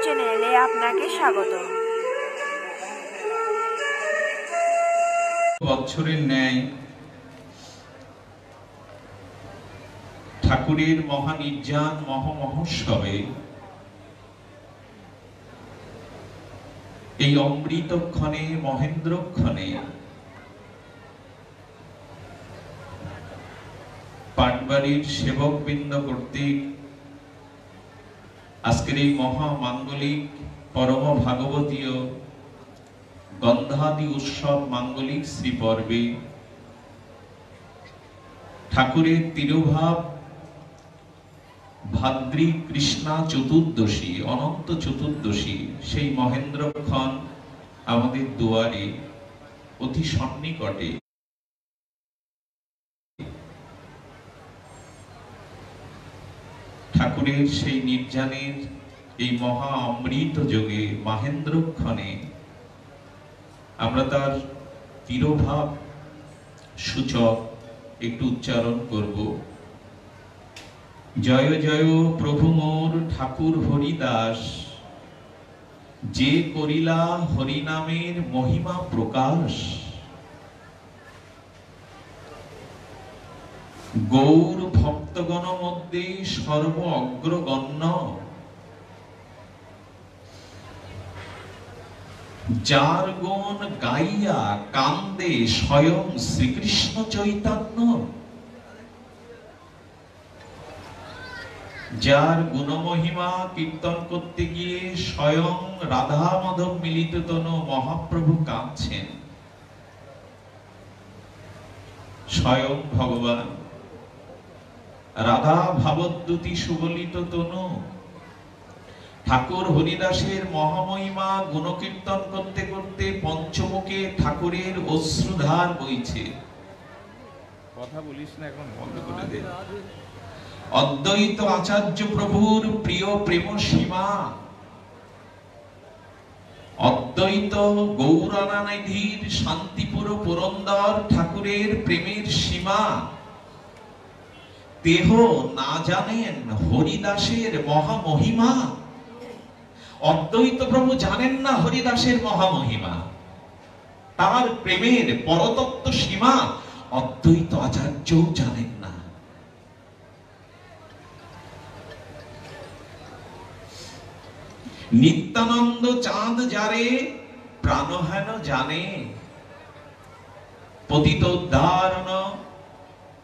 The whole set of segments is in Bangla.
চ্যানেলে আপনাকে স্বাগত। বছরের ন্যায় ঠাকুরের মহানির্যান মহামহোৎসবে এই অমৃতক্ষণে মহেন্দ্রক্ষণে পাটবাড়ির সেবকবৃন্দ কর্তৃক আজকের এই মহামাঙ্গলিক পরম ভাগবতীয় গন্ধাদি উৎসব মাঙ্গলিক শ্রী পর্বে ঠাকুরের তিরোভাব ভাদ্রী কৃষ্ণা চতুর্দশী অনন্ত চতুর্দশী সেই মহেন্দ্রক্ষণ আমাদের দুয়ারে অতি সন্নিকটে। ঠাকুরের সেই নির্যানের এই মহা অমৃত যোগে মহেন্দ্রক্ষণে আমরা তার তিরোভাব সূচক একটু উচ্চারণ করব। জয় জয় প্রভু মোর ঠাকুর হরিদাস, যে করিলা হরিনামের মহিমা প্রকাশ। গৌর ভক্তগণ মধ্যে সর্ব অগ্রগণ্য, যার গুণ গাইয়া কান্দে স্বয়ং শ্রীকৃষ্ণ চৈতন্য। যার গুণমহিমা কীর্তন করতে গিয়ে স্বয়ং রাধা মাধব মিলিত তনু মহাপ্রভু কাঁদছেন। স্বয়ং ভগবান রাধা ভাবদ্যুতি সুবলিত তনু ঠাকুর হরিদাসের মহামহিমা গুণকীর্তন করতে করতে পঞ্চমুখে ঠাকুরের অশ্রুধার বইছে। কথা বলিস না, এখন বন্ধ করে দে। অদ্বৈত আচার্য প্রভুর প্রিয় প্রেম সীমা, অদ্বৈত গৌরানানিধির শান্তিপুর পুরন্দর ঠাকুরের প্রেমের সীমা দেহ না জানেন হরিদাসের মহামহিমা। অদ্বৈত প্রভু জানেন না হরিদাসের মহামহিমা, তার প্রেমের পরতত্ত্ব সীমা অদ্বৈত আচার্যও জানেন না। নিত্যানন্দ চাঁদ যারে প্রাণহেন জানে, পতিত উদ্ধারণ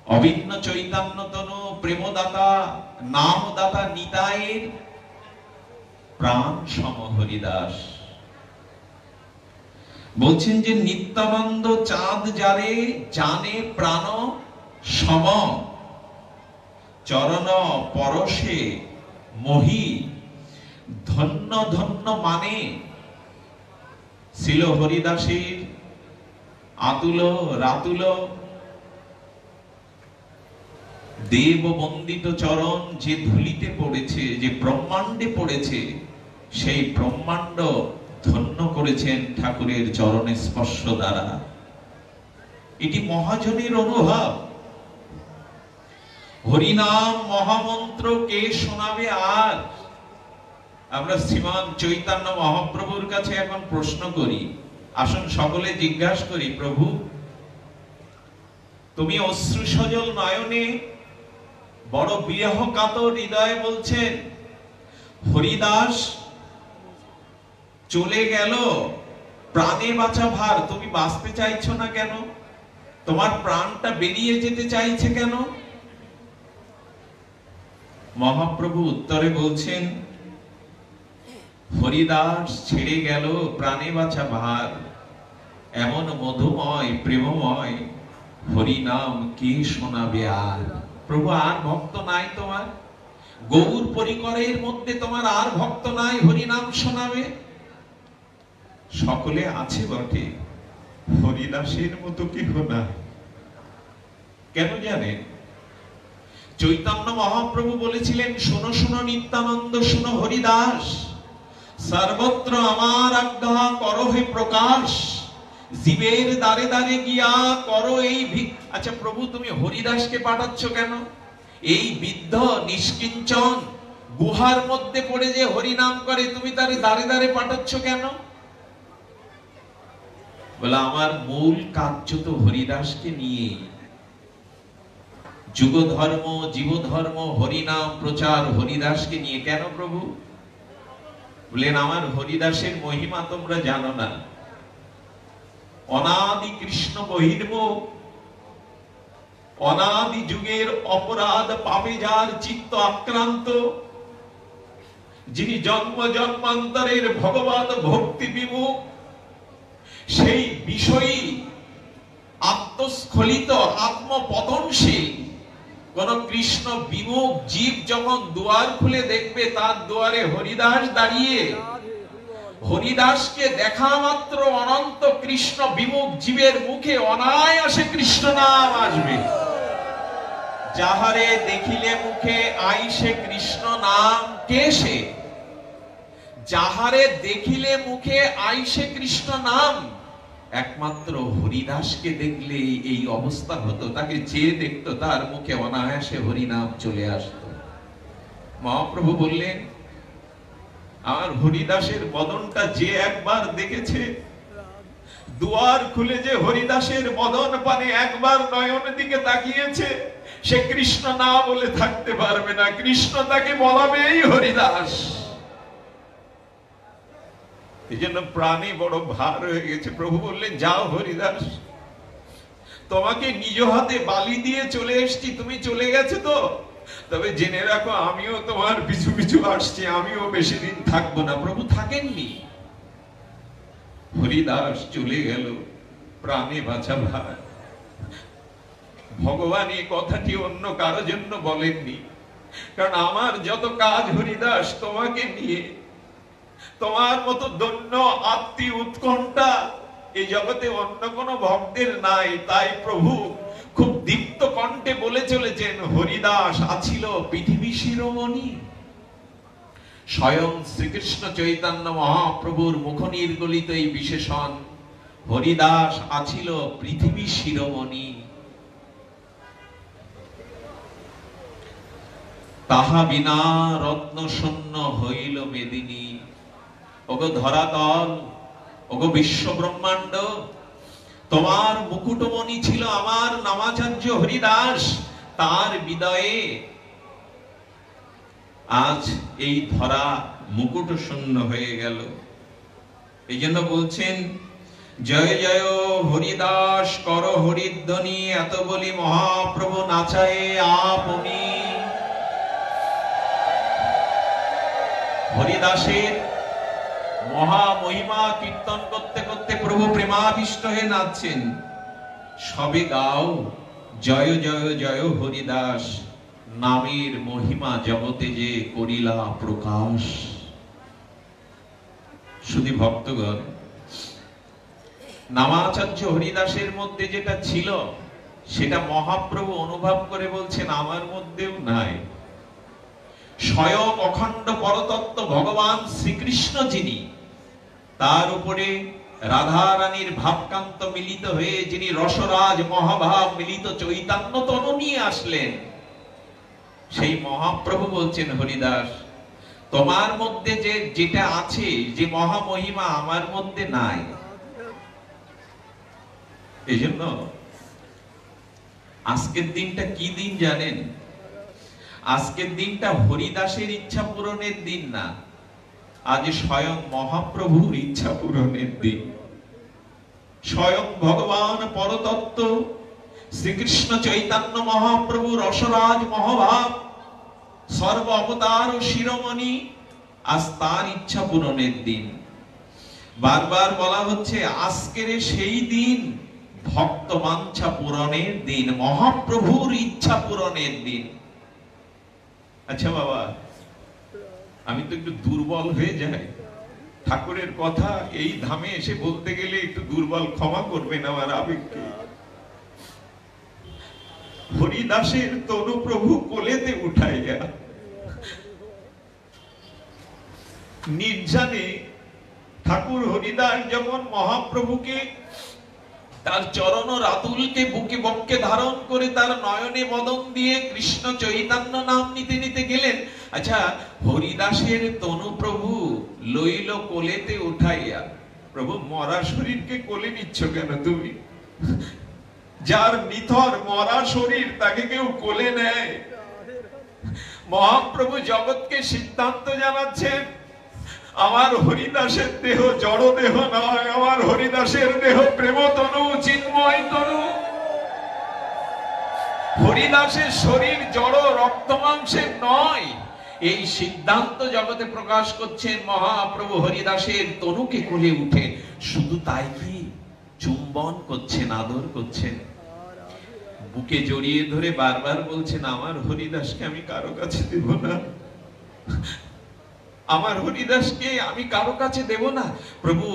অভিন্ন চৈতন্য তনু প্রেমদাতা নামদাতা নিতায়ের প্রাণ সম হরিদাস। বলছেন যে নিত্যানন্দ চাঁদ যারে জানে প্রাণ সম, চরণ পরশে মহি ধন্য ধন্য মানে। ছিল হরিদাসের আতুল রাতুল দেব বন্দিত চরণ যে ধুলিতে পড়েছে, যে ব্রহ্মাণ্ডে পড়েছে, সেই ব্রহ্মাণ্ড ধন্য করেছেন ঠাকুরের চরণে স্পর্শ দ্বারা। এটি মহাজনের অনুভব। হরিনাম মহামন্ত্র কে শোনাবে আর? আমরা শ্রীমান চৈতন্য মহাপ্রভুর কাছে এখন প্রশ্ন করি, আসুন সকলে জিজ্ঞাসা করি, প্রভু তুমি অশ্রু সজল নয়নে বড় বিরহ কাতর হৃদয়ে বলছেন, হরিদাস চলে গেল, প্রাণে বাঁচা ভার, তুমি বাঁচতে চাইছো না কেন? তোমার প্রাণটা বেরিয়ে যেতে চাইছে কেন? মহাপ্রভু উত্তরে বলছেন, হরিদাস ছেড়ে গেল প্রাণে বাঁচা ভার, এমন মধুময় প্রেমময় হরিনাম কে শোনাবে আর? প্রভু আর ভক্ত নাই তোমার? গৌর পরিকরের মধ্যে তোমার আর ভক্ত নাই হরিনাম শোনাবে? সকলে আছে বটে, হরিদাসের মতো কেহ নাই। কেন জানেন? চৈতন্য মহাপ্রভু বলেছিলেন, শোনো শোনো নিত্যানন্দ, শোনো হরিদাস, সর্বত্র আমার আজ্ঞা করো হে প্রকাশ, জীবের দ্বারে দ্বারে গিয়া করো এই ভিক। আচ্ছা প্রভু, তুমি হরিদাসকে পাঠাচ্ছ কেন? এই বৃদ্ধ নিষ্কিঞ্চন গুহার মধ্যে পড়ে যে হরিনাম করে, তুমি তার দাঁড়ে দাঁড়ে পাঠাচ্ছ কেন? বলে আমার মূল কার্য তো হরিদাসকে নিয়ে, যুগ ধর্ম জীব ধর্ম হরিনাম প্রচার হরিদাসকে নিয়ে। কেন প্রভু? বলেন আমার হরিদাসের মহিমা তোমরা জানো না। অনাদি কৃষ্ণ বহির্মুখ, অনাদি যুগের অপরাধ পাপে যার চিত্ত আক্রান্ত, যিনি জন্ম জন্মান্তরের ভগবত ভক্তি বিমুখ, সেই বিষয়ী আত্মস্খলিত আত্মপতনশীল কোন কৃষ্ণ বিমুখ জীব যখন দুয়ার খুলে দেখবে, তার দুয়ারে হরিদাস দাঁড়িয়ে, হরিদাসকে দেখা মাত্র অনন্ত কৃষ্ণ বিমুখ জীবের মুখে অনায়াসে কৃষ্ণ নাম আসবে। যাহারে দেখিলে মুখে আইসে কৃষ্ণ নাম, কে সে? যাহারে দেখিলে মুখে আইসে কৃষ্ণ নাম। একমাত্র হরিদাসকে দেখলে এই অবস্থা হতো, তাকে যে দেখতো তার মুখে অনায়াসে হরিনাম চলে আসতো। মহাপ্রভু বললেন আমার হরিদাসের বদনটা যে একবার দেখেছে, দুয়ার খুলে যে হরিদাসের বদন পানে একবার নয়নের দিকে তাকিয়েছে, সে কৃষ্ণ না বলে থাকতে পারবে না, কৃষ্ণ তাকে বলাবেই হরিদাস। এই জন্য প্রাণে বড় ভার হয়ে গেছে। প্রভু বললেন যাও হরিদাস, তোমাকে নিজ হাতে বালি দিয়ে চলে এসছি, তুমি চলে গেছে তো, তবে জেনে রাখো আমিও তোমার পিছু পিছু আসছি, আমিও বেশি দিন থাকবো না। প্রভু থাকেননি, হরিদাস চলে গেল, প্রাণে বাঁচা ভার। ভগবান এই কথাটি অন্য কারো জন্য বলেননি, কারণ আমার যত কাজ হরিদাস তোমাকে নিয়ে, তোমার মতো দৈন্য আত্মীয় উৎকণ্ঠা এই জগতে অন্য কোন ভক্তের নাই। তাই প্রভু খুব দীপ্ত কণ্ঠে বলে চলেছেন হরিদাস আছিল পৃথিবী শিরোমণি। স্বয়ং শ্রীকৃষ্ণ চৈতন্য মহাপ্রভুর মুখ নির্গলিত এই বিশেষণ, হরিদাস আছিল পৃথিবী শিরোমণি। তাহা বিনা রত্ন শূন্য হইল মেদিনী। ওগো ধরাতল, ওগো বিশ্ব ব্রহ্মাণ্ড, তোমার মুকুটমণি ছিল আমার নামাচার্য হরিদাস, তার বিদয়ে আজ এই ধরা মুকুট শূন্য হয়ে গেল। এই জন্য বলছেন জয় জয় হরিদাস কর হরিধ্বনি, এত বলি মহাপ্রভু নাচায়ে আপনি। হরিদাসের মহা মহিমা কীর্তন করতে করতে প্রভু প্রেমাবিষ্ট হয়ে নাচছেন। সবে গাও জয় জয় জয় হরিদাস, নামের মহিমা জগতে যে করিলা প্রকাশ। শুধু ভক্তগণ, নামাচার্য হরিদাসের মধ্যে যেটা ছিল সেটা মহাপ্রভু অনুভব করে বলছেন আমার মধ্যেও নাই। স্বয়ং অখণ্ড পরতত্ত্ব ভগবান শ্রীকৃষ্ণ যিনি, তার উপরে রাধা রানীর ভাবকান্ত মিলিত হয়ে যিনি রসরাজ মহাভাব মিলিত চৈতন্য তনু নিয়ে আসলেন, সেই মহাপ্রভু বলছেন হরিদাস তোমার মধ্যে যে যেটা আছে, যে মহামহিমা আমার মধ্যে নাই। এই জন্য আজকের দিনটা কি দিন জানেন? আজকের দিনটা হরিদাসের ইচ্ছা পূরণের দিন না, আজ স্বয়ং মহাপ্রভুর ইচ্ছা পূরণের দিন। স্বয়ং ভগবান পরতত্ত্ব শ্রীকৃষ্ণ চৈতন্য মহাপ্রভু রসরাজ মহাভাব সর্ব অবতার ও শিরোমণি, আজ তার ইচ্ছা পূরণের দিন। বারবার বলা হচ্ছে আজকের সেই দিন ভক্ত বাঞ্ছা পূরণের দিন, মহাপ্রভুর ইচ্ছা পূরণের দিন। আচ্ছা বাবা, আমি তো একটু দুর্বল হয়ে যাই, ঠাকুরের কথা এই ধামে এসে বলতে গেলে একটু দুর্বল, ক্ষমা করবেন আমার আবেগকে। হরিদাসের তনু প্রভু কোলেতে উঠাইয়া নির্জানে ঠাকুর হরিদাস যখন মহাপ্রভুকে তার চরণ রাতুলকে বুকে বক্ষে ধারণ করে তার নয়নে মদন দিয়ে কৃষ্ণ চৈতন্য নাম নিতে নিতে গেলেন। আচ্ছা, হরিদাসের তনু প্রভু লইল কোলেতে উঠাইয়া। প্রভু, মরা শরীরকে কোলে নিচ্ছ কেন তুমি? যার নিথর মরা শরীর তাকে কেউ কোলে নেয়? মহাপ্রভু জগৎকে সিদ্ধান্ত জানাচ্ছেন, আমার হরিদাসের দেহ জড় দেহ নয়, আমার হরিদাসের দেহ প্রেম তনু, চিন্ময় তনু। হরিদাসের শরীর জড় রক্ত মাংসের নয়, এই সিদ্ধান্ত জগতে প্রকাশ করছেন মহাপ্রভু। হরিদাসের তনুকে কোলে উঠে শুধু তাই কি, চুম্বন করছেন, আদর করছেন, বুকে জড়িয়ে ধরে বারবার বলছেন, আমার হরিদাসকে আমি কারো কাছে দেব না, আমার হরিদাসকে আমি কারো কাছে দেব না। প্রভু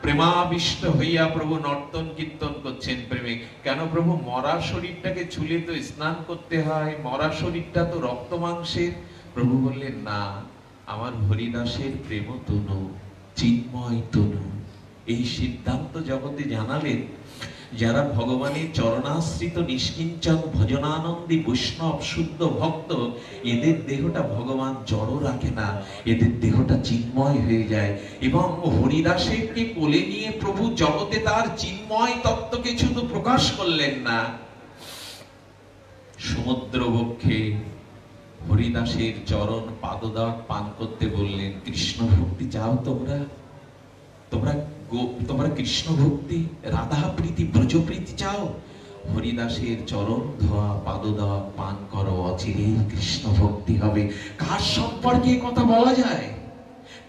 প্রেমাবিষ্ট হইয়া প্রভু নর্তন কীর্তন করছেন প্রেমে। কেন প্রভু? মরা শরীরটাকে ছুলে তো স্নান করতে হয়, মরা শরীরটা তো রক্ত মাংসের। প্রভু বললেন, না, আমার হরিদাসের প্রেম তনু, চিন্ময় তনু। এই সিদ্ধান্ত জগতে জানালেন। যারা ভগবানের চরণাশ্রিত নিষ্কিঞ্চন ভজনানন্দী বৈষ্ণব শুদ্ধ ভক্ত, এদের দেহটা ভগবান জড় রাখে না, এদের দেহটা চিন্ময় হয়ে যায়। এবং হরিদাসেরকে কোলে নিয়ে প্রভু জগতে তার চিন্ময় তত্ত্বকে শুধু প্রকাশ করলেন না, সমুদ্র বক্ষে হরিদাসের চরণ পাদদাগ পান করতে বললেন। কৃষ্ণ ভক্তি চাও তোমরা? তোমরা কৃষ্ণ ভক্তি, রাধা প্রীতি, ব্রজ প্রীতি চাও? হরিদাসের চরণ ধোয়া পাদদাগ পান করো, অচিরেই কৃষ্ণ ভক্তি হবে। কার সম্পর্কে কথা বলা যায়?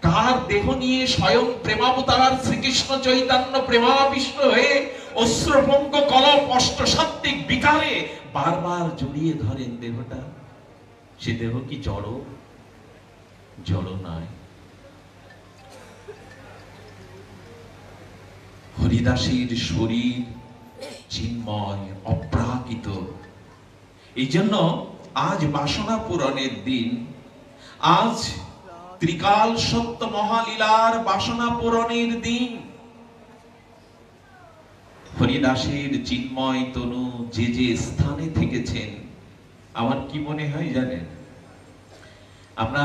কার দেহ নিয়ে স্বয়ং প্রেমাবতার শ্রীকৃষ্ণ চৈতন্য প্রেমাবিষ্ট হয়ে অশ্রুপঙ্ক কলপ অষ্টসাত্ত্বিক বিকারে বারবার জড়িয়ে ধরেন দেহটা? সে দেহ কি জড়? জড় নয়। হরিদাসের শরীর চিন্ময়, অপ্রাকৃত। এই জন্য আজ বাসনা পূরণের দিন, আজ ত্রিকাল সত্য মহালীলার বাসনা পূরণের দিন। হরিদাসের চিন্ময় তনু যে যে স্থানে থেকেছেন, আমার কি মনে হয় জানেন? আমরা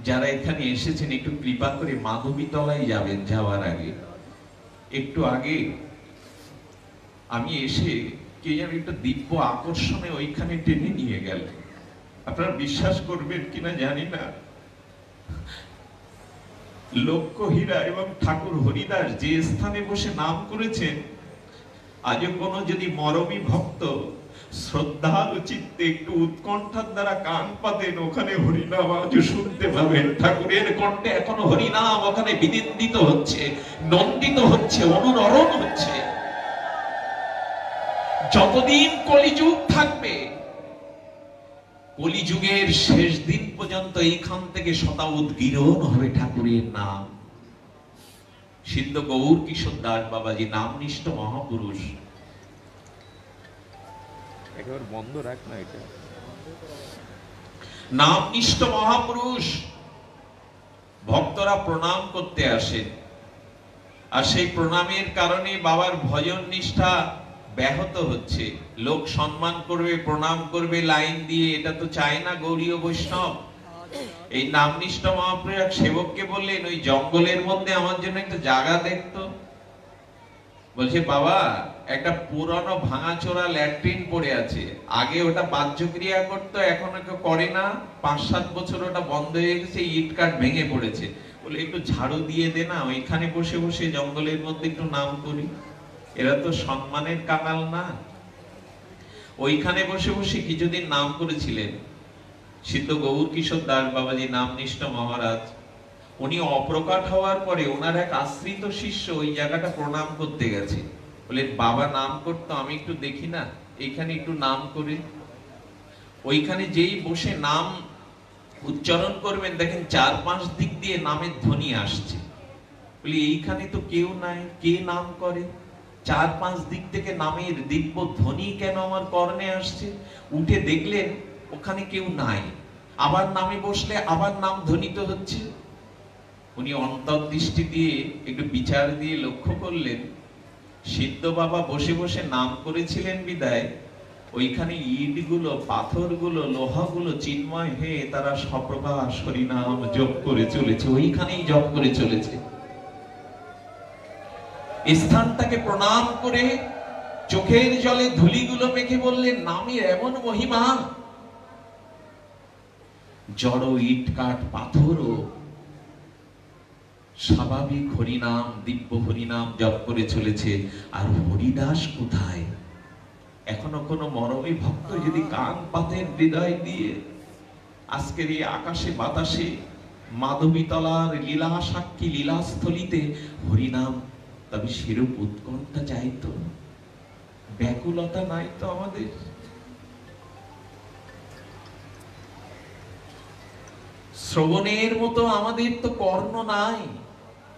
যারা এখানে এসেছেন একটু কৃপা করে মাধবীতলায় যাবেন। যাওয়ার আগে, একটু আগে আমি এসে কে যেন একটা দিব্য আকর্ষণে ওইখানে টেনে নিয়ে গেল। আপনারা বিশ্বাস করবেন কিনা জানি না, লক্ষ্যহীরা এবং ঠাকুর হরিদাস যে স্থানে বসে নাম করেছেন, আজও কোন যদি মরমী ভক্ত শ্রদ্ধার চিত্তে একটু উৎকণ্ঠার দ্বারা কান পাতেন, ওখানে হরিনাম আজও শুনতে পাবেন। ঠাকুরের কণ্ঠে এখনো হরিনাম ওখানে বিনিন্দিত হচ্ছে, নন্দিত হচ্ছে, অনুরণন হচ্ছে। যতদিন কলিযুগ থাকবে, কলিযুগের শেষ দিন পর্যন্ত এইখান থেকে শতা উদ্গীরণ হবে ঠাকুরের নাম। সিদ্ধ গৌর কিশোর দাস বাবাজি নামনিষ্ঠ মহাপুরুষ। একেবারে বন্ধ রাখ না, এটা নামনিষ্ঠ মহাপুরুষ। ভক্তরা প্রণাম করতে আসেন, আর সেই প্রণামের কারণে বাবার ভজন নিষ্ঠা ব্যাহত হচ্ছে। লোক সম্মান করবে, প্রণাম করবে লাইন দিয়ে, এটা তো চায় না গৌরীয় বৈষ্ণব। এই নামনিষ্ঠ মহাপুরুষ এক সেবককে বললেন, ওই জঙ্গলের মধ্যে আমার জন্য একটা জায়গা দেখতো। বলছে, বাবা একটা পুরনো ভাঙাচোরা ল্যাট্রিন পড়ে আছে, আগে ওটা বাহ্যক্রিয়া করতো, এখন কেউ করে না, 5-7 বছর ওটা বন্ধ হয়ে গেছে, ইট কাঠ ভেঙে পড়েছে। বলে একটু ঝাড়ু দিয়ে দে না, ওইখানে বসে বসে জঙ্গলের মধ্যে একটু নাম করি। এরা তো সম্মানের কাঙাল না। ওইখানে বসে বসে কিছুদিন নাম করেছিলেন সিদ্ধ গৌর কিশোর দাস বাবাজি নামনিষ্ঠ মহারাজ। উনি অপ্রকাট হওয়ার পরে ওনার এক আশ্রিত শিষ্য ওই জায়গাটা প্রণাম করতে গেছে। বলে, বাবা নাম করতো, আমি একটু দেখি না, এইখানে একটু নাম করে। ওইখানে যেই বসে নাম উচ্চারণ করবেন, দেখেন 4-5 দিক দিয়ে নামের ধ্বনি আসছে। বলি, এইখানে তো কেউ নাই, কে নাম করে? 4-5 দিক থেকে নামের দিব্য ধ্বনি কেন আমার কর্ণে আসছে? উঠে দেখলেন ওখানে কেউ নাই। আবার নামে বসলে আবার নাম ধ্বনিত হচ্ছে। উনি অন্তর্দৃষ্টি দিয়ে একটু বিচার দিয়ে লক্ষ্য করলেন, সিদ্ধ বাবা বসে বসে নাম করেছিলেন বিদায় ওইখানে ইটগুলো, পাথরগুলো, লোহাগুলো চিন্ময় হয়ে তারা সপ্রকাশ হরিনাম জপ করে চলেছে, ওইখানেই জপ করে চলেছে। স্থানটাকে প্রণাম করে চোখের জলে ধুলিগুলো মেখে বললেন, নামের এমন মহিমা, জড় ইট কাঠ পাথরও স্বাভাবিক হরিনাম, দিব্য হরিনাম জপ করে চলেছে। আর হরিদাস কোথায়? এখনো কোন মরমী ভক্ত যদি কান পাতেন হৃদয় দিয়ে, আজকের এই আকাশে বাতাসে মাধবীতলার লীলা সাক্ষী লীলাস্থলিতে হরিনাম, তবে সেরূপ উৎকণ্ঠা চাইতো, ব্যাকুলতা নাই তো আমাদের? শ্রবণের মতো আমাদের তো কর্ণ নাই,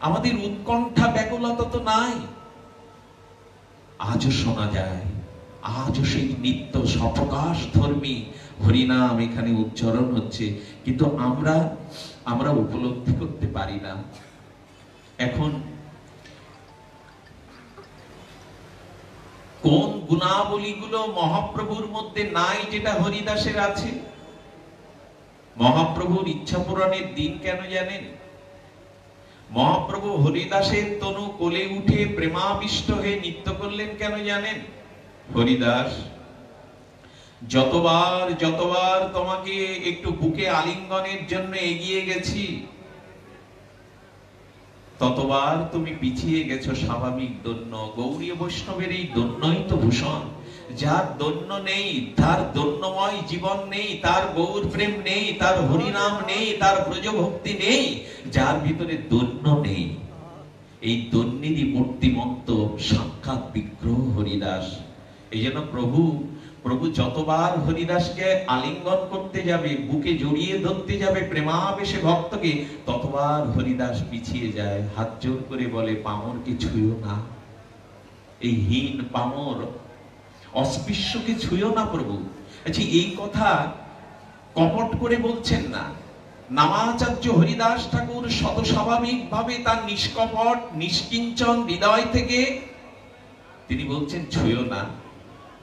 আমাদের উৎকণ্ঠা ব্যাকুলতা তো নাই। আজও শোনা যায়, আজও সেই নিত্য সপ্রকাশ ধর্মী হরিনাম এখানে উচ্চারণ হচ্ছে, কিন্তু আমরা উপলব্ধি করতে পারি না। এখন কোন গুণাবলীগুলো মহাপ্রভুর মধ্যে নাই যেটা হরিদাসের আছে? মহাপ্রভুর ইচ্ছা পূরণের দিন কেন জানেন? মহাপ্রভু হরিদাসের তনু কোলে উঠে প্রেমাবিষ্ট হয়ে নৃত্য করলেন কেন জানেন? হরিদাস, যতবার তোমাকে একটু বুকে আলিঙ্গনের জন্য এগিয়ে গেছি, ততবার তুমি পিছিয়ে গেছো স্বাভাবিক দৈন্য। গৌরী বৈষ্ণবের এই দৈন্যই তো ভূষণ। যার দৈন্য নেই, তার দৈন্যময় জীবন নেই, তার গৌর প্রেম নেই, তার হরিনাম নেই, তার ব্রজভক্তি নেই, যার ভিতরে দৈন্য নেই, এই দৈন্যেরই মূর্তিমন্ত সাক্ষাৎ বিগ্রহ হরিদাস। এই জন্য প্রভু যতবার হরিদাসকে আলিঙ্গন করতে যাবে, বুকে জড়িয়ে ধরতে যাবে প্রেমাবেশে ভক্তকে, ততবার হরিদাস পিছিয়ে যায়, হাত জোর করে বলে, পামরকে ছুঁয়ো না, এই হীন পামর অস্পৃশ্যকে ছুঁয়ো না প্রভু। আচ্ছা, এই কথা কপট করে বলছেন না। নামাচার্য হরিদাস ঠাকুর শত স্বাভাবিক ভাবে তার নিষ্কপট নিষ্কিঞ্চন হৃদয় থেকে তিনি বলছেন, ছুঁয়ো না।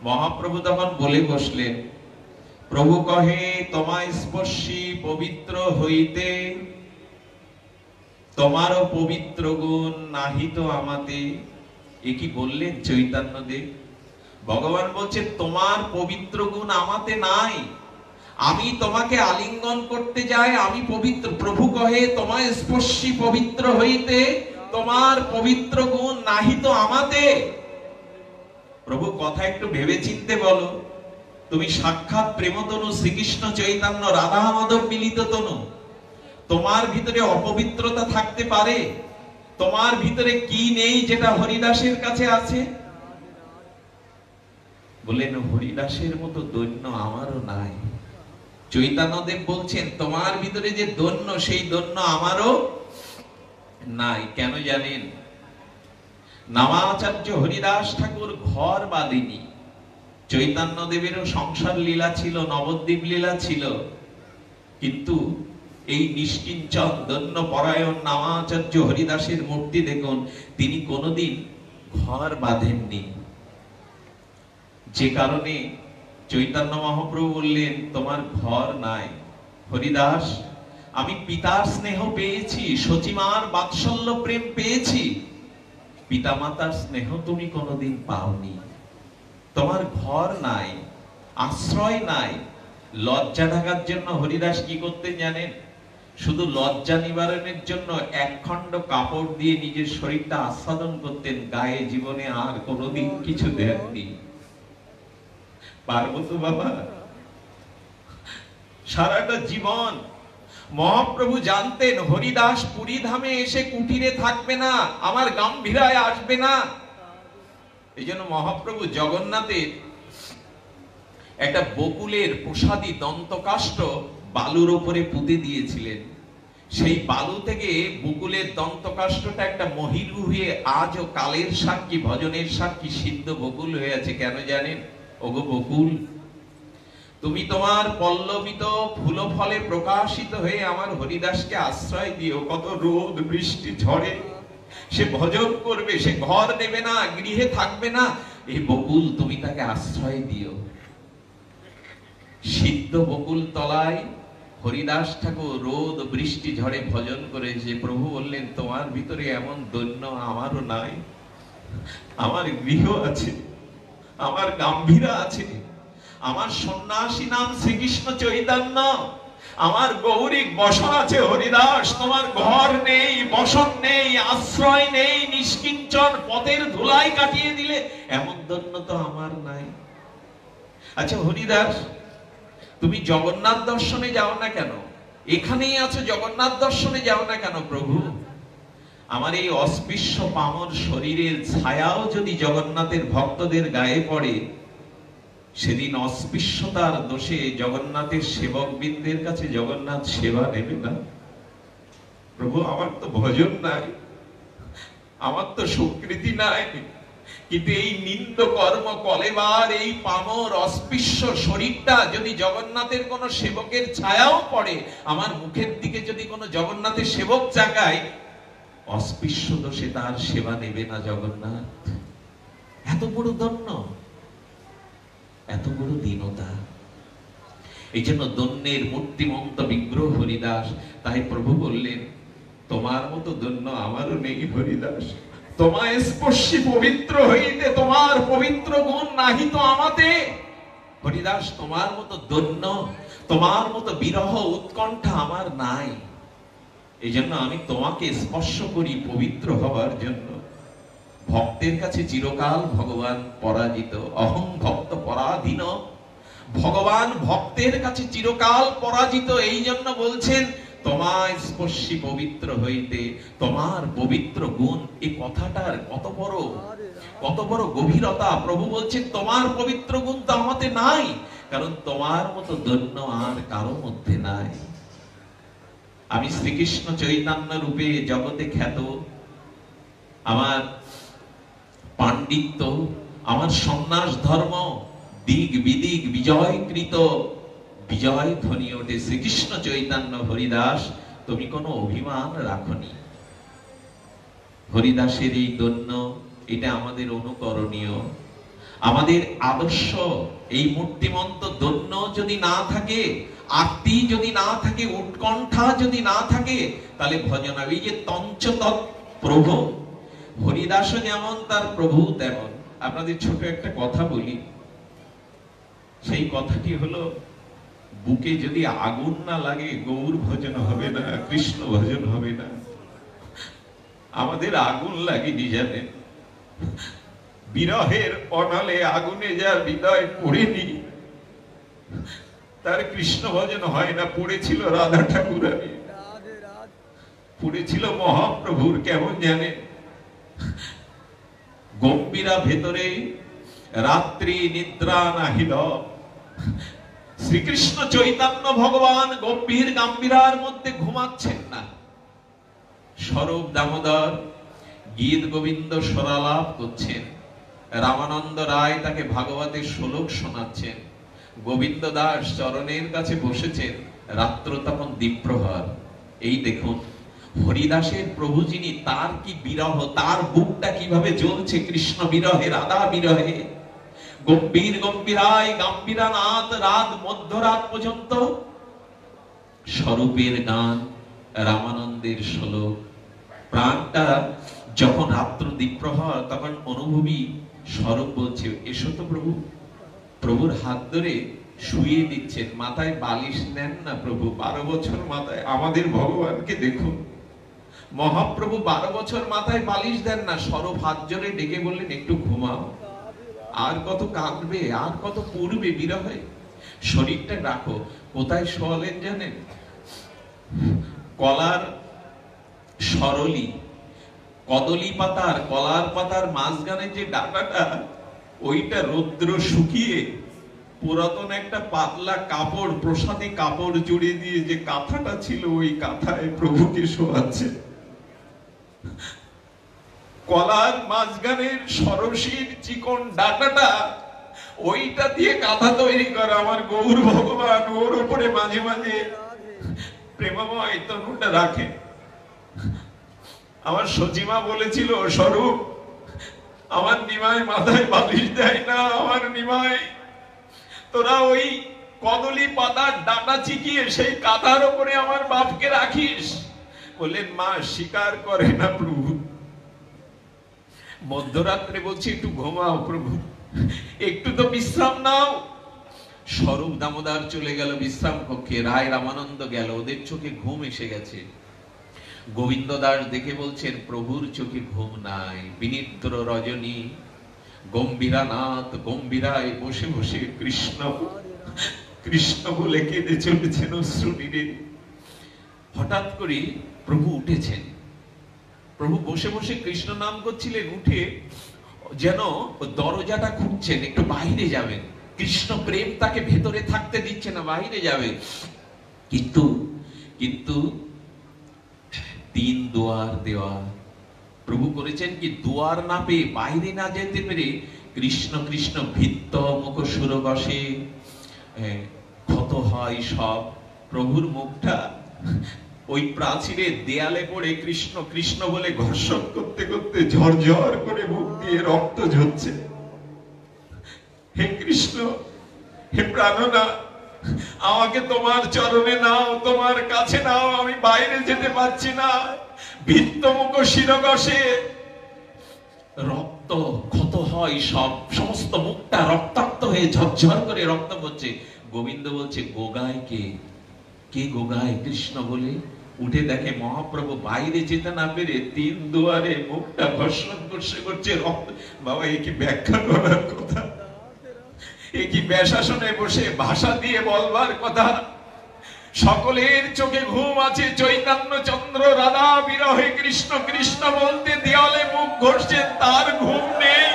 মহাপ্রভু তখন বলে বসলেন, প্রভু কহে তোমায় স্পর্শী পবিত্র হইতে, তোমারও পবিত্র গুণ নাহিত আমাতে। এ কি বললেন চৈতন্যদেব? ভগবান বলছে, তোমার পবিত্র গুণ আমাতে নাই, আমি তোমাকে আলিঙ্গন করতে যাই, আমি পবিত্র। প্রভু কহে তোমায় স্পর্শী পবিত্র হইতে, তোমার পবিত্র গুণ নাহিত আমাতে। প্রভু কথা একটু ভেবে চিনতে বলো, তুমি সাক্ষাৎ প্রেমতনু শ্রীকৃষ্ণ চৈতন্য রাধা মাধব মিলিত তনু, তোমার ভিতরে অপবিত্রতা থাকতে পারে? তোমার ভিতরে কি নেই যেটা হরিদাসের কাছে আছে? বললেন, হরিদাসের মতো দৈন্য আমারও নাই। চৈতন্যদেব বলছেন, তোমার ভিতরে যে দৈন্য, সেই দৈন্য আমারও নাই। কেন জানেন? নামাচার্য হরিদাস ঠাকুর ঘর বাঁধেনি। চৈতন্যদেবেরও সংসার লীলা ছিল, নবদ্বীপ লীলা ছিল, কিন্তু এই নিষ্কিঞ্চন দৈন্য পরায়ণ নামাচার্য হরিদাসের মূর্তি দেখুন, তিনি কোনোদিন ঘর বাঁধেননি। যে কারণে চৈতন্য মহাপ্রভু বললেন, তোমার ঘর নাই। হরিদাস, আমি পিতার স্নেহ পেয়েছি, সচিমার বাৎসল্য প্রেম পেয়েছি, পিতামাতার স্নেহ তুমি কোনোদিন পাওনি। তোমার ঘর নাই, আশ্রয় নাই। লজ্জা ঢাকার জন্য হরিদাস কি করতেন জানেন? শুধু লজ্জা নিবারণের জন্য একখণ্ড কাপড় দিয়ে নিজের শরীরটা আস্বাদন করতেন, গায়ে জীবনে আর কোনোদিন কিছু দেননি। পার্বতী বাবা সারাটা জীবন মহাপ্রভু জানতেন হরিদাস পুরী ধামে এসে কুটিরে থাকবে না, আমার গাম্ভীরায় আসবে না। এই জন্য মহাপ্রভু জগন্নাথের একটা বকুলের প্রসাদী দন্তকাষ্ঠ বালুর উপরে পুঁতে দিয়েছিলেন। সেই বালু থেকে বকুলের দন্তকাষ্ঠটা একটা মহিরু হয়ে আজও কালের সাক্ষী, ভজনের সাক্ষী সিদ্ধ বকুল হয়ে আছে। কেন জানেন? ওগো বকুল, তুমি তোমার পল্লবিত ফুল ফলে প্রকাশিত হয়ে আমার হরিদাসকে আশ্রয় দিও। কত রোদ বৃষ্টি ঝড়ে সে ভজন করবে, সে ঘর নেবে না, গৃহে থাকবে না। এই বকুল তুমি তাকে আশ্রয় দিও। সিদ্ধ বকুল তলায় হরিদাস ঠাকুর রোদ বৃষ্টি ঝড়ে ভজন করেছে। প্রভু বললেন, তোমার ভিতরে এমন দৈন্য আমারও নাই। আমার গৃহ আছে, আমার গাম্ভীরা আছে, আমার সন্ন্যাসী নাম শ্রীকৃষ্ণ চৈতন্য, আমার গৌরিক বসন আছে হরিদাস। তোমার ঘর নেই, বসন নেই, আশ্রয় নেই, নিষ্কিঞ্চন পথের ধুলাই কাটিয়ে দিলে, এমন দৈন্য তো আমার নাই। আচ্ছা হরিদাস, তুমি জগন্নাথ দর্শনে যাও না কেন? এখানেই আছো, জগন্নাথ দর্শনে যাও না কেন? প্রভু, আমার এই অস্পৃশ্য পামর শরীরের ছায়াও যদি জগন্নাথের ভক্তদের গায়ে পড়ে, সেদিন অস্পৃশ্যতার দোষে জগন্নাথের সেবকবৃন্দের কাছে জগন্নাথ সেবা নেবে না। প্রভু, আমার তো ভজন নাই, আমার তো স্বীকৃতি নাই, কিন্তু এই নিন্দ কর্ম কলেবার এই পামর অস্পৃশ্য শরীরটা যদি জগন্নাথের কোন সেবকের ছায়াও পড়ে, আমার মুখের দিকে যদি কোন জগন্নাথের সেবক জাগায়, অস্পৃশ্য দোষে তার সেবা নেবে না জগন্নাথ। এত বড় দন্য, এত বড় দীনতা। এই জন্য দন্যের মূর্তিমন্ত বিগ্রহ হরিদাস। তাই প্রভু বললেন, তোমার মতো দন্য আমারও নেই হরিদাস। তোমায় স্পর্শী পবিত্র হইতে তোমার পবিত্র গুণ নাহি তো আমাতে। হরিদাস, তোমার মতো দন্য, তোমার মতো বিরহ উৎকণ্ঠা আমার নাই। এই জন্য আমি তোমাকে স্পর্শ করি পবিত্র হবার জন্য। ভক্তের কাছে চিরকাল ভগবান পরাজিত। অহং ভক্ত পরাধীন। ভগবান ভক্তের কাছে চিরকাল পরাজিত। এই জন্য বলছেন, তোমায় স্পর্শী পবিত্র হইতে তোমার পবিত্র গুণ। এই কথাটার কত বড় গভীরতা। প্রভু বলছেন, তোমার পবিত্র গুণ তো আমাদের নাই, কারণ তোমার মতো দন্য আর কারো মধ্যে নাই। আমি শ্রীকৃষ্ণ চৈতন্য রূপে জগতে খ্যাত, আমার পাণ্ডিত্য, আমার সন্ন্যাস ধর্ম দিক বিদিক বিজয়কৃত, বিজয় ধ্বনি ওঠে শ্রীকৃষ্ণ চৈতন্য। হরিদাস, তুমি কোনো অভিমান রাখনি। হরিদাসের এই দন্য, এটা আমাদের অনুকরণীয়, আমাদের আদর্শ। এই মূর্তিমন্ত দন্য যদি না থাকে, আরতি যদি না থাকে, উৎকণ্ঠা যদি না থাকে, তাহলে ভজন হবে। এই যে তঞ্চতৎ প্রভু, হরিদাসও যেমন তার প্রভু তেমন। আপনাদের ছোট একটা কথা বলি, সেই কথাটি হলো, বুকে যদি আগুন না লাগে গৌর ভজন হবে না, কৃষ্ণ ভজন হবে না। আমাদের আগুন লাগেনি জানেন, বিরহের অনলে আগুনে যার হৃদয় পড়েনি, তার কৃষ্ণ ভজন হয় না। পড়েছিল রাধা ঠাকুরানী, পড়েছিল মহাপ্রভুর, কেমন জানেন, গম্ভীরা ভেতরে রাত্রি নিদ্রা নাহিল। শ্রীকৃষ্ণ চৈতন্য ভগবান গম্ভীর গাম্ভীরার মধ্যে ঘুমাচ্ছেন না। স্বরূপ দামোদর গীত গোবিন্দ স্বরালাপ করছেন, রামানন্দ রায় তাকে ভাগবতের শ্লোক শোনাচ্ছেন, গোবিন্দ দাস চরণের কাছে বসেছেন, রাত্র তখন দ্বীপ্রহর। এই দেখুন হরিদাসের প্রভু যিনি, তার কি বিরহ, তার বুকটা কিভাবে জ্বলছে কৃষ্ণ বিরহে, রাধা বিরহে। গম্ভীর গম্ভীরায় গাম্ভীরা নাথ, রাত মধ্যরাত পর্যন্ত স্বরূপের গান, রামানন্দের শ্লোক। প্রাণটা যখন রাত্র দ্বীপ্রহর, তখন অনুভবী স্বরূপ বলছে, এসো তো প্রভু। প্রভুর হাত ধরে শুয়ে দিচ্ছেন, মাথায় বালিশ নেন না প্রভু। 12 বছর মাথায়, আমাদের ভগবানকে দেখুন, মহাপ্রভু 12 বছর মাথায় বালিশ দেন না। স্বরূপ হাত জোরে ডেকে বললেন, একটু ঘুমাও। আর কত কাঁদবে, আর কত পূর্বে বিরহে, শরীরটা রাখো। কোথায় শোয়ালেন জানেন? কলার সরলি, কদলী পাতার, কলার পাতার মাঝখানে যে ডাটাটা, ওইটা রৌদ্র শুকিয়ে পুরাতন একটা পাতলা কাপড়, প্রসাদী কাপড় জুড়ে দিয়ে যে কাঁথাটা ছিল, ওই কাঁথায় প্রভুকে শোয়াচ্ছে। কলার মাঝখানের সরসীর চিকন ডাটাটা, ওইটা দিয়ে কাঁথা তৈরি করা আমার গৌর ভগবান। ওর উপরে মাঝে মাঝে প্রেমময় তনুটা রাখে। আমার সচিমা বলেছিল, স্বরূপ আমার নিমাই মাথায় বালিশ দেয় না, আমার নিমাই তোরা ওই কদলি পাতার ডাটা চিকিয়ে সেই কাঁথার উপরে আমার বাপকে রাখিস। বললেন, মা স্বীকার করে না প্রভু। মধ্যরাত্রে বলছি একটু ঘুমাও প্রভু, একটু তো বিশ্রাম নাও। স্বরূপ দামোদর চলে গেল বিশ্রাম কক্ষে, রায় রামানন্দ গেল, ওদের চোখে ঘুম এসে গেছে। গোবিন্দ দাস দেখে বলছেন, প্রভুর চোখে ঘুম নাই। বিনিদ্র রজনী গম্ভীরানাথ গম্ভীরায় বসে বসে কৃষ্ণ কৃষ্ণ বলে কেঁদে চলেছেন অশ্রুনীরে। হঠাৎ করে প্রভু উঠেছেন। প্রভু বসে বসে কৃষ্ণ নাম করছিলেন, উঠে যেন দরজাটা খুঁজছেন, একটু বাইরে যাবেন। কৃষ্ণ প্রেম তাকে ভেতরে থাকতে দিচ্ছে না, বাইরে যাবে। কিন্তু কিন্তু তিন দুয়ার দেওয়া। প্রভু করেছেন কি, দুয়ার না পেয়ে, বাইরে না যেতে পেরে কৃষ্ণ কৃষ্ণ ভিত্ত মুখ সুর বসে ক্ষত হয় সব। প্রভুর মুখটা ওই প্রাচীরের দেয়ালে পড়ে কৃষ্ণ কৃষ্ণ বলে ঘর্ষণ করতে করতে ঝরঝর করে মুখ দিয়ে রক্ত ঝরছে। হে কৃষ্ণ, হে প্রাণনাথ, আমাকে তোমার চরণে নাও, তোমার কাছে নাও, আমি বাইরে যেতে পারছি না। ভিত্ত মুখ শিরগসে রক্ত ক্ষত হয় সব, সমস্ত মুখটা রক্তাক্ত হয়ে ঝরঝর করে রক্ত পড়ছে। গোবিন্দ বলছে, গোগায় কে? কে গোগায়? কৃষ্ণ বলে উঠে দেখে মহাপ্রভু বাইরে যেতে না পেরে তিন দুয়ারে মুখটা ঘর্ষণ করছে রক্ত। বাবা, এ কি ব্যাখ্যা করার কথা? এ কি ব্যাসাসনে বসে ভাষা দিয়ে বলবার কথা? সকলের চোখে ঘুম আছে। চৈতন্য চন্দ্র রাধা বিরহে কৃষ্ণ কৃষ্ণ বলতে দেয়ালে মুখ ঘষছেন, তার ঘুম নেই।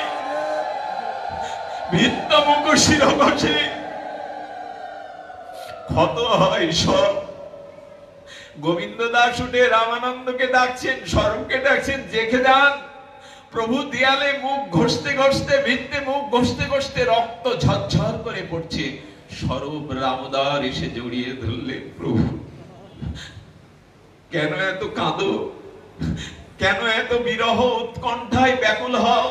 ভিত্ত মুখ শিরগসে ক্ষত হয় সব। গোবিন্দ দাস উঠে রামানন্দকে ডাকছেন, স্বরূপকে ডাকছেন, দেখে যান। প্রভু দেয়ালে মুখ ঘষতে ঘষতে, ভিত্তে মুখ ঘষতে ঘষতে রক্ত ঝরঝর করে পড়ছে। স্বরূপ রামদার এসে জড়িয়ে ধরলেন, প্রভু কেন এত কাঁদো? কেন এত বিরহ উৎকণ্ঠায় ব্যাকুল হও?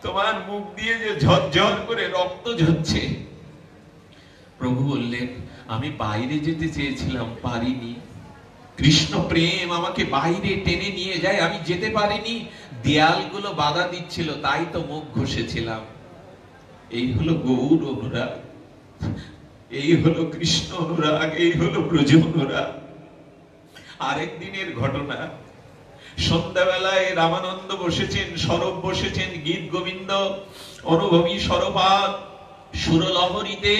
তোমার মুখ দিয়ে যে ঝরঝর করে রক্ত ঝরছে। প্রভু বললেন, আমি বাইরে যেতে চেয়েছিলাম, পারিনি। কৃষ্ণ প্রেম আমাকে বাইরে টেনে নিয়ে যায়, আমি যেতে পারিনি। দেয়ালগুলো বাধা দিচ্ছিল, তাই তো মুখ ঘষেছিলাম। এই হলো গৌর অনুরাগ, এই হলো কৃষ্ণ অনুরাগ, এই হলো ব্রজ অনুরাগ। আরেক দিনের ঘটনা, সন্ধ্যাবেলায় রামানন্দ বসেছেন, স্বরূপ বসেছেন, গীত গোবিন্দ অনুভবী স্বরপাত সুরলহরীতে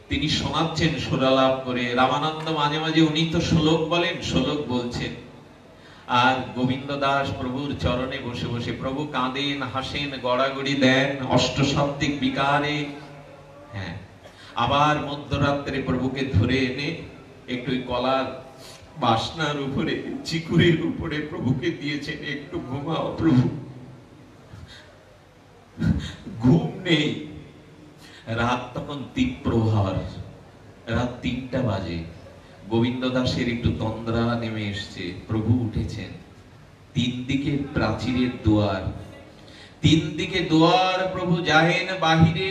তিনি শোনাচ্ছেন সুরালাপ করে। রামানন্দ মাঝে মাঝে, উনি তো শ্লোক বলেন, শ্লোক বলছেন। আর গোবিন্দ দাস প্রভুর চরণে বসে বসে, প্রভু কাঁদেন, হাসেন, গড়াগড়ি দেন অষ্টসাত্ত্বিক বিকারে। হ্যাঁ, আবার মধ্যরাত্রে প্রভুকে ধরে এনে একটু কলার বাসনার উপরে, চিকুরের উপরে প্রভুকে দিয়েছেন, একটু ঘুমাও প্রভু। ঘুম নেই। রাত তখন তীব্রহার, রাত ৩টা বাজে। গোবিন্দ দাসের একটু তন্দ্রা নেমে এসছে। প্রভু উঠেছেন। তিন দিকে প্রাচীরের দুয়ার, তিন দিকে দুয়ার। প্রভু যাহেন বাহিরে।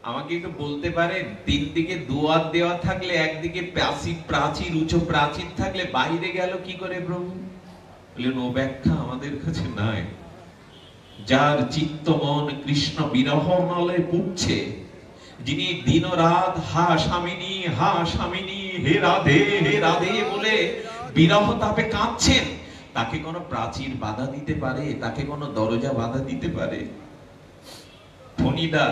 আমাকে একটু বলতে পারেন, তিন দিকে দুয়ার দেওয়া থাকলে, একদিকে প্রাচীর উঁচু প্রাচীর থাকলে বাইরে গেল কি করে প্রভু? বললেন, ও ব্যাখ্যা আমাদের কাছে নাই। যার চিত্ত মন কৃষ্ণ বিরহ নলে পুড়ছে, যিনি দিন রাত হা স্বামিনী হা স্বামিনী হে রাধে হে রাধে বলে বিরহ তাপে কাঁদছেন, তাকে কোনো প্রাচীর বাধা দিতে পারে? তাকে কোনো দরজা বাধা দিতে পারে? ফণিদা,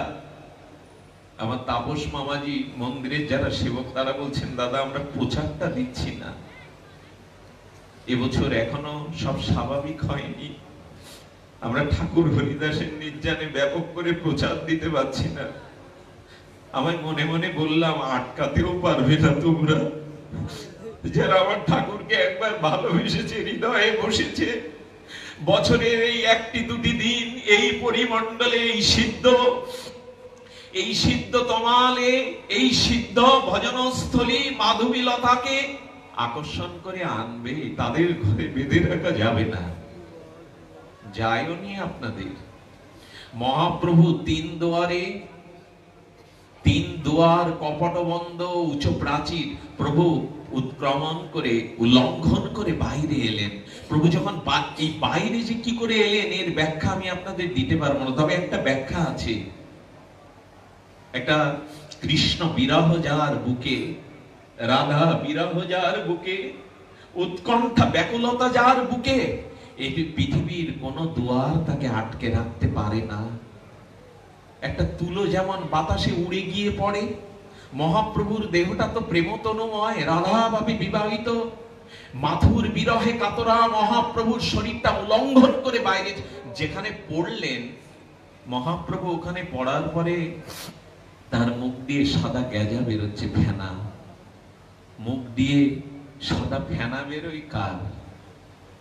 আমার তাপস মামাজি মন্দিরের যারা সেবক, তারা বলছেন, দাদা আমরা প্রচারটা দিচ্ছি না, এবছর এখনো সব স্বাভাবিক হয়নি। আমরা ঠাকুর হরিদাসের নির্জানে ব্যাপক করে প্রচার দিতে পারছি না। আমি মনে মনে বললাম, আটকাতেও পারবে না তোমরা, যারা আমার ঠাকুরকে একবার ভালোবেসেছে, হৃদয়ে বসেছে। বছরের এই একটি দুটি দিন এই পরিমণ্ডলে এই সিদ্ধ তমালে, এই সিদ্ধ ভজনস্থলী মাধবীলতাকে আকর্ষণ করে আনবে, তাদের ঘরে বেঁধে রাখা যাবে না। যায়ও নি আপনাদের। মহাপ্রভু তিন দুয়ার কপট বন্ধ উঁচু প্রাচীর প্রভু উৎক্রমণ করে উল্লঙ্ঘন করে বাইরে এলেন। প্রভু যখন এই বাইরে যে কি করে এলেন এর ব্যাখ্যা আমি আপনাদের দিতে পারবো না, তবে একটা ব্যাখ্যা আছে। একটা কৃষ্ণ বিরহ যার বুকে, রাধা বিরহ যার বুকে, উৎকণ্ঠা ব্যাকুলতা যার বুকে, এই পৃথিবীর কোন দুয়ার তাকে আটকে রাখতে পারে না। একটা তুলো যেমন বাতাসে উড়ে গিয়ে পড়ে, মহাপ্রভুর দেহটা তো প্রেমতনুময়, রাধাভাবে বিবাহিত, মাথুর বিরহে কাতরা মহাপ্রভুর শরীরটা উল্লঙ্ঘন করে বাইরে যেখানে পড়লেন, মহাপ্রভু ওখানে পড়ার পরে তার মুখ দিয়ে সাদা গেজা বেরোচ্ছে, ফেনা। মুখ দিয়ে সাদা ফেনা বেরোয় কার?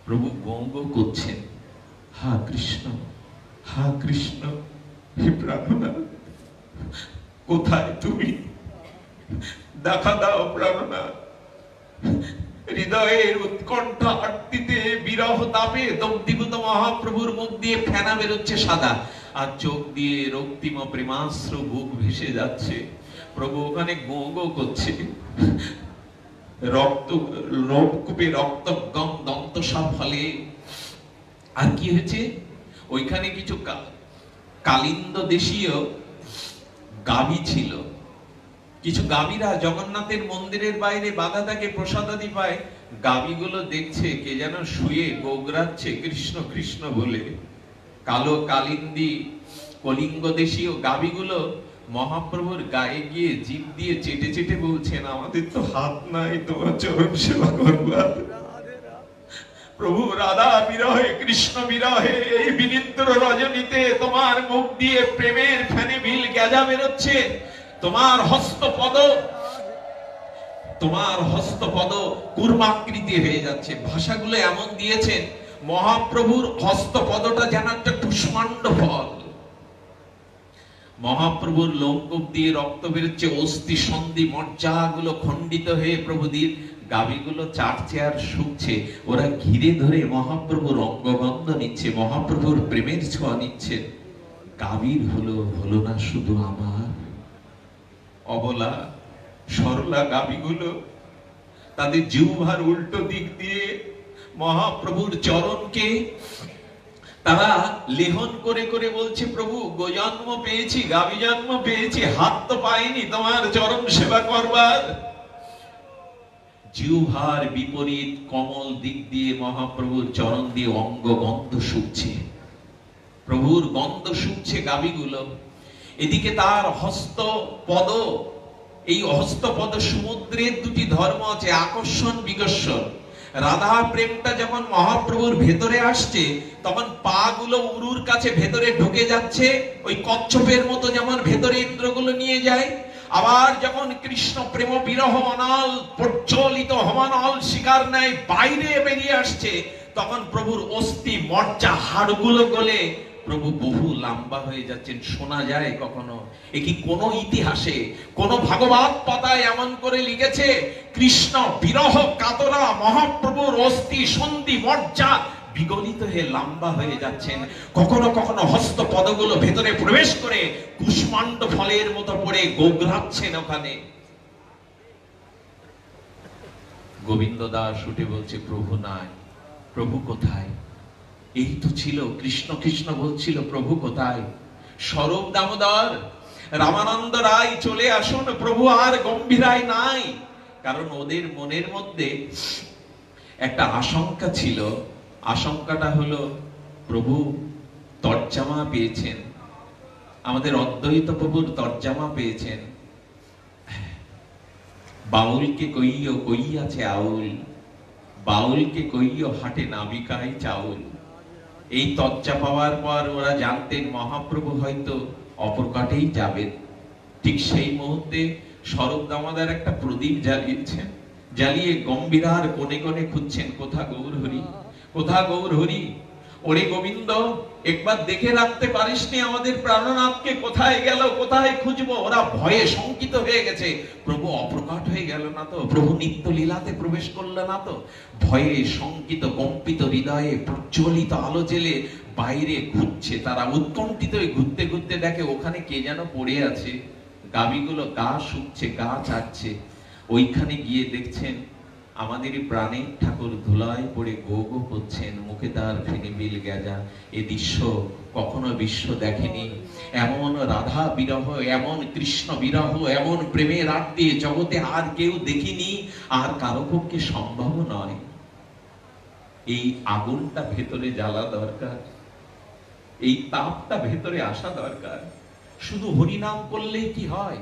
প্রভু গো গো করছেন, হা কৃষ্ণ, হা কৃষ্ণ, হে প্রাণনাথ, কোথায় তুমি? দেখা দাও প্রাণনাথ। হৃদয়ের উৎকণ্ঠা আর্তিতে বিরহ তাপে দগ্ধীভূত মহাপ্রভুর মুখ দিয়ে ফেনা বেরোচ্ছে সাদা, আর চোখ দিয়ে রক্তিম প্রেমাশ্রু বুক ভেসে যাচ্ছে। প্রভু ওখানে গো গো করছে, রক্ত লোমকূপে রক্তগম দন্তসা ফলে। আর কি হয়েছে? ওইখানে কিছু কালিন্দ দেশীয় গাভী ছিল। কিছু গাভীরা জগন্নাথের মন্দিরের বাইরে বাধা থাকে, প্রসাদাদি পায়। গাভীগুলো দেখছে কে যেন শুয়ে গোগরাচ্ছে কৃষ্ণ কৃষ্ণ বলে। কালো কালিন্দি কলিঙ্গ দেশীয় গাভীগুলো মহাপ্রভুর গায়ে গিয়ে জিভ দিয়ে চেটে চেটে বলছেন, আমাদের তো হাত নাই তোমার চরণ সেবা করবার। প্রভু রাধা বিরহে, কৃষ্ণ বিরহে এই বিনিদ্র রজনীতে তোমার মুখ দিয়ে প্রেমের ফেনে বিল গেজা বেরোচ্ছে। তোমার হস্তপদ কুর্মাকৃতি হয়ে যাচ্ছে। ভাষাগুলো এমন দিয়েছেন, মহাপ্রভুর হস্তপদটা যেন একটা কুষ্মাণ্ড ফল। মহাপ্রভুর লোমকূপ দিয়ে রক্ত বেরোচ্ছে, অস্থি সন্ধি মজ্জাগুলো খণ্ডিত হয়ে প্রভুদের গাভীগুলো চাটছে আর শুকছে। ওরা ঘিরে ধরে মহাপ্রভুর অঙ্গগন্ধ নিচ্ছে, মহাপ্রভুর প্রেমের ছোঁয়া নিচ্ছে। গাভীর হলো না শুধু আমার। অবলা সরলা গাভীগুলো তাদের জিহ্বার উল্টো দিক দিয়ে মহাপ্রভুর চরণকে তারা লেহন করে করে বলছে, প্রভু গোজন্ম পেয়েছি, গাভী জন্ম পেয়েছি, হাত তো পাইনি তোমার চরণ সেবা করবার। জিহ্বার বিপরীত কমল দিক দিয়ে মহাপ্রভুর চরণ দিয়ে অঙ্গ গন্ধ শুকছে, প্রভুর গন্ধ শুকছে গাভীগুলো। এদিকে তার হস্তপদ, এই হস্তপদ সমুদ্রের দুটি ধর্ম আছে, আকর্ষণ বিকর্ষণ। রাধা প্রেমটা যখন মহাপ্রভুর ভেতরে আসছে, তখন পা গুলো উরুর কাছে ভেতরে ঢুকে যাচ্ছে, ওই কচ্ছপের মতো যেমন ভেতরে ইন্দ্রগুলো নিয়ে যায়। আবার যখন কৃষ্ণ প্রেম বিরহ অনল প্রজ্বলিত হমানল শিকার নেয় বাইরে বেরিয়ে আসছে, তখন প্রভুর অস্থি মজ্জা হাড়গুলো গলে প্রভু বহু লম্বা হয়ে যাচ্ছেন। শোনা যায় কখনো, এ কি কোন ইতিহাসে, কোন ভাগবত পাতায় এমন করে লিখেছে কৃষ্ণ বিরহ কাতরা মহাপ্রভুর অস্থি সন্ধি মজ্জা বিগলিত হয়ে লম্বা হয়ে যাচ্ছেন। কখনো কখনো হস্ত পদগুলো ভেতরে প্রবেশ করে কুষ্মাণ্ড ফলের মতো পড়ে গোগরাচ্ছেন ওখানে। গোবিন্দ দাস উঠে বলছে, প্রভু নাই। প্রভু কোথায়? এই তো ছিল, কৃষ্ণ কৃষ্ণ বলছিল, প্রভু কোথায়? স্বরূপ দামোদর, রামানন্দ রায় চলে আসুন, প্রভু আর গম্ভীরায় নাই। কারণ ওদের মনের মধ্যে একটা আশঙ্কা ছিল। আশঙ্কাটা হলো, প্রভু তর্জামা পেয়েছেন, আমাদের অদ্বৈত প্রভুর তর্জামা পেয়েছেন। বাউলকে কইও কইয়াছে আউল, বাউলকে কইও হাটে নাবিকায় চাউল। এই তজ্জা পাওয়ার পর ওরা জানতেন মহাপ্রভু হয়তো অপরকাটেই যাবেন। ঠিক সেই মুহূর্তে স্বরূপ দামোদর একটা প্রদীপ জ্বালিয়েছেন, জ্বালিয়ে গম্ভীরার কোণে কোণে খুঁজছেন, কোথা গৌর হরি, কোথা গৌর হরি। ওরে গোবিন্দ, একবার দেখে রাখতে পারিসনি আমাদের প্রাণনাথকে? কোথায় গেল, কোথায় খুঁজবো? ওরা ভয়ে শঙ্কিত হয়ে গেছে। প্রভু অপ্রকট হয়ে গেল না তো? প্রভু নিত্য লীলাতে প্রবেশ করলো না তো? ভয়ে শঙ্কিত কম্পিত হৃদয়ে প্রজ্বলিত আলো জেলে বাইরে ঘুরছে তারা। উৎকণ্ঠিত হয়ে ঘুরতে ঘুরতে দেখে ওখানে কে যেন পড়ে আছে। গাভীগুলো গা শুকছে, গা চাচ্ছে। ওইখানে গিয়ে দেখছেন আমাদের প্রাণের ঠাকুর ধুলায় পড়ে গো গো করছেন, মুখে তার ফিনিবিল গেজা। এ দৃশ্য কখনো বিশ্ব দেখেনি। এমন রাধা বিরহ, এমন কৃষ্ণ বিরহ, এমন প্রেমের আড্ডে জগতে আর কেউ দেখিনি, আর কারো পক্ষে সম্ভব নয়। এই আগুনটা ভেতরে জ্বালা দরকার, এই তাপটা ভেতরে আসা দরকার। শুধু হরিনাম করলেই কি হয়?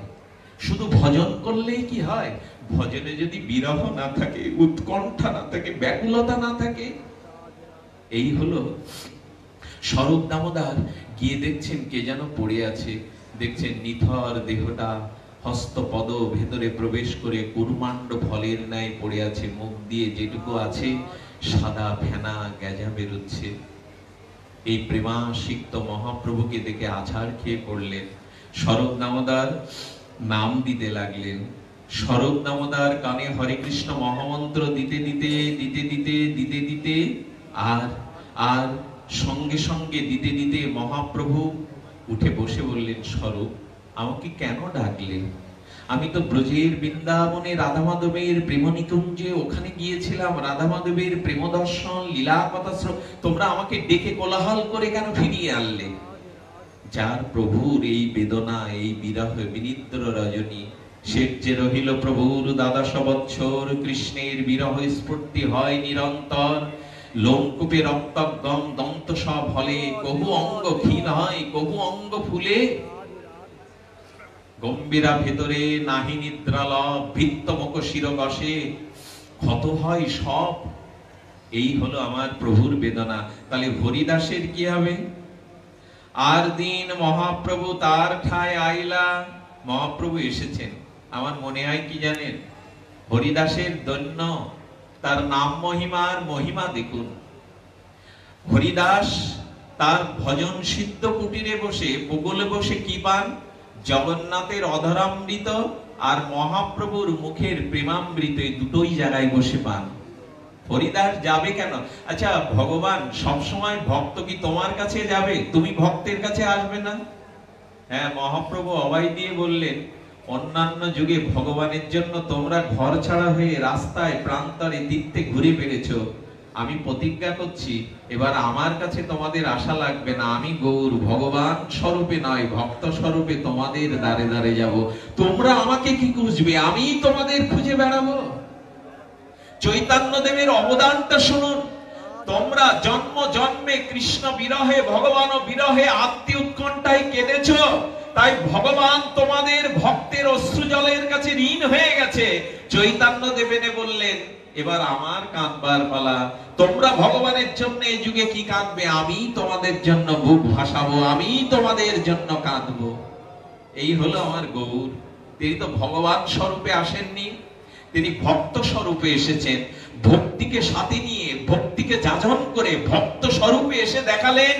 শুধু ভজন করলেই কি হয়? ভজনে যদি বিরহ না থাকে, উৎকণ্ঠা না থাকে, ব্যাকুলতা না থাকে। এই হলো স্বরূপ দামোদর। গিয়ে দেখছেন কে যেন পড়ে আছে। দেখছেন নিথর দেহটা হস্তপদ ভেতরে প্রবেশ করে কুর্মাণ্ড ফলের ন্যায় পড়ে আছে। মুখ দিয়ে যেটুকু আছে সাদা ফেনা গেজা বেরোচ্ছে। এই প্রেমাসিক্ত মহাপ্রভুকে দেখে আছাড় খেয়ে পড়লেন। স্বরূপ দামোদর নাম দিতে লাগলেন। স্বরূপ দামোদর কানে হরে কৃষ্ণ মহামন্ত্র দিতে দিতে দিতে দিতে দিতে দিতে আর আর সঙ্গে সঙ্গে দিতে দিতে মহাপ্রভু উঠে বসে বললেন, স্বরূপ আমাকে কেন ডাকলে? আমি তো ব্রজের বৃন্দাবনে রাধা মাধবের প্রেম নিকুঞ্জে ওখানে গিয়েছিলাম, রাধা মাধবের প্রেম দর্শন লীলা কথা। তোমরা আমাকে ডেকে কোলাহল করে কেন ফিরিয়ে আনলে? যার প্রভুর এই বেদনা, এই বিরহ বিনিদ্র রজনী, সে যে রহিল প্রভুর দ্বাদশ বৎসর, কৃষ্ণের বিরহ স্ফূর্তি হয় নিরন্তর। লোমকূপে রক্তগম দন্ত সব হলে, কবু অঙ্গ ক্ষীণ হয়, কবু অঙ্গ ফুলে। গম্ভীরা ভেতরে নাহি নিদ্রালভ, ভিত্ত মুখ শিরগসে, ক্ষত হয় সব। এই হলো আমার প্রভুর বেদনা। তাহলে হরিদাসের কি হবে? আর দিন মহাপ্রভু তার ঠায় আইলা। মহাপ্রভু এসেছেন। আমার মনে হয় কি জানেন, হরিদাসের দৈন্য, তার নাম মহিমার মহিমা দেখুন। হরিদাস তার ভজন সিদ্ধ কুটিরে বসে, বগলে বসে কি পান? জগন্নাথের অধরামৃত আর মহাপ্রভুর মুখের প্রেমামৃত, এই দুটোই জায়গায় বসে পান। হরিদাস যাবে কেন? আচ্ছা, ভগবান সবসময় ভক্ত কি তোমার কাছে যাবে? তুমি ভক্তের কাছে আসবে না? হ্যাঁ, মহাপ্রভু অভয় দিয়ে বললেন, অন্যান্য যুগে ভগবানের জন্য তোমরা ঘর ছাড়া হয়ে রাস্তায় প্রান্তরে তীর্থে ঘুরে বেড়েছো। আমি প্রতিজ্ঞা করছি এবার আমার কাছে তোমাদের আশা লাগবে না। আমি গৌর ভগবান স্বরূপে নয়, ভক্ত স্বরূপে তোমাদের দ্বারে দ্বারে যাব। তোমরা আমাকে কি খুঁজবে? আমি তোমাদের খুঁজে বেড়াবো। চৈতন্য দেবের অবদানটা শুনুন। তোমরা জন্ম জন্মে কৃষ্ণ বিরহে, ভগবান বিরহে আত্মী উৎকণ্ঠায় কেঁদেছ। তাই ভগবান তোমাদের ভক্তের অশ্রু জলের কাছে ঋণ হয়ে গেছে। চৈতন্য দেবেনে বললেন, এবার আমার কাঁদবার পালা। তোমরা ভগবানের জন্য এই যুগে কি কাঁদবে? আমি তোমাদের জন্য বুক ভাসাবো, আমি তোমাদের জন্য কাঁদবো। এই হলো আমার গৌর। তিনি তো ভগবান স্বরূপে আসেননি, তিনি ভক্ত স্বরূপে এসেছেন। ভক্তিকে সাথে নিয়ে, ভক্তিকে যাজন করে ভক্ত স্বরূপে এসে দেখালেন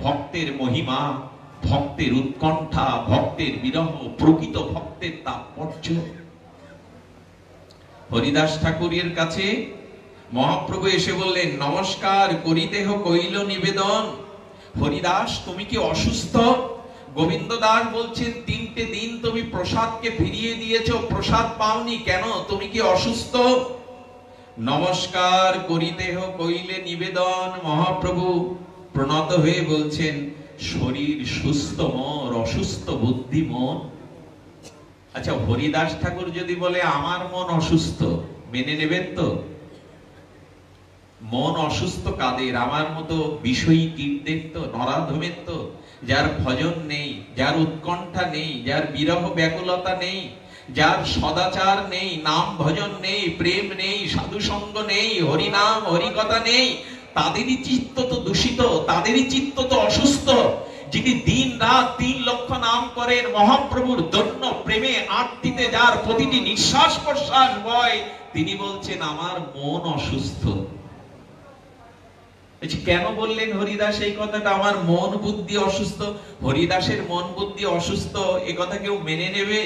ভক্তের মহিমা, ভক্তের উৎকণ্ঠা, ভক্তের বিরহ, প্রকৃত ভক্তের তাৎপর্য। হরিদাস ঠাকুরের কাছে মহাপ্রভু এসে বললেন, নমস্কার করিতেহ কইল নিবেদন। হরিদাস তুমি কি অসুস্থ? গোবিন্দ দাস বলছেন, 3টে দিন তুমি প্রসাদকে ফিরিয়ে দিয়েছো, প্রসাদ পাওনি কেন? তুমি কি অসুস্থ? নমস্কার করিতেহ কইলে নিবেদন। মহাপ্রভু প্রণত হয়ে বলছেন, শরীর সুস্থ মোর, অসুস্থ বুদ্ধি মন। আচ্ছা, হরিদাস ঠাকুর যদি বলে আমার মন অসুস্থ, মেনে নেবেন তো? মন অসুস্থ কাদের? আমার মতো বিষয়ী কীটদের তো, নরাধমের তো, যার ভজন নেই, যার উৎকণ্ঠা নেই, যার বিরহ ব্যাকুলতা নেই, যার সদাচার নেই, নাম ভজন নেই, প্রেম নেই, সাধু সঙ্গ নেই, হরিনাম হরিকথা নেই, তাদেরই চিত্ত তো দূষিত, তাদেরই চিত্ত তো অসুস্থ। যিনি দিন রাত 3 লক্ষ নাম করেন, মহাপ্রভুর দৈন্য প্রেমে আত্মীতে যার প্রতিটি নিঃশ্বাস প্রশ্বাস বয়, তিনি বলছেন আমার মন অসুস্থ। কেন বললেন হরিদাস এই কথাটা? আমার মন বুদ্ধি অসুস্থ। হরিদাসের মন বুদ্ধি অসুস্থ এ কথা কেউ মেনে নেবে?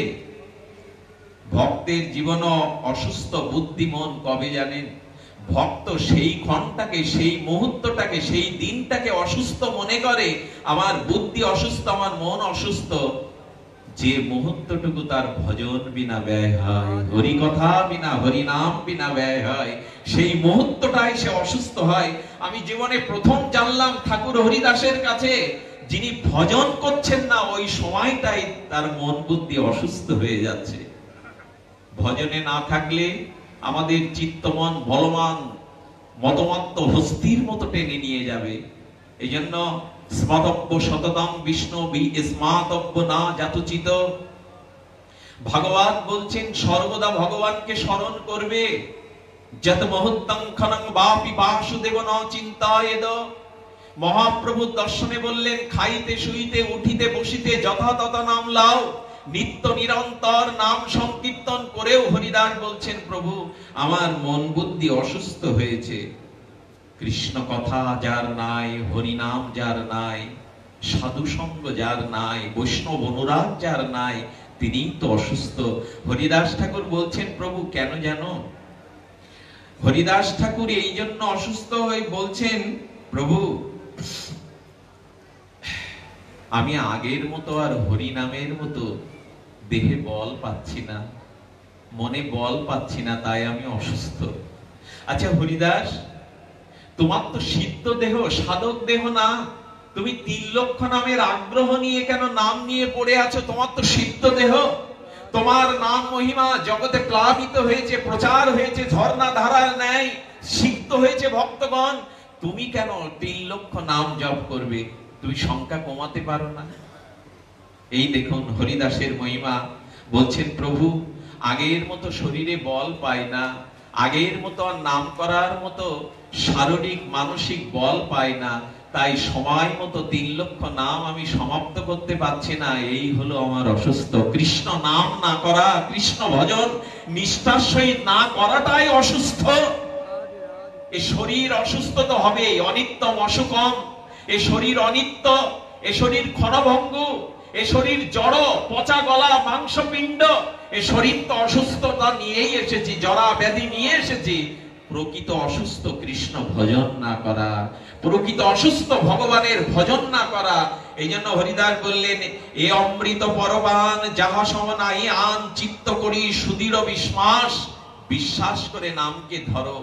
ভক্তের জীবন অসুস্থ বুদ্ধি মন কবে জানেন? ভক্ত সেই ক্ষণটাকে, সেই মুহূর্তটাকে, সেই দিনটাকে অসুস্থ মনে করে। আমার বুদ্ধি অসুস্থ, আমার মন অসুস্থ যে মুহূর্তটুকু তার ভজন বিনা ব্যয় হয়, হরি কথা বিনা, হরি নাম বিনা ব্যয় হয়, সেই মুহূর্তটাই সে অসুস্থ হয়। আমি জীবনে প্রথম জানলাম ঠাকুর হরিদাসের কাছে, যিনি ভজন করছেন না ওই সময়টাই তার মন বুদ্ধি অসুস্থ হয়ে যাচ্ছে। ভজনে না থাকলে আমাদের চিত্তমন বলবান মতমত্ত হস্তির মতো টেনে নিয়ে যাবে। এই জন্য স্মতব্য সততং বিষ্ণু স্মাতব্য না যাতুচিত। ভগবান বলছেন সর্বদা ভগবানকে স্মরণ করবে। যত মুহূর্তং ক্ষণং বাপি বাসুদেব ন চিন্তায়েদ। মহাপ্রভু দর্শনে বললেন খাইতে শুইতে উঠিতে বসিতে যথা তথা নাম লাও। নিত্য নিরন্তর নাম সংকীর্তন করেও হরিদাস বলছেন প্রভু আমার মন বুদ্ধি অসুস্থ হয়েছে। কৃষ্ণ কথা যার নাই, হরি নাম যার নাই, সাধু সঙ্গ যার নাই, বৈষ্ণব অনুরাগ যার নাই, তিনিই তো অসুস্থ। হরিদাস ঠাকুর বলছেন প্রভু কেন জানো? হরিদাস ঠাকুর এই জন্য অসুস্থ হয়ে বলছেন প্রভু আমি আগের মতো আর হরি নামের মতো দেহে বল পাচ্ছি না, মনে বল পাচ্ছি না, তাই আমি অসুস্থ। আচ্ছা হরিদাস, তোমার তো সিদ্ধ দেহ, সাধক দেহ না, তুমি 3 লক্ষ নামের আগ্রহ নিয়ে কেন নাম নিয়ে পড়ে আছো? তোমার তো সিদ্ধ দেহ, তোমার নাম মহিমা জগতে প্লাবিত হয়েছে, প্রচার হয়েছে ঝর্ণা ধারার ন্যায়, সিদ্ধ হয়েছে ভক্তগণ। তুমি কেন 3 লক্ষ নাম জপ করবে? তুমি সংখ্যা কমাতে পারো না? এই দেখুন হরিদাসের মহিমা। বলছেন প্রভু আগের মতো শরীরে বল পাই না, আগের মতো আর নাম করার মতো শারীরিক মানসিক বল পাই না, তাই সময় মতো 3 লক্ষ নাম আমি সমাপ্ত করতে পারছি না। এই হলো আমার অসুস্থ। কৃষ্ণ নাম না করা, কৃষ্ণ ভজন নিষ্ঠার সহিত না করাটাই অসুস্থ। এই শরীর অসুস্থ তো হবেই, অনিত্যম অসুখম। এ শরীর অনিত্য, এ শরীর ক্ষণভঙ্গু, এ শরীর জড়, পচা গলা মাংসপিণ্ড। এ শরীর তো অসুস্থতা নিয়েই এসেছি, জরা ব্যাধি নিয়ে এসেছি। প্রকৃত অসুস্থ কৃষ্ণ ভজন না করা, প্রকৃত অসুস্থ ভগবানের ভজন না করা। এই জন্য হরিদাস বললেন এ অমৃত পরবান যাহা সম নাই আন, চিত্ত করি সুদৃঢ় বিশ্বাস, বিশ্বাস করে নামকে ধরো।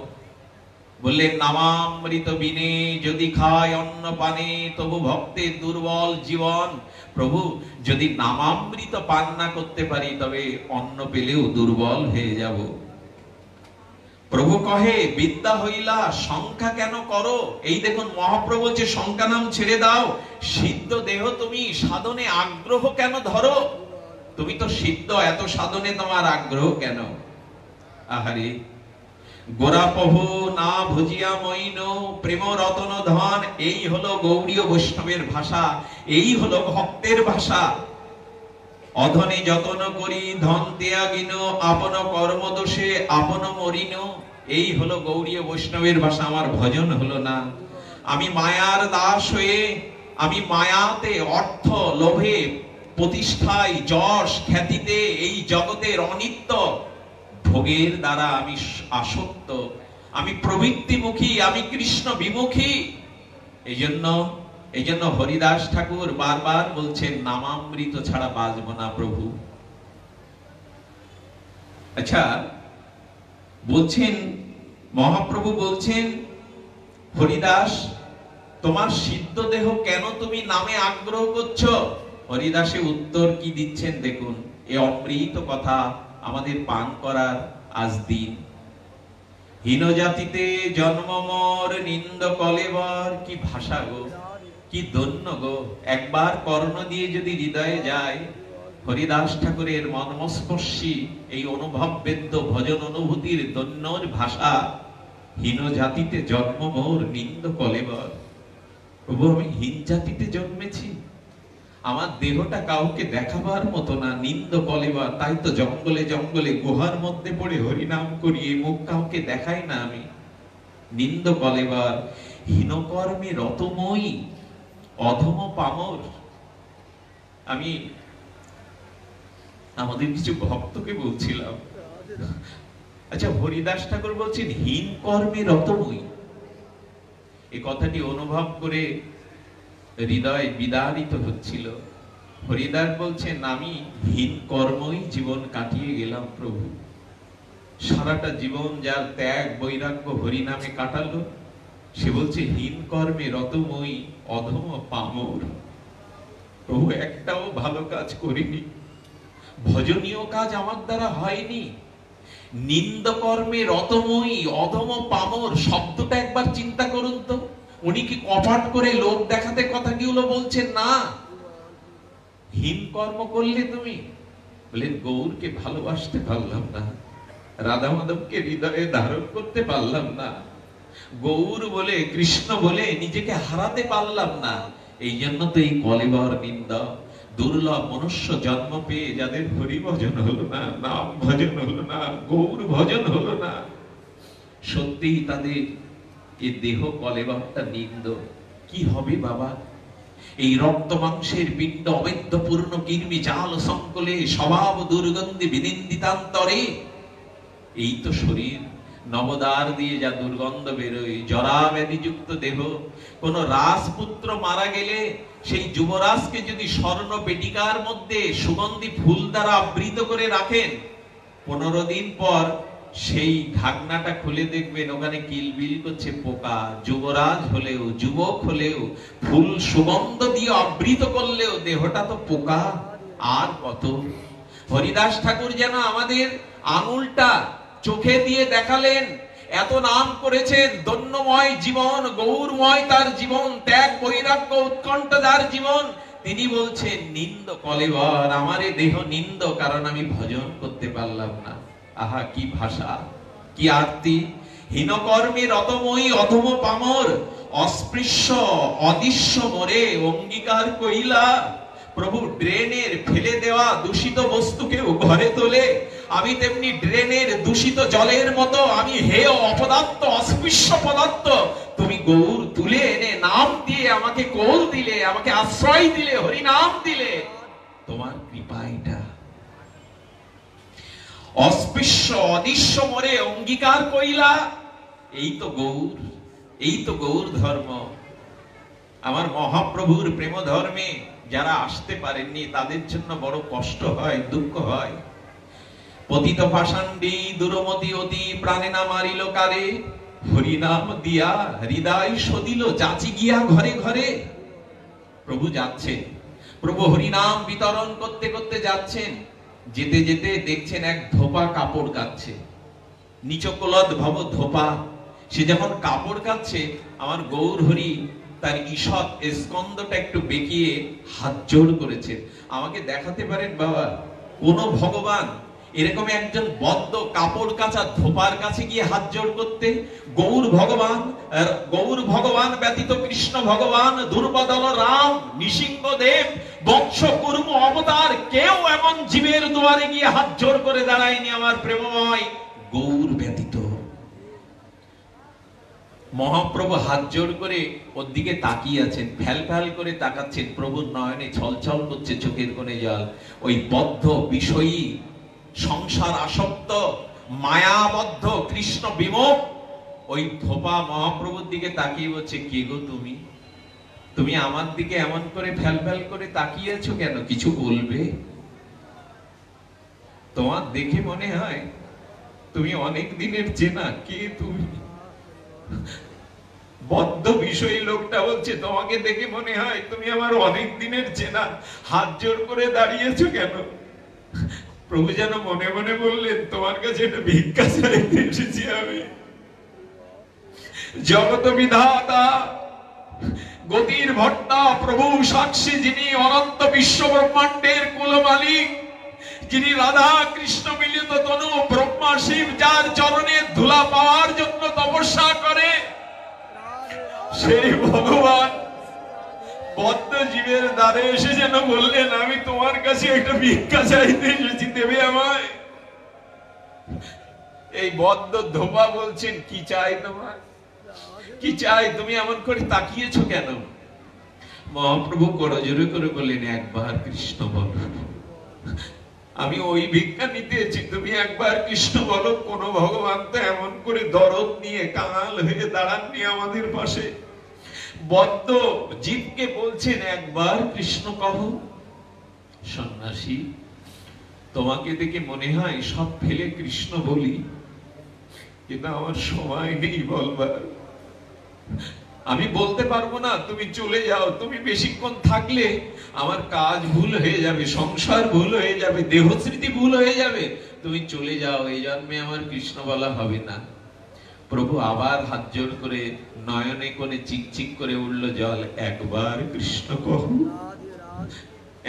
বললেন নামামৃত বিনে যদি খায় অন্ন পানে, তবু ভক্তের দুর্বল জীবন। প্রভু যদি নামামৃত পান না করতে পারি তবে অন্ন পেলেও দুর্বল হয়ে যাব। প্রভু কহে বিদ্যা হইলা সংখ্যা কেন করো? এই দেখুন মহাপ্রভু যে সংখ্যা নাম ছেড়ে দাও। সিদ্ধ দেহ তুমি সাধনে আগ্রহ কেন ধরো? তুমি তো সিদ্ধ, এত সাধনে তোমার আগ্রহ কেন? আহারে গোরা প্রভু না ভুজিয়া মইন প্রেম রতন ধন। এই হলো গৌড়ীয় বৈষ্ণবের ভাষা, এই হলো ভক্তের ভাষা। অধনে যতন করি ধন ত্যাগিন, আপন কর্ম দোষে আপন মরিন। এই হলো গৌড়ীয় বৈষ্ণবের ভাষা। আমার ভজন হলো না, আমি মায়ার দাস হয়ে, আমি মায়াতে অর্থ লোভে প্রতিষ্ঠায় যশ খ্যাতিতে এই জগতের অনিত্য ভোগের দ্বারা আমি আসক্ত, আমি প্রবৃত্তিমুখী, আমি কৃষ্ণ বিমুখী। এই জন্য হরিদাস ঠাকুর বারবার বলছেন নামামৃত ছাড়া বাঁচব না প্রভু। আচ্ছা বলছেন মহাপ্রভু বলছেন হরিদাস তোমার সিদ্ধ দেহ কেন তুমি নামে আগ্রহ করছো? হরিদাসে উত্তর কি দিচ্ছেন দেখুন। এ অমৃত কথা আমাদের পান করার আজ দিন। হীন জাতিতে জন্ম মোর নিন্দ কলেবর। কি ভাষা গো, কি ধন্য গো। একবার কর্ণ দিয়ে যদি হৃদয়ে যায়, হরিদাস ঠাকুরের মর্মস্পর্শী এই অনুভব বেদ্য ভজন অনুভূতির ধন্যর ভাষা। হীন জাতিতে জন্ম মোর নিন্দ কলেবর। প্রভু আমি হীন জাতিতে জন্মেছি, আমার দেহটা কাউকে দেখাবার মতো না, নিন্দ কলেবার। তাই তো জঙ্গলে জঙ্গলে গুহার মধ্যে পড়ে হরিনাম করি, এই মুখ কাউকে দেখাই না আমি। নিন্দ কলেবার, হীনকর্মে রতময়ী, অধম পামর। আমি আমাদের কিছু ভক্তকে বলছিলাম, আচ্ছা হরিদাস ঠাকুর বলছেন হীন কর্মে রতময়ী, এই কথাটি অনুভব করে হৃদয় বিদারিত হচ্ছিল। হরিদাস বলছেন আমি হীন কর্মই জীবন কাটিয়ে গেলাম প্রভু। সারাটা জীবন যার ত্যাগ বৈরাগ্য হরিনামে কাটালো, সে বলছে হীন কর্মে রতময়ী, অধম পামর। প্রভু একটাও ভালো কাজ করিনি, ভজনীয় কাজ আমার দ্বারা হয়নি। নিন্দ কর্মে রতময়ী, অধম পামর শব্দটা একবার চিন্তা করুন তো। উনি কি কপাট করে লোক দেখাতে কথাগুলো বলছেন? না। হীন কর্ম করলে তুমি, বলেন গৌরকে ভালোবাসতে পারলাম না, রাধা মাধবকে হৃদয়ে ধারণ করতে পারলাম না, গৌর বলে কৃষ্ণ বলে নিজেকে হারাতে পারলাম না, এই জন্য তো এই কলেবর নিন্দা। দুর্লভ মনুষ্য জন্ম পেয়ে যাদের হরি ভজন হলো না, নাম ভজন হলো না, গৌর ভজন হলো না, সত্যি তাদের এই দেহ কলেবরটা নিন্দ। কি হবে বাবা? এই রক্ত মাংসের পিণ্ড অবেদ্য পূর্ণ কীর্মি জাল সংকলে স্বভাব দুর্গন্ধি বিনিন্দিতান্তরে। এই তো শরীর, নবদ্বার দিয়ে যা দুর্গন্ধ বেরোয়, জরা ব্যাধিযুক্ত দেহ। কোন রাজপুত্র মারা গেলে সেই যুবরাজকে যদি স্বর্ণ পেটিকার মধ্যে সুগন্ধি ফুল দ্বারা আবৃত করে রাখেন, 15 দিন পর সেই ঢাকনাটা খুলে দেখবেন ওখানে কিলবিল করছে পোকা। যুবরাজ হলেও, যুবক হলেও, ফুল সুগন্ধ দিয়ে আবৃত করলেও দেহটা তো পোকা। আর কত! হরিদাস ঠাকুর যেন আমাদের আঙুলটা চোখে দিয়ে দেখালেন, এত নাম করেছেন, ধন্যময় জীবন, গৌরময় তার জীবন, ত্যাগ বৈরাগ্য উৎকণ্ঠ যার জীবন। তিনি বলছেন নিন্দ কলেবর, আমারে দেহ নিন্দ, কারণ আমি ভজন করতে পারলাম না। আহা কি ভাষা, কি আরতি! হীনকর্মে রতময়ী, অধম পামর, অস্পৃশ্য অদৃশ্য মোরে অঙ্গীকার কইলা। প্রভু ড্রেনের ফেলে দেওয়া দূষিত বস্তুকেও ঘরে তোলে। আমি তেমনি ড্রেনের দূষিত জলের মতো, আমি হেয় অপদার্থ, অস্পৃশ্য পদার্থ। তুমি গৌর তুলে এনে নাম দিয়ে আমাকে কোল দিলে, আমাকে আশ্রয় দিলে, হরি নাম দিলে। তোমার কৃপা এটা। অস্পৃশ্য অদৃশ্য মোরে অঙ্গীকার কইলা, এই তো গৌর, এই তো গৌর ধর্ম। আমার মহাপ্রভুর প্রেম ধর্মে যারা আসতে পারেননি তাদের জন্য বড় কষ্ট হয়, দুঃখ হয়। পতিত পাষাণ্ডী দুরমতি অতি প্রাণে না মারিল কারে, হরিনাম দিয়া হৃদয় সদিল যাচি গিয়া ঘরে ঘরে। প্রভু যাচ্ছেন, প্রভু হরিনাম বিতরণ করতে করতে যাচ্ছেন। যেতে যেতে দেখছেন এক ধোপা কাপড় কাচ্ছে, নিচকলদ ভব ধোপা। সে যখন কাপড় কাচ্ছে, আমার গৌর হরি তার ঈষৎ স্কন্দটা একটু বেঁকিয়ে হাত জোড় করেছেন। আমাকে দেখাতে পারেন বাবা কোন ভগবান এরকম একজন বদ্ধ কাপড় কাচা ধোপার কাছে গিয়ে হাত জোড় করতে? গৌর ভগবান, গৌর ভগবান ব্যতীত কৃষ্ণ ভগবান, দুর্বদল রাম, নৃসিংহ দেব, বৎস কুর্ম অবতার, কেউ এমন জীবের দুয়ারে গিয়ে হাত জোড় করে দাঁড়ায়নি আমার প্রেমময় গৌর ব্যতীত। মহাপ্রভু হাত জোড় করে ওর দিকে তাকিয়ে আছেন, ফ্যাল ফ্যাল করে তাকাচ্ছেন। প্রভুর নয়নে ছলছল করছে চোখের কোণে জল। ওই বদ্ধ বিষয়ী, সংসার আসক্ত, মায়াবদ্ধ, কৃষ্ণ বিমুখ ওই ধোপা মহাপ্রভুর দিকে তাকিয়ে বলছে, কে গো তুমি? তুমি আমার দিকে এমন করে ফ্যাল ফ্যাল করে তাকিয়ে আছো কেন? কিছু বলবে? তোমার দেখে মনে হয় তুমি অনেক দিনের চেনা। কে তুমি? বদ্ধ বিষয়ী লোকটা বলছে, তোমাকে দেখে মনে হয় তুমি আমার অনেক দিনের চেনা। হাত জোড় করে দাঁড়িয়েছো কেন? প্রভু যেন মনে মনে বললেন, তোমার কাছে একটা ভিক্ষা চাইতে এসেছি আমি। জগত বিধাতা, গতির ভট্টা, প্রভু সাক্ষী, যিনি অনন্ত বিশ্ব ব্রহ্মাণ্ডের কুল মালিক, যিনি রাধা কৃষ্ণ মিলিত তনু, ব্রহ্মা শিব, যার চরণে ধুলা পাওয়ার জন্য তপস্যা করে, সেই ভগবান বদ্ধ জীবের দ্বারে এসে যেন বললেন, আমি তোমার কাছে একটা ভিক্ষা চাইতে এসেছি, দেবে আমায়? এই বদ্ধ ধোপা বলছেন, কি চাই তোমার? কি চাই? তুমি এমন করে তাকিয়েছো কেন? মহাপ্রভু করজোরে করে বললেন, একবার কৃষ্ণ বলো। আমি ওই ভিক্ষা নিতে এসেছি, তুমি একবার কৃষ্ণ বলো। কোন ভগবান তো এমন করে দরদ নিয়ে কাঙাল হয়ে দাঁড়াননি আমাদের পাশে। বদ্ধ জীবকে বলছেন একবার কৃষ্ণ কহ। সন্ন্যাসী, তোমাকে দেখে মনে হয় সব ফেলে কৃষ্ণ বলি, কিন্তু আমার সময় নেই বলবার। আমি বলতে পারবো না, তুমি চলে যাও। তুমি বেশিক্ষণ থাকলে আমার কাজ ভুল হয়ে যাবে, সংসার ভুল হয়ে যাবে, দেহস্মৃতি ভুল হয়ে যাবে। তুমি চলে যাও, এই জন্মে আমার কৃষ্ণ বলা হবে না। প্রভু আবার হাত জোড় করে নয়নে কোণে চিকচিক করে উঠল জল, একবার কৃষ্ণ কহ।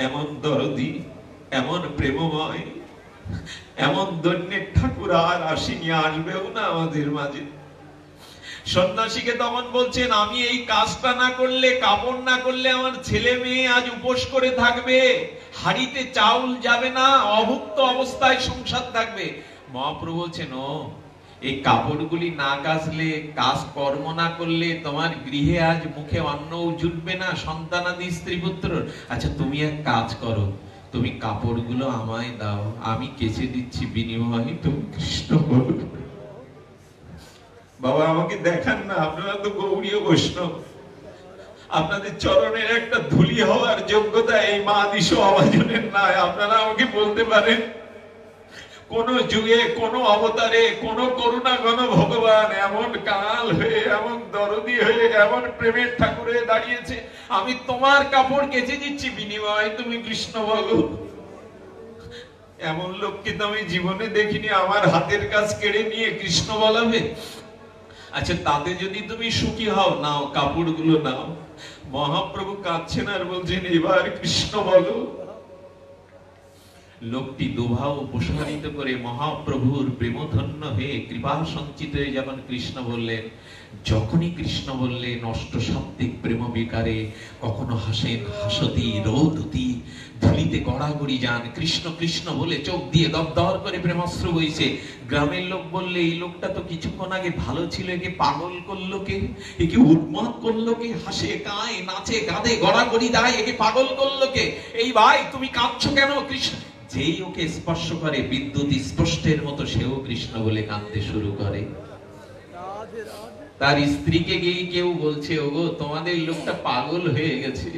এমন দরদি, এমন প্রেমময়, এমন দৈন্যের ঠাকুর আর আসেনি, আসবেও না আমাদের মাঝে। সন্ন্যাসীকে তখন বলছেন, আমি এই কাজটা না করলে, কাপড় না করলে আমার ছেলে মেয়ে আজ উপোস করে থাকবে, হাড়িতে চাউল যাবে না, অভুক্ত অবস্থায় সংসার থাকবে। মহাপ্রভু বলছেন, ও এই কাপড়গুলি না কাচলে, কাজ কর্ম না করলে তোমার গৃহে আজ মুখে অন্ন জুটবে না, সন্তানাদি স্ত্রী পুত্র। আচ্ছা তুমি এক কাজ করো, তুমি কাপড়গুলো আমায় দাও, আমি কেচে দিচ্ছি, বিনিময়ে তুমি কৃষ্ণ বলো। বাবা আমাকে দেখান না, আপনারা তো গৌড়ীয় বৈষ্ণব, আপনাদের চরণের একটা ধুলি হওয়ার যোগ্যতা এই মহাদিশ আবাজনের নাই। আপনারা আমাকে বলতে পারেন কোন যুগে, কোন অবতারে, কোন করুণা ঘন ভগবান এমন কাল হয়ে, এমন দরদি হয়ে, এমন প্রেমের ঠাকুরে দাঁড়িয়েছে, আমি তোমার কাপড় কেচে দিচ্ছি, বিনিময়ে তুমি কৃষ্ণ বলো। এমন লোককে তো আমি জীবনে দেখিনি আমার হাতের কাজ কেড়ে নিয়ে কৃষ্ণ বলাবে। আচ্ছা তাতে যদি তুমি সুখী হও, নাও কাপড়গুলো নাও। মহাপ্রভু কাঁদছেন আর বলছেন, এবার কৃষ্ণ বলো। লোকটি দুভাও প্রসারিত করে মহাপ্রভুর প্রেমধন্য হয়ে কৃপা সঞ্চিত হয়ে যখন কৃষ্ণ বললেন, যখনই কৃষ্ণ বললেন অষ্টশাব্দিক প্রেম বিকারে কখনো হাসেন হাসতি রৌদতি, ধুলিতে গড়াগড়ি যান, কৃষ্ণ কৃষ্ণ বলে চোখ দিয়ে দরদর করে প্রেমাশ্রু বইছে। গ্রামের লোক বললে, এই লোকটা তো কিছুক্ষণ আগে ভালো ছিল, একে পাগল করলো কে, একে উন্মাদ করলো কে, হাসে কাঁয় নাচে গাদে গড়াগড়ি দেয়, একে পাগল করলো কে? এই ভাই তুমি কাঁদছো কেন? কৃষ্ণ যেই ওকে স্পর্শ করে বিদ্যুৎ স্পষ্টের মতো সেও কৃষ্ণ বলে কাঁদতে শুরু করে। তার স্ত্রীকে গিয়ে কেউ বলছে, ওগো তোমাদের লোকটা পাগল হয়ে গেছে,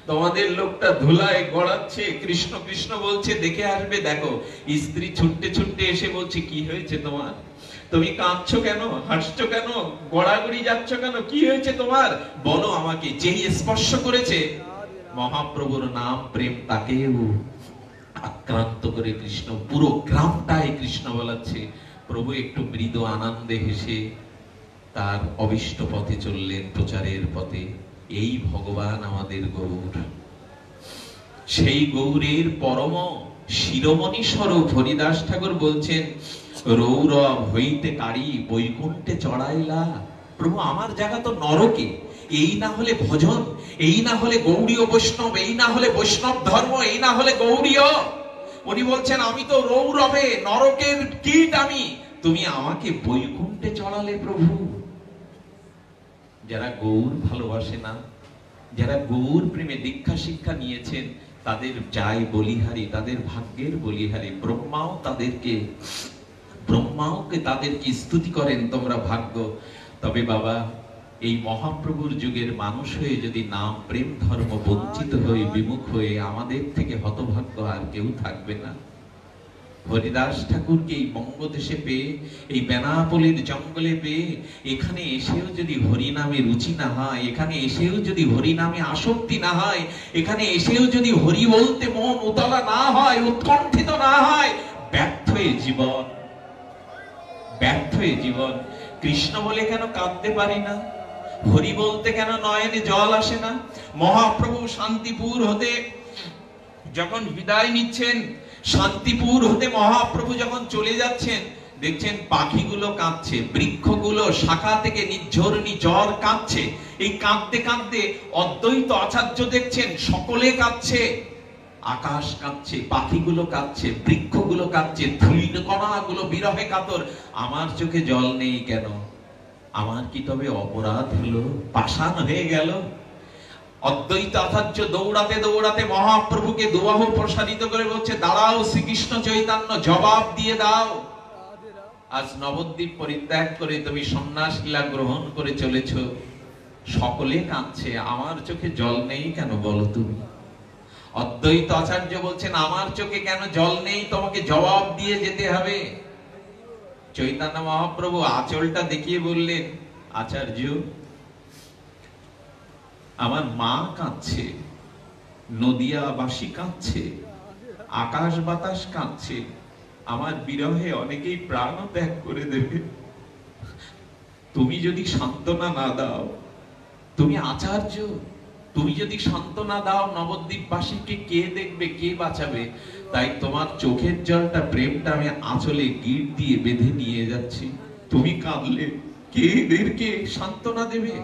তোমাদের লোকটা ধুলায় গড়াচ্ছে, কৃষ্ণ কৃষ্ণ বলছে, দেখে আসবে। দেখো স্ত্রী ছুটতে ছুটতে এসে বলছে, কি হয়েছে তোমার? তুমি কাঁদছো কেন, হাসছো কেন, গড়াগড়ি যাচ্ছ কেন, কি হয়েছে তোমার? বলো আমাকে। যেই স্পর্শ করেছে মহাপ্রভুর নাম প্রেম, তাকেও আক্রান্ত করে কৃষ্ণ পুরো গ্রামটায় কৃষ্ণ বলাচ্ছে। প্রভু একটু মৃদু আনন্দে হেসে তার অবিষ্ট পথে চললেন, প্রচারের পথে। এই ভগবান আমাদের গৌর, সেই গৌরের পরম শিরোমণি স্বরূপ। হরিদাস ঠাকুর বলছেন, রৌরব হইতে কারি বৈকুণ্ঠে চড়াইলা। প্রভু আমার জায়গা তো নরকে, এই না হলে ভজন, এই না হলে গৌড়ীয় বৈষ্ণব, এই না হলে বৈষ্ণব ধর্ম, এই না হলে গৌড়ীয়। উনি বলছেন, আমি তো রৌরবে নরকের কীট, আমি, তুমি আমাকে বৈকুণ্ঠে চড়ালে প্রভু। যারা গৌর ভালোবাসে না, যারা গৌর প্রেমে দীক্ষা শিক্ষা নিয়েছেন, তাদের চাই বলিহারি, তাদের ভাগ্যের বলিহারি। ব্রহ্মাওকে তাদেরকে স্তুতি করেন, তোমরা ভাগ্য। তবে বাবা, এই মহাপ্রভুর যুগের মানুষ হয়ে যদি নাম প্রেম ধর্ম বঞ্চিত হয়ে বিমুখ হয়ে, আমাদের থেকে হতভাগ্য আর কেউ থাকবে না। হরিদাস ঠাকুরকে এই বঙ্গদেশে পেয়ে, এই বেনাপোলের জঙ্গলে পেয়ে, এখানে এসেও যদি হরিনামে রুচি না হয়, এখানে এসেও যদি হরিনামে আসক্তি না হয়, এখানে এসেও যদি হরি বলতে মন উতলা না হয়, উৎকণ্ঠিত না হয়, ব্যর্থ হয়ে জীবন, ব্যর্থ হয়ে জীবন। কৃষ্ণ বলে কেন কাঁদতে পারি না? হরি বলতে কেন নয়নে জল আসে না? মহাপ্রভু শান্তিপুর হতে যখন বিদায় নিচ্ছেন, শান্তিপুর হতে মহাপ্রভু যখন চলে যাচ্ছেন, দেখছেন পাখিগুলো কাঁদছে, বৃক্ষগুলো শাখা থেকে নির্ঝরণী জল কাঁদছে। এই কাঁদতে কাঁদতে অদ্বৈত আচার্য দেখছেন সকলে কাঁদছে, আকাশ কাঁদছে, পাখিগুলো কাঁদছে, বৃক্ষগুলো কাঁদছে, ধূলিকণাগুলো বিরহে কাতর। আমার চোখে জল নেই কেন? আমার কি তবে অপরাধ হলো, পাষাণ হয়ে গেল? অদ্বৈত আচার্য দৌড়াতে দৌড়াতে মহাপ্রভুকে দুবাহু প্রসারিত করে বলছে, দাঁড়াও শ্রীকৃষ্ণ চৈতন্য, জবাব দিয়ে দাও। আজ নবদ্বীপ পরিত্যাগ করে তুমি সন্ন্যাস লীলা গ্রহণ করে চলেছ, সকলে কাঁদছে, আমার চোখে জল নেই কেন বলো তুমি? অদ্বৈত আচার্য বলছেন, আমার চোখে কেন জল নেই, তোমাকে জবাব দিয়ে যেতে হবে। চৈতন্য মহাপ্রভু আঁচলটা দেখিয়ে বললেন, আচার্য, আমার মা কাঁদছে, নদিয়াবাসী কাঁদছে, আকাশ বাতাস কাঁদছে, আমার বিরহে অনেকেই প্রাণ ত্যাগ করে দেবে। তুমি যদি সান্ত্বনা না দাও, তুমি আচার্য, তুমি যদি সান্ত্বনা দাও, নবদ্বীপবাসীকে কে দেখবে, কে বাঁচাবে? তাই তোমার চোখের জলটা, প্রেমটা আমি আঁচলে গিট দিয়ে বেঁধে নিয়ে যাচ্ছি। তুমি কাঁদলে কে এদেরকে সান্ত্বনা দেবে?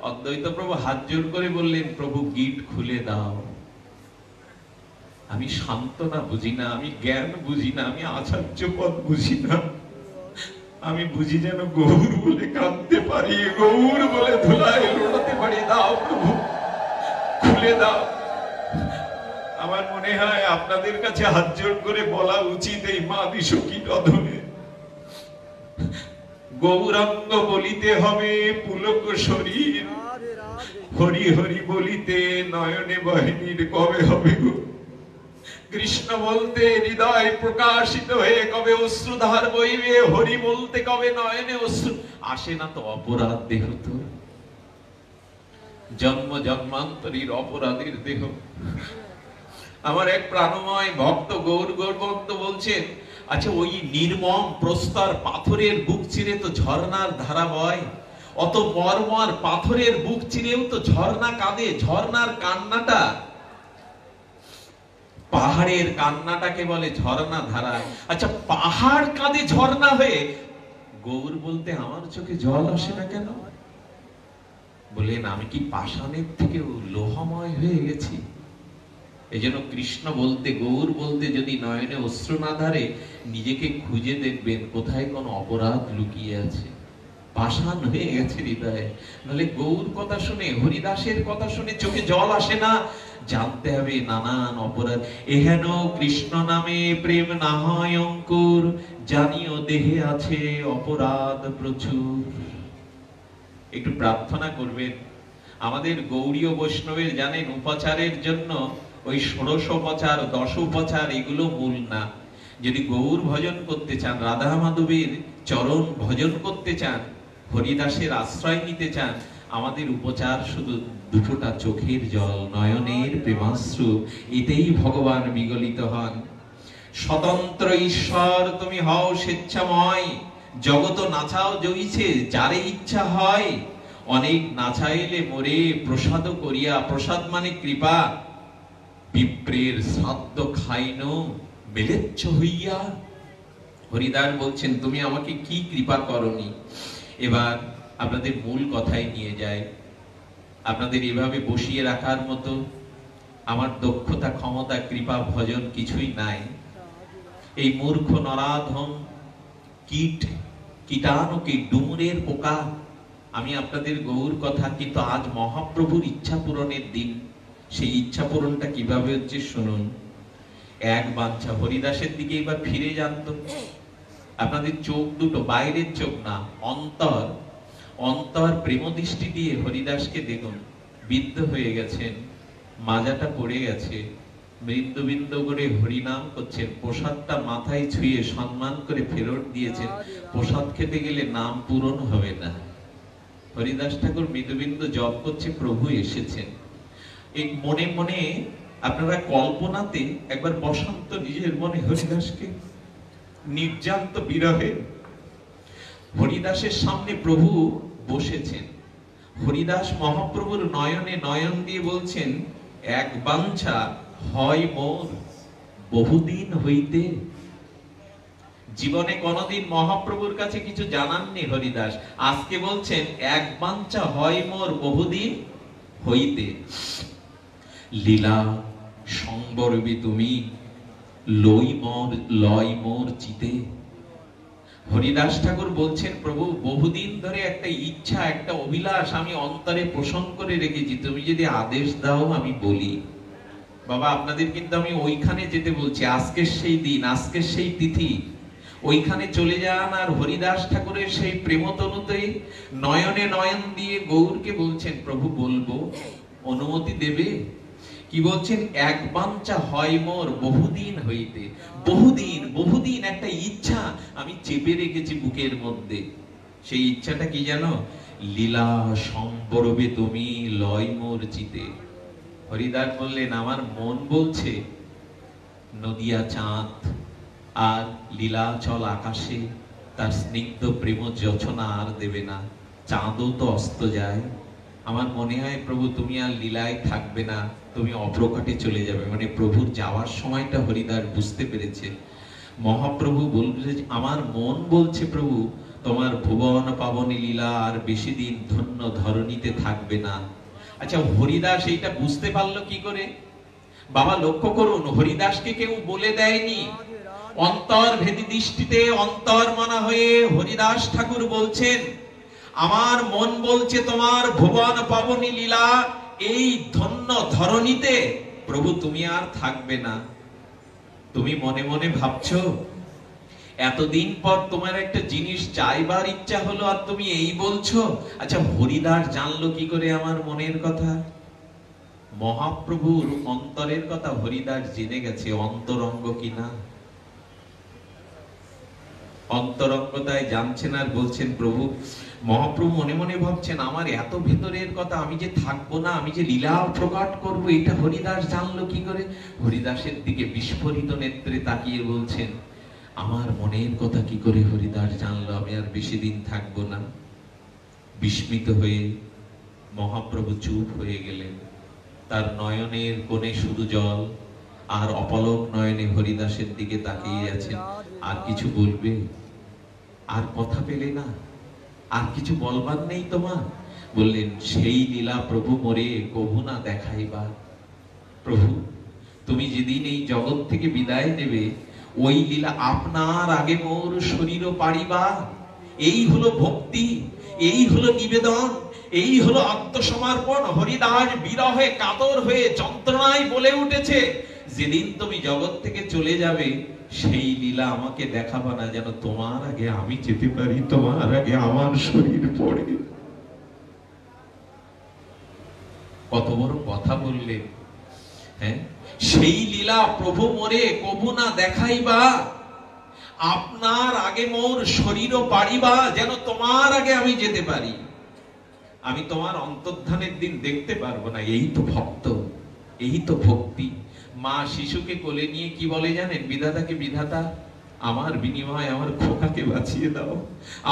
অদ্বৈত প্রভু হাত জোর করে বললেন, প্রভু গিট খুলে দাও। আমি সান্ত্বনা বুঝি না, আমি জ্ঞান বুঝি না, আমি আচার্য পদ বুঝি না, আমি বুঝি যেন গৌর বলে কাঁদতে পারি, গৌর বলে ধুলায় লোড়াতে পারি। দাও প্রভু, খুলে দাও। আমার মনে হয় আপনাদের কাছে হাত জোর করে বলা উচিত, এই মা বিশোকী অধমে গৌরাঙ্গ বলিতে হবে পুলক শরীর, হরি হরি বলিতে নয়নে বাহিনীর কবে হবে গো? কৃষ্ণ বলতে হৃদয় প্রকাশিত হয়ে কবে অশ্রুধার বইবে? হরি বলতে কবে নয়নে অশ্রু আসে না? তো অপরাধ দেহ, তো জন্ম জন্মান্তরীর অপরাধের দেহ। আমার এক প্রাণময় ভক্ত, গৌর ভক্ত বলছেন, আচ্ছা ওই নির্মম প্রস্তর পাথরের বুক চিরে তো ঝর্ণার ধারা বয়, অত মর্মর পাথরের বুক চিরেও তো ঝর্ণা কাঁদে। ঝর্ণার কান্নাটা, পাহাড়ের কান্নাটাকে বলে ঝর্ণা ধারা। আচ্ছা পাহাড় কাঁদে ঝর্ণা হয়ে, গৌর বলতে আমার চোখে জল আসে না কেন? বলেন, আমি কি পাষাণের থেকেও লোহময় হয়ে গেছি? এজন্য কৃষ্ণ বলতে, গৌর বলতে যদি নয়নে অশ্রু না ধারে, নিজেকে খুঁজে দেখবেন কোথায় কোন অপরাধ লুকিয়ে আছে। পাষাণ হয়ে গেছে হৃদয়ে। নাহলে গৌর কথা শুনে, হরিদাসের কথা শুনে চোখে জল আসে না। জানতে হবে নানান অপরাধ। এহেন কৃষ্ণ নামে প্রেম না হয় অঙ্কুর, জানিও দেহে আছে অপরাধ প্রচুর। একটু প্রার্থনা করবেন। আমাদের গৌড়ীয় বৈষ্ণবের জানেন, উপাচারের জন্য ওই ১৬ উপচার, ১০ উপচার এগুলো মূল না। যদি গৌর ভজন করতে চান, রাধা মাধবের চরণ ভজন করতে চান, হরিদাসের আশ্রয় নিতে চান, আমাদের উপচার শুধু দুটোটা চোখের জল, নয়নের প্রেমাশ্রু, এতেই ভগবান বিগলিত হন। স্বতন্ত্র ঈশ্বর তুমি হও স্বেচ্ছাময়, জগত নাচাও জইছে যারে ইচ্ছা হয়। অনেক নাচাইলে মোরে প্রসাদ করিয়া, প্রসাদ মানে কৃপা, বিপ্রের শ্রাদ্ধ খাইন বেলেচ্ছ হইয়া। হরিদাস বলছেন, তুমি আমাকে কি কৃপা করনি? এবার আপনাদের মূল কথায় নিয়ে যায়। আপনাদের এভাবে বসিয়ে রাখার মতো আমার দক্ষতা, ক্ষমতা, কৃপা, ভজন কিছুই নাই। এই মূর্খ নরাধম কীট, কীটাণুকে, ডুমুরের পোকা, আমি আপনাদের গৌর কথা। কিন্তু আজ মহাপ্রভুর ইচ্ছা পূরণের দিন। সেই ইচ্ছা পূরণটা কিভাবে হচ্ছে শুনুন। এক বাঞ্ছা, হরিদাসের দিকে এবার ফিরে জানতো। আপনাদের চোখ দুটো, বাইরের চোখ না, অন্তর, অন্তর প্রেম দৃষ্টি দিয়ে হরিদাসকে দেখুন। বিদ্ধ হয়ে গেছেন, মাজাটা পড়ে গেছে, মৃত্যু বিন্দু করে হরিনাম করছেন, প্রসাদটা মাথায় ছুঁয়ে সম্মান করে ফেরত দিয়েছেন। প্রসাদ খেতে গেলে নাম পূরণ হবে না। হরিদাস ঠাকুর মৃদুবিন্দু জপ করছে, প্রভু এসেছেন। এই মনে মনে আপনারা কল্পনাতে একবার বসন্ত নিজের মনে হরিদাসকে, নির্যান্ত বিরহে হরিদাসের সামনে প্রভু বসেছেন। হরিদাস মহাপ্রভুর নয়নে নয়ন দিয়ে বলছেন, এক বাঞ্ছা হয় মোর বহুদিন হইতে। জীবনে কোনদিন মহাপ্রভুর কাছে কিছু জানাননি হরিদাস, আজকে বলছেন এক বাঞ্ছা হয় মোর বহুদিন হইতে। লীলা সংবরবে তুমি, লয় মোর চিতে। হরিদাস ঠাকুর বলছেন, প্রভু বহুদিন ধরে একটা ইচ্ছা, একটা অভিলাষ আমি অন্তরে পোষণ করে রেখেছি, তুমি যদি আদেশ দাও আমি বলি। বাবা আপনাদের কিন্তু আমি ওইখানে যেতে বলছি, আজকের সেই দিন, আজকের সেই তিথি, ওইখানে চলে যান আর হরিদাস ঠাকুরের সেই প্রেমতনুতে নয়নে নয়ন দিয়ে গৌরকে বলছেন, প্রভু বলবো, অনুমতি দেবে? কি বলছেন, এক বাঞ্ছা হয় মোর বহুদিন হইতে। বহুদিন, বহুদিন একটা ইচ্ছা আমি চেপে রেখেছি বুকের মধ্যে। সেই ইচ্ছাটা কি জানো? লীলা সম্পর্বে তুমি লয় মোর চিতে। হরিদাস বললেন, আমার মন বলছে নদিয়া চাঁদ আর লীলাচল আকাশে তার স্নিগ্ধ প্রেম যোছনা আর দেবে না, চাঁদও তো অস্ত যায়। আমার মনে হয় প্রভু তুমি আর লীলায় থাকবে না, তুমি অপ্রকটে চলে যাবে। মানে প্রভুর যাওয়ার সময়টা হরিদাস বুঝতে পেরেছে। মহাপ্রভু বলছে, আমার মন বলছে প্রভু তোমার ভুবন পাবনী লীলা আর বেশি দিন ধন্য ধরণীতে থাকবে না। আচ্ছা হরিদাস এইটা বুঝতে পারলো কি করে? বাবা লক্ষ্য করুন, হরিদাসকে কেউ বলে দেয়নি। অন্তর ভেদি দৃষ্টিতে অন্তর মনা হয়ে হরিদাস ঠাকুর বলছেন, আমার মন বলছে তোমার ভুবন পাবনী লীলা এই ধন্য ধরণীতে প্রভু তুমি আর থাকবে না। তুমি মনে মনে ভাবছো এতদিন পর তোমার একটা জিনিস চাইবার ইচ্ছা হলো আর তুমি এই বলছো। আচ্ছা হরিদাস জানলো কি করে আমার মনের কথা? মহাপ্রভুর অন্তরের কথা হরিদাস জেনে গেছে, অন্তরঙ্গ কিনা। অন্তরঙ্গতায় জানছেন আর বলছেন, প্রভু মহাপ্রভু মনে মনে ভাবছেন আমার এত ভেতরের কথা, আমি যে থাকবো না, আমি যে লীলা প্রকাট করবো, এটা হরিদাস জানলো কি করে? হরিদাসের দিকে বিস্ফোরিত নেত্রে তাকিয়ে বলছেন, আমার মনের কথা কি করে হরিদাস জানলো আমি আর বেশি দিন থাকবো না? বিস্মিত হয়ে মহাপ্রভু চুপ হয়ে গেলেন। তার নয়নের কোণে শুধু জল, আর অপলক নয়নে হরিদাসের দিকে তাকিয়ে আছেন। আর কিছু বলবে? আর কথা পেলে না? আর কিছু বলবার নেই তোমার? বললেন, সেই লীলা প্রভু মোরে কভু না দেখাইবা। প্রভু তুমি যেদিন এই জগৎ থেকে বিদায় নেবে, ওই লীলা আপনার আগে মোর শরীর পাড়িবা। এই হলো ভক্তি, এই হলো নিবেদন, এই হলো আত্মসমর্পণ। হরিদাস বিরহে কাতর হয়ে যন্ত্রণায় বলে উঠেছে, যেদিন তুমি জগৎ থেকে চলে যাবে সেই লীলা আমাকে দেখাবা না, যেন তোমার আগে আমি যেতে পারি, তোমার আগে আমার শরীর পড়ে। কত বড় কথা বললেন! হ্যাঁ, সেই লীলা প্রভু মোরে কভু না দেখাইবা, আপনার আগে মোর শরীরও পাড়িবা, যেন তোমার আগে আমি যেতে পারি। আমি তোমার অন্তর্ধানের দিন দেখতে পারবো না। এই তো ভক্ত, এই তো ভক্তি। মা শিশুকে কোলে নিয়ে কি বলে জানেন? বিধাতাকে, বিধাতা আমার বিনিময়ে আমার খোকাকে বাঁচিয়ে দাও।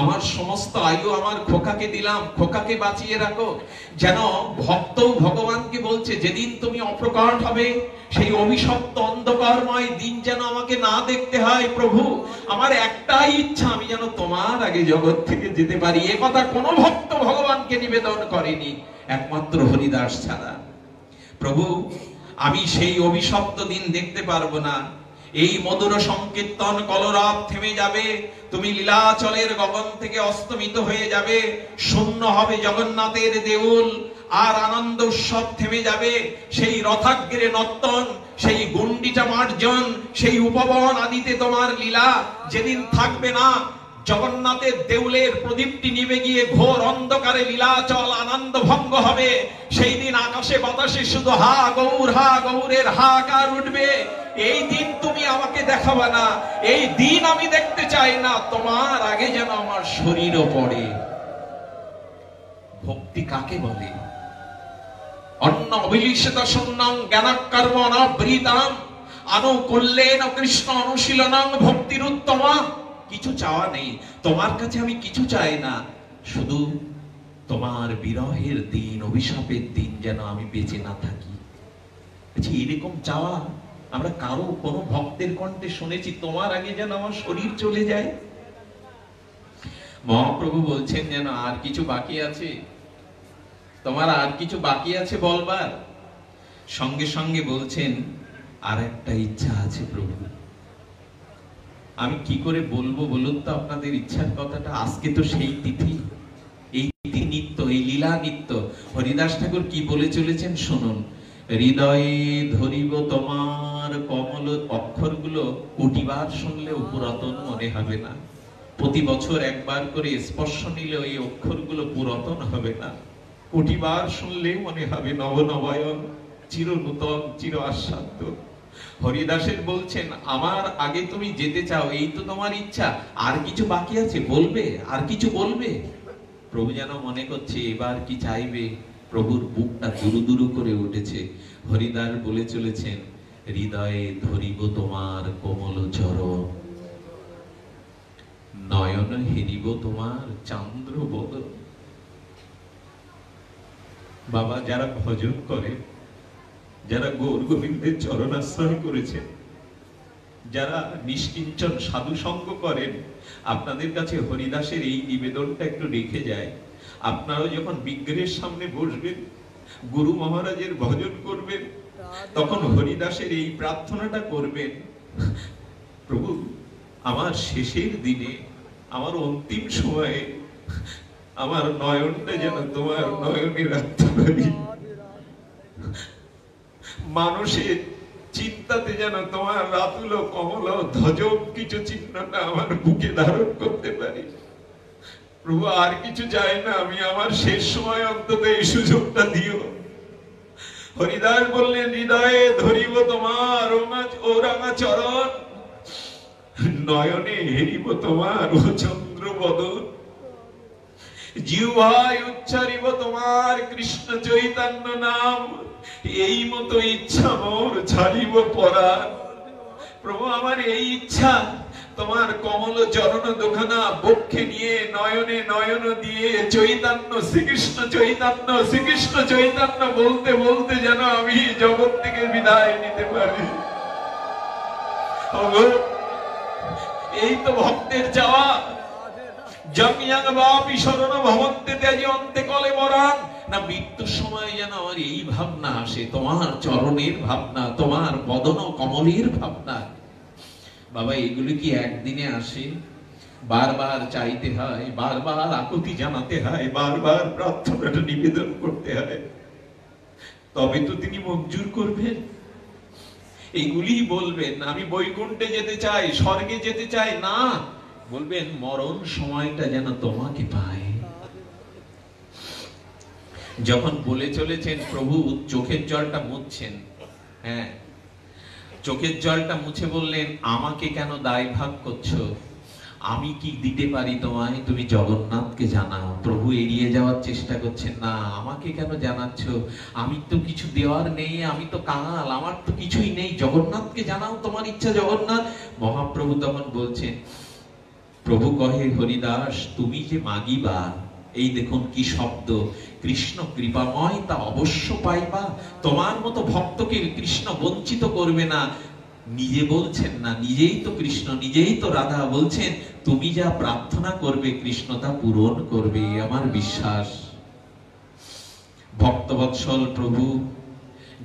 আমার সমস্ত আয়ু আমার খোকাকে দিলাম, খোকাকে বাঁচিয়ে রাখো। যেন ভক্ত ভগবানকে বলছে, যেদিন তুমি অপ্রকট হবে সেই অভিশপ্ত অন্ধকারময় দিন যেন আমাকে না দেখতে হয়। প্রভু আমার একটাই ইচ্ছা, আমি যেন তোমার আগে জগৎ থেকে যেতে পারি। এ কথা কোন ভক্ত ভগবানকে নিবেদন করেনি, একমাত্র হরিদাস ছাড়া। প্রভু আমি সেই অভিশপ্ত দিন দেখতে পারবো না। এই মধুর সংকীর্তন কলরব থেমে যাবে, তুমি লীলাচলের গগন থেকে অস্তমিত হয়ে যাবে, শূন্য হবে জগন্নাথের দেউল, আর আনন্দ উৎসব থেমে যাবে। সেই রথাগ্রে নর্তন, সেই গুন্ডিচা মার্জন, সেই উপবন আদিতে তোমার লীলা যেদিন থাকবে না, জগন্নাথের দেউলের প্রদীপটি নিভে গিয়ে ঘোর অন্ধকারে লীলাচল আনন্দ ভঙ্গ হবে। সেই দিন আকাশে বাতাসে শুধু হা গৌর, হা গৌরের হাহাকার উঠবে। এই দিন তুমি আমাকে দেখাবে না, এই দিন আমি দেখতে চাই না, তোমার আগে যেন আমার শরীরও পড়ে। ভক্তি কাকে বলে? অন্য অভিলিষিত শূন্যং জ্ঞানকর্ম অনাবৃতাম আনুকূল্যেন কৃষ্ণ অনুশীলনং ভক্তির উত্তমা। কিছু চাওয়া নেই তোমার কাছে, আমি কিছু চাই না, শুধু তোমার বিরহের দিন, অভিশাপের দিন যেন আমি বেঁচে না থাকি। এরকম চাওয়া আমরা কারো কোনো ভক্তের কণ্ঠে শুনেছি? তোমার আগে যেন আমার শরীর চলে যায়। মহাপ্রভু বলছেন, যেন আর কিছু বাকি আছে, তোমার আর কিছু বাকি আছে বলবার? সঙ্গে সঙ্গে বলছেন, আর একটা ইচ্ছা আছে প্রভু, আমি কি করে বলবো বলুন তো আপনাদের ইচ্ছার কথাটা? আজকে তো সেই তিথি, এই তিথি নিত্য, এই লীলা নিত্য। হরিদাস ঠাকুর কি বলে চলেছেন শুনুন। হৃদয়ে ধরিব তোমার কমল, অক্ষরগুলো কোটিবার শুনলেও পুরাতন মনে হবে না। প্রতি বছর একবার করে স্পর্শ নিলেও এই অক্ষরগুলো পুরাতন হবে না। কোটিবার শুনলেই মনে হবে নবনবায়ন, চির নূতন, চির আস্বাদ্য। হরিদাসের বলছেন, আমার আগে তুমি যেতে চাও, এই তো তোমার ইচ্ছা, আর কিছু বাকি আছে বলবে, আর কিছু বলবে। প্রভু যেন মনে করছে এবার কি চাইবে। প্রভুর বুকটা দুরু দুরু করে উঠেছে। হরিদাস বলে চলেছেন, হৃদয়ে ধরিব তোমার কোমল চরণ, নয়ন হেরিব তোমার চান্দ্র বদন। বাবা, যারা ভজন করে, যারা গৌর গোবিন্দের চরণাশ্রয় করেছেন, যারা নিষ্কিঞ্চন সাধু সঙ্গ করেন, আপনাদের কাছে হরিদাসের এই নিবেদনটা একটু রেখে যায়। আপনারাও যখন বিগ্রহের সামনে বসবেন, গুরু মহারাজের ভজন করবেন, তখন হরিদাসের এই প্রার্থনাটা করবেন, প্রভু আমার শেষের দিনে, আমার অন্তিম সময়ে আমার নয়নটা যেন তোমার নয়নে রাখতে পারি, মানুষের চিন্তাতে যেন তোমার রাতুল কমল ধ্বজক কিছু চিহ্নটা আমার বুকে ধারণ করতে পারি। প্রভু আর কিছু চাই না, আমি আমার শেষ সময় অন্তত এই সুযোগটা দিও। হরিদাস বললেন, হৃদয়ে ধরিব তোমার ও রাঙা চরণ, নয়নে হেরিব তোমার ও চন্দ্র বদন, জিহ্বায় উচ্চারিব তোমার কৃষ্ণ চৈতন্য নাম, এই মতো ইচ্ছা মোর ছাড়িব পরাণ। প্রভু আমার এই ইচ্ছা, তোমার কমল চরণ দুখানা বক্ষে নিয়ে নয়নে নয়ন দিয়ে চৈতন্য শ্রীকৃষ্ণ চৈতন্য শ্রীকৃষ্ণ চৈতন্য বলতে বলতে যেন আমি জগৎ থেকে বিদায় নিতে পারি। এই তো ভক্তের চাওয়া। না, মৃত্যুর সময় যেন আমার এই ভাবনা আসে, তোমার চরণের ভাবনা, তোমার বদন কমলের ভাবনা। বাবা, এগুলো কি একদিনে আসে? বারবার চাইতে হয়, বারবার আকুতি জানাতে হয়, বারবার প্রার্থনাটা নিবেদন করতে হয়, তবে তো তিনি মঞ্জুর করবেন। এইগুলি বলবেন, আমি বৈকুণ্ঠে যেতে চাই, স্বর্গে যেতে চাই না, বলবেন মরণ সময়টা যেন তোমাকে পায়। যখন বলে চলেছেন, প্রভু চোখের জলটা মুছছেন, হ্যাঁ, চোখের জলটা মুছে বললেন, আমাকে কেন দায় ভাগ করছো? আমি কি দিতে পারি তোমায়, তুমি জগন্নাথকে জানাও। প্রভু এড়িয়ে যাওয়ার চেষ্টা করছেন, না, আমাকে কেন জানাচ্ছ? আমি তো কিছু দেওয়ার নেই, আমি তো কাঙাল, আমার তো কিছুই নেই, জগন্নাথকে জানাও, তোমার ইচ্ছা জগন্নাথ। মহাপ্রভু তখন বলছেন, প্রভু কহে, হরিদাস তুমি যে মাগিবা, এই দেখুন কি শব্দ, কৃষ্ণ কৃপাময় তা অবশ্য পাইবা। তোমার মতো ভক্তকে কৃষ্ণ বঞ্চিত করবে না। নিজে বলছেন না, নিজেই তো কৃষ্ণ, নিজেই তো রাধা, বলছেন তুমি যা প্রার্থনা করবে কৃষ্ণ তা পূরণ করবে, আমার বিশ্বাস। ভক্তবৎসল প্রভু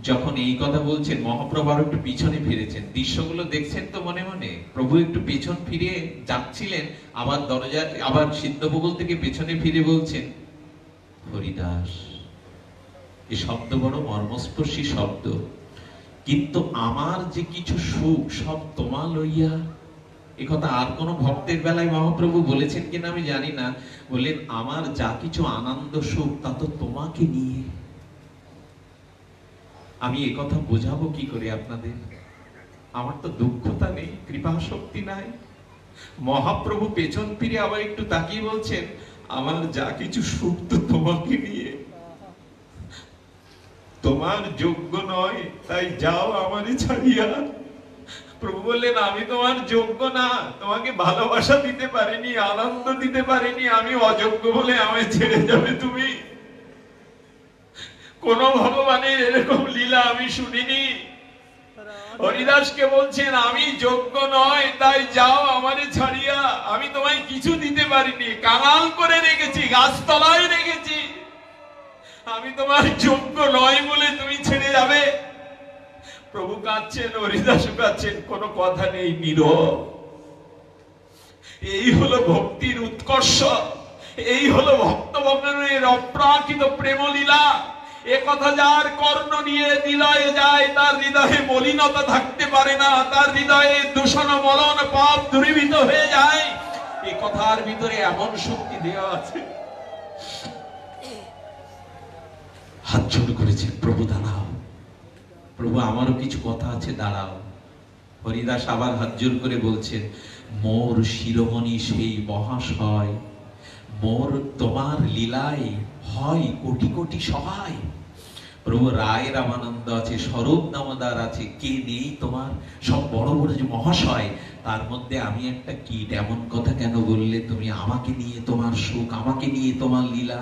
যখন এই কথা বলছেন, মহাপ্রভু আর একটু পিছনে ফিরেছেন। দৃশ্যগুলো দেখছেন তো মনে মনে। প্রভু একটু পেছন ফিরে যাচ্ছিলেন, আবার দরজা, আবার সিদ্ধভূগোল থেকে পেছনে ফিরে বলছেন, হরিদাস, এই শব্দ বড় মর্মস্পর্শী শব্দ, কিন্তু আমার যে কিছু সুখ সব তোমা লইয়া। একথা আর কোন ভক্তের বেলায় মহাপ্রভু বলেছেন কিনা আমি জানি না। বললেন, আমার যা কিছু আনন্দ সুখ তা তো তোমাকে নিয়ে। আমি একথা বোঝাবো কি করে আপনাদের? আমার তো দুঃখতা নেই, কৃপা শক্তি নাই। মহাপ্রভু পেছন ফিরে আবার একটু তাকিয়ে বলছেন, আমার যা কিছু সুখ তো তোমাকে নিয়ে, তোমার যোগ্য নয়, তাই যাও আমারে ছাড়িয়া। প্রভু বললেন, আমি তোমার যোগ্য না, তোমাকে ভালোবাসা দিতে পারিনি, আনন্দ দিতে পারিনি, আমি অযোগ্য বলে আমায় ছেড়ে যাবে তুমি? কোন ভগবানের এরকম লীলা আমি শুনিনি। হরিদাসকে বলছেন, আমি যোগ্য নয়, তাই যাও আমারে ছাড়িয়া। আমি তোমায় কিছু দিতে পারিনি, কাঙাল করে রেখেছি, গাছতলায় রেখেছি। আমি তোমার যোগ্য নয় বলে তুমি ছেড়ে যাবে? প্রভু কাঁদছেন, হরিদাস কাঁদছেন, কোনো কথা নেই, নীরব। প্রভু বলছেন, আমি তোমার যোগ্য নয়, তাই যাও আমারে ছাড়িয়া। আমি তোমায় কিছু দিতে পারিনি, কাঙাল করে রেখেছি, গাছতলায় রেখেছি। আমি তোমার যোগ্য নয় বলে তুমি ছেড়ে যাবে? প্রভু কাঁদছেন, হরিদাসও কাঁদছেন, কোনো কথা নেই, নীরব। এই হলো ভক্তির উৎকর্ষ, এই হলো ভক্তবনের অপ্রাকৃত প্রেমলীলা। এ কথা যার কর্ণ নিয়ে হৃদয়ে যায়, তার হৃদয়ে মলিনতা থাকতে পারে না, তার হৃদয়ে দূষণ মলন পাপ দূরীভূত হয়ে যায়। এই কথার ভিতরে এমন শক্তি দেওয়া আছে। হাত জোড় করেছেন, প্রভু দাঁড়াও, প্রভু আমারও কিছু কথা আছে, দাঁড়াও। হরিদাস আবার হাত জোড় করে বলছেন, মোর শিরোমণি সেই মহাশয়, মোর তোমার লীলায় হয় কোটি কোটি সহায়। প্রভু রায় রামানন্দ আছে, স্বরূপ দামোদর আছে, কে নেই তোমার? সব বড় বড় যে মহাশয়, তার মধ্যে আমি একটা কীট। এমন কথা কেন বললে তুমি? আমাকে নিয়ে তোমার সুখ, আমাকে নিয়ে তোমার লীলা,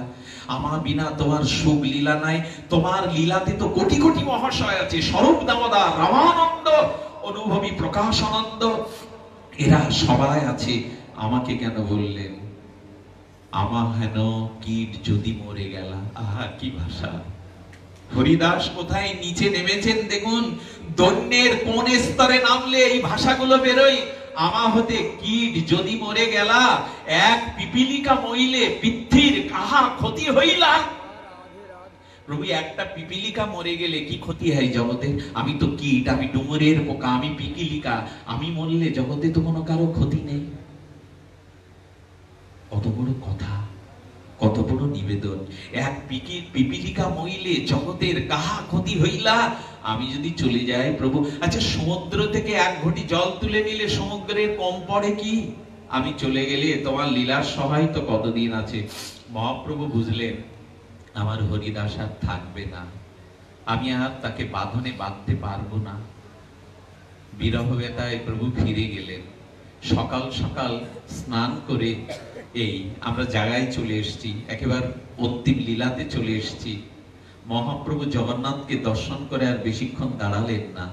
আমার বিনা তোমার সুখ লীলা নাই। তোমার লীলাতে তো কোটি কোটি মহাশয় আছে, স্বরূপ দামোদর, রামানন্দ, অনুভবী প্রকাশানন্দ, এরা সবাই আছে, আমাকে কেন বললেন? আমা হেন কীট যদি মরে গেলা। আহা কি ভাষা! হরিদাস কোথায় নিচে নেমেছেন দেখুন, দৈন্যের কোন স্তরে নামলে এই ভাষাগুলো বেরোয়। আমা হতে কীট যদি মরে গেলা, এক পিপিলিকা মইলে পৃথ্বীর কাহা ক্ষতি হইলা। প্রভু একটা পিপিলিকা মরে গেলে কি ক্ষতি হয় জগতে? আমি তো কীট, আমি ডুমুরের পোকা, আমি পিপিলিকা, আমি মরলে জগতে তো কোনো কারো ক্ষতি নেই। কত বড় কথা, কত বড় নিবেদন! এক পিপিলিকা মইলে জগতের কাহা ক্ষতি হইলা। আমি যদি চলে যাই প্রভু, আচ্ছা সমুদ্র থেকে এক ঘটি জল তুলে নিলে সমুদ্রের কম পড়ে কি? আমি চলে গেলে তোমার লীলার সহায় তো কতদিন আছে। মহাপ্রভু বুঝলেন আমার হরিদাস আর থাকবে না, আমি আর তাকে বাঁধনে বাঁধতে পারবো না। বিরহ বেতায় প্রভু ফিরে গেলেন। সকাল সকাল স্নান করে এই আমরা জায়গায় চলে এসেছি, একেবারে অন্তিম লীলাতে চলে এসেছি। মহাপ্রভু জগন্নাথকে দর্শন করে আর বেশিক্ষণ দাঁড়ালেন না।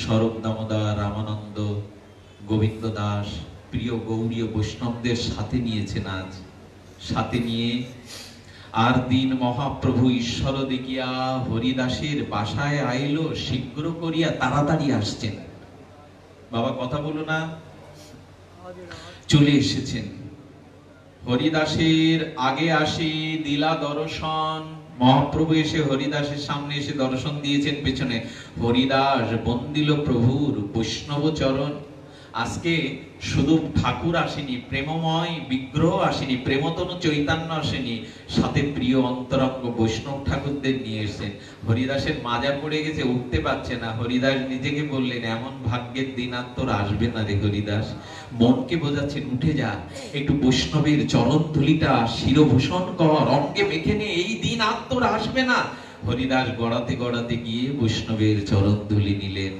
স্বরূপ দামোদর, রামানন্দ, গোবিন্দ দাস, প্রিয় গৌরীয় বৈষ্ণবদের সাথে নিয়েছেন আজ। সাথে নিয়ে আর দিন মহাপ্রভু ঈশ্বর দেখিয়া হরিদাসের বাসায় আইল, শীঘ্র করিয়া তাড়াতাড়ি আসছেন। বাবা কথা বলো না, চলে এসেছেন। হরিদাসের আগে আসি দিলা দর্শন। মহাপ্রভু এসে হরিদাসের সামনে এসে দর্শন দিয়েছেন পেছনে। হরিদাস বন্দিল প্রভুর বৈষ্ণব চরণ। আজকে শুধু ঠাকুর আসেনি, প্রেমময় বিগ্রহ আসেনি, প্রেমতনু চৈতন্য আসেনি, সাথে প্রিয় অন্তরঙ্গ বৈষ্ণব ঠাকুরদের নিয়ে এসেছেন। হরিদাসের মাজা পড়ে গেছে, উঠতে পারছে না। হরিদাস নিজেকে বললেন, এমন ভাগ্যের দিন আর তোর আসবে না রে হরিদাস। মনকে বোঝাচ্ছেন, উঠে যা, একটু বৈষ্ণবের চরণ ধুলিটা শিরভূষণ কর, অঙ্গে মেখে নে, এই দিন আর তোর আসবে না। হরিদাস গড়াতে গড়াতে গিয়ে বৈষ্ণবের চরণ ধুলি নিলেন।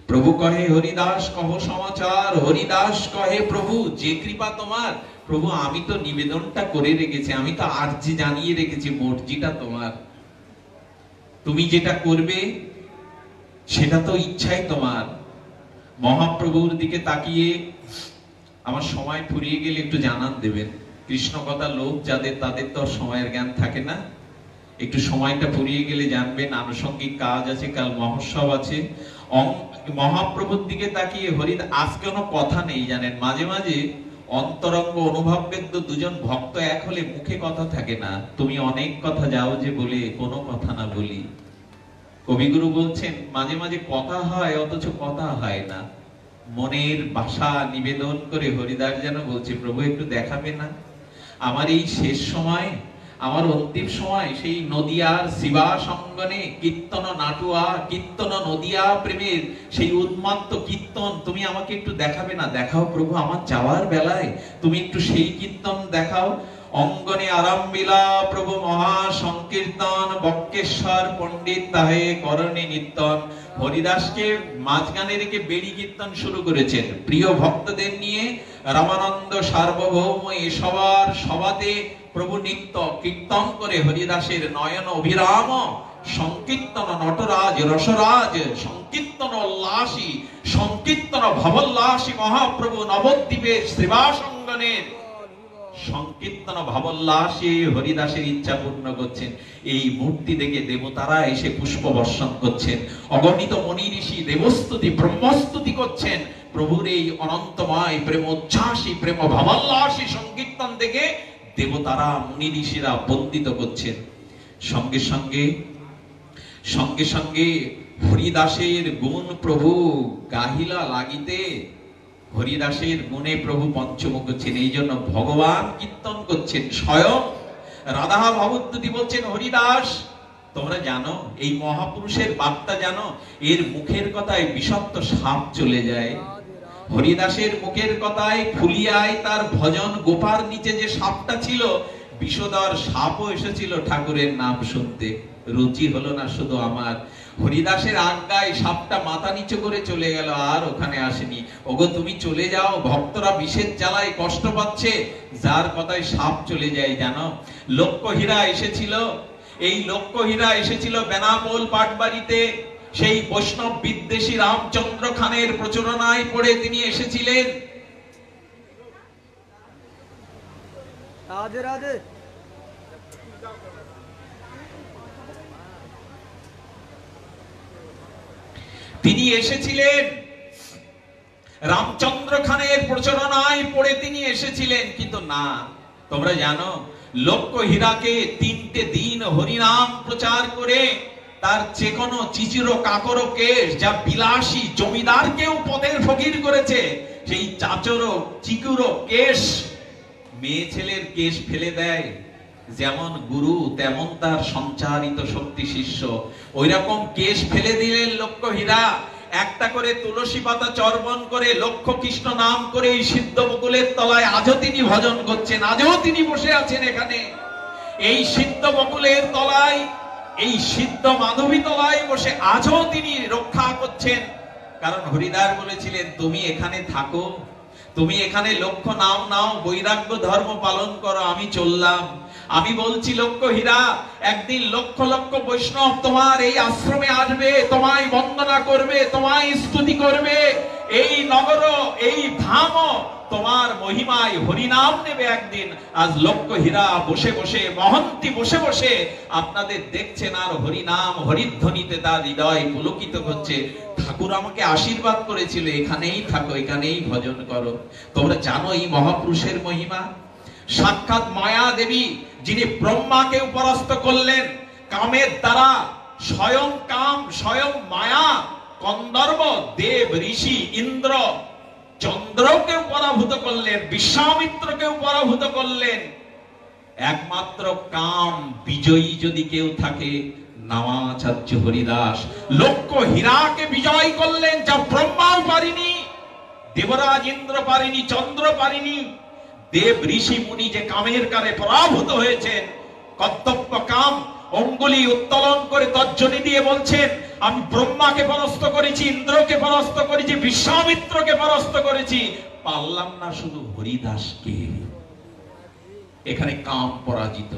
প্রভু কহে হরিদাস কহ সমাচার। হরিদাস কহে প্রভু যে কৃপা তোমার। প্রভু আমি তো নিবেদনটা করে রেখেছি, আমি তো আর্জি জানিয়ে রেখেছি, মর্জিটা তোমার, তুমি যেটা করবে সেটা তো ইচ্ছাই তোমার। মহাপ্রভুর দিকে তাকিয়ে, আমার সময় ফুরিয়ে গেলে একটু জানান দেবেন। কৃষ্ণ কথা লোক যাদের, তাদের তো সময়ের জ্ঞান থাকে না। একটু সময়টা ফুরিয়ে গেলে জানবেন আনুষঙ্গিক কাজ আছে, কাল মহোৎসব আছে। মহাপ্রভুর দিকে তাকিয়ে হরিদাস, আজকে কোনো কথা নেই জানেন, মাঝে মাঝে অন্তরঙ্গ অনুভববেদ্য দুজন ভক্ত এক হলে মুখে কথা থাকে না। তুমি অনেক কথা যাও যে বলে কোনো কথা না বলি। কবিগুরু বলছেন মাঝে মাঝে কথা হয় অথচ কথা হয় না। মনের ভাষা নিবেদন করে হরিদাস যেন বলছে, প্রভু একটু দেখাবে না আমার এই শেষ সময়, আমার অন্তিম সময়, সেই নদিয়ার শিবা সঙ্গনে কীর্তন নাটুয়া, কীর্তন নদিয়া প্রেমের সেই উন্মাত্ত কীর্তন তুমি আমাকে একটু দেখাবে না? দেখাও প্রভু, আমার যাওয়ার বেলায় তুমি একটু সেই কীর্তন দেখাও। অঙ্গনে আরম্ভিলা প্রভু মহা সংকীর্তন, বক্কেশ্বর পণ্ডিত তাহে করণে নিত্যন। হরিদাসকে মাঝখানে রেখে বেড়ি কীর্তন শুরু করেছেন প্রিয় ভক্তদের নিয়ে। রামানন্দ সার্বভৌম এ সবার সভাতে প্রভু নিত্য কীর্তন করে হরিদাসের নয়ন অভিরাম সংকীর্তন নটরাজ রসরাজ সংকীর্তন উল্লাসী, সংকীর্তন ভবল্লাসী মহাপ্রভু নবদ্বীপের শ্রীবাসঙ্গনের সংকীর্তন ভাবল্লাসে হরিদাসের ইচ্ছা পূর্ণ করছেন। এই মূর্তি দেখে দেবতারা এসে পুষ্প বর্ষণ করছেন, অগণিত মনি ঋষি দেবস্তুতি ব্রহ্মস্তুতি করছেন। প্রভুর এই অনন্তময় প্রেমোচ্ছ্বাসী প্রেম ভাবাল্লাসী সংকীর্তন দেখে দেবতারা মুনি ঋষিরা বন্দিত করছেন। সঙ্গে সঙ্গে সঙ্গে সঙ্গে হরিদাসের গুণ প্রভু গাহিলা লাগিতে, হরিদাসের গুণে প্রভু পঞ্চমুখ করছেন। এই জন্য ভগবান কীর্তন করছেন। স্বয়ং রাধা ভাবদ্যুতি বলছেন, হরিদাস তোমরা জানো এই মহাপুরুষের বার্তা জানো, এর মুখের কথায় বিষাক্ত সাপ চলে যায়। হরিদাসের মুখের কথায় ফুলিয়ায় তার ভজন গোপার নিচে যে সাপটা ছিল, বিষধর সাপও এসেছিল ঠাকুরের নাম শুনতে। রুচি হলো না শুধু আমার, হরিদাসের আজ্ঞায় সাপটা মাথা নিচু করে চলে গেল, আর ওখানে আসেনি। ওগো তুমি চলে যাও, ভক্তরা বিষের জ্বালায় কষ্ট পাচ্ছে। যার কথায় সাপ চলে যায় জানো? লক্ষ্যহীরা এসেছিল। এই লক্ষ্যহীরা এসেছিল বেনাপোল পাটবাড়িতে। সেই বৈষ্ণব বিদ্বেষী রামচন্দ্র খানের প্রচারণায় পড়ে তিনি এসেছিলেন। রাধে রাধে। তিনি এসেছিলেন রামচন্দ্র খানের প্রচারণায় পড়ে তিনি এসেছিলেন, কিন্তু না, তোমরা জানো লক্ষ্যহীরাকে 3টে দিন হরিনাম প্রচার করে তার যে কোনো চিচিরো কাকরো কেশ, যা বিলাসী জমিদারকেও পদের ফকির করেছে, সেই চাচরো চিকুরো কেশ মেয়ে ছেলের কেশ ফেলে দেয়। যেমন গুরু তেমন তার সঞ্চারিত শক্তি শিষ্য। ওইরকম কেশ ফেলে দিলেন লক্ষ্যহীরা। একটা করে তুলসী পাতা চর্বণ করে লক্ষ্য কৃষ্ণ নাম করে এই সিদ্ধ বকুলের তলায় আজও তিনি ভজন করছেন, আজও তিনি বসে আছেন এখানে। এই সিদ্ধ বকুলের তলায়, এই সিদ্ধ মাধবী তলায় বসে আজও তিনি রক্ষা করছেন। কারণ হরিদাস বলেছিলেন, তুমি এখানে থাকো, তুমি এখানে লক্ষ্য নাম নাও, বৈরাগ্য ধর্ম পালন করো, আমি চললাম। আমি বলছি লক্ষ্যহীরা, একদিন লক্ষ লক্ষ বৈষ্ণব তোমার এই আশ্রমে আসবে, তোমায় বন্দনা করবে, তোমায় স্তুতি করবে। এই নগর, এই ধাম তোমার মহিমায় হরিনাম নেবে একদিন। আজ লক্ষ্যহীরা বসে বসে, মহন্তি বসে বসে আপনাদের দেখছেন, আর হরিনাম হরিধ্বনিতে তার হৃদয় পুলকিত হচ্ছে। ঠাকুর আমাকে আশীর্বাদ করেছিল, এখানেই থাকো, এখানেই ভজন করো। তোমরা জানো এই মহাপুরুষের মহিমা? সাক্ষাৎ মায়া দেবী, যিনি ব্রহ্মাকে পরাস্ত করলেন কামের দ্বারা, স্বয়ং কাম, স্বয়ং মায়া, গন্ধর্ব, দেব, ঋষি, ইন্দ্র, চন্দ্রকেও পরাভূত করলেন, বিশ্বামিত্রকেও পরাভূত করলেন। একমাত্র কাম বিজয়ী যদি কেউ থাকে, নামাচার্য হরিদাস লক্ষ্যহীরাকে বিজয় করলেন, যা ব্রহ্মাও পারিনি, দেবরাজ ইন্দ্র পারিনি, চন্দ্র পারিনি। দেব ঋষি মুনি যে কামের কারে পরাভূত হয়েছেন, কর্তব্য কাম অঙ্গুলি উত্তোলন করে তর্জনী দিয়ে বলছেন, আমি ব্রহ্মাকে পরাস্ত করেছি, ইন্দ্রকে পরাস্ত করেছি, বিশ্বামিত্রকে পরাস্ত করেছি, পারলাম না শুধু হরিদাসকে। এখানে কাম পরাজিত,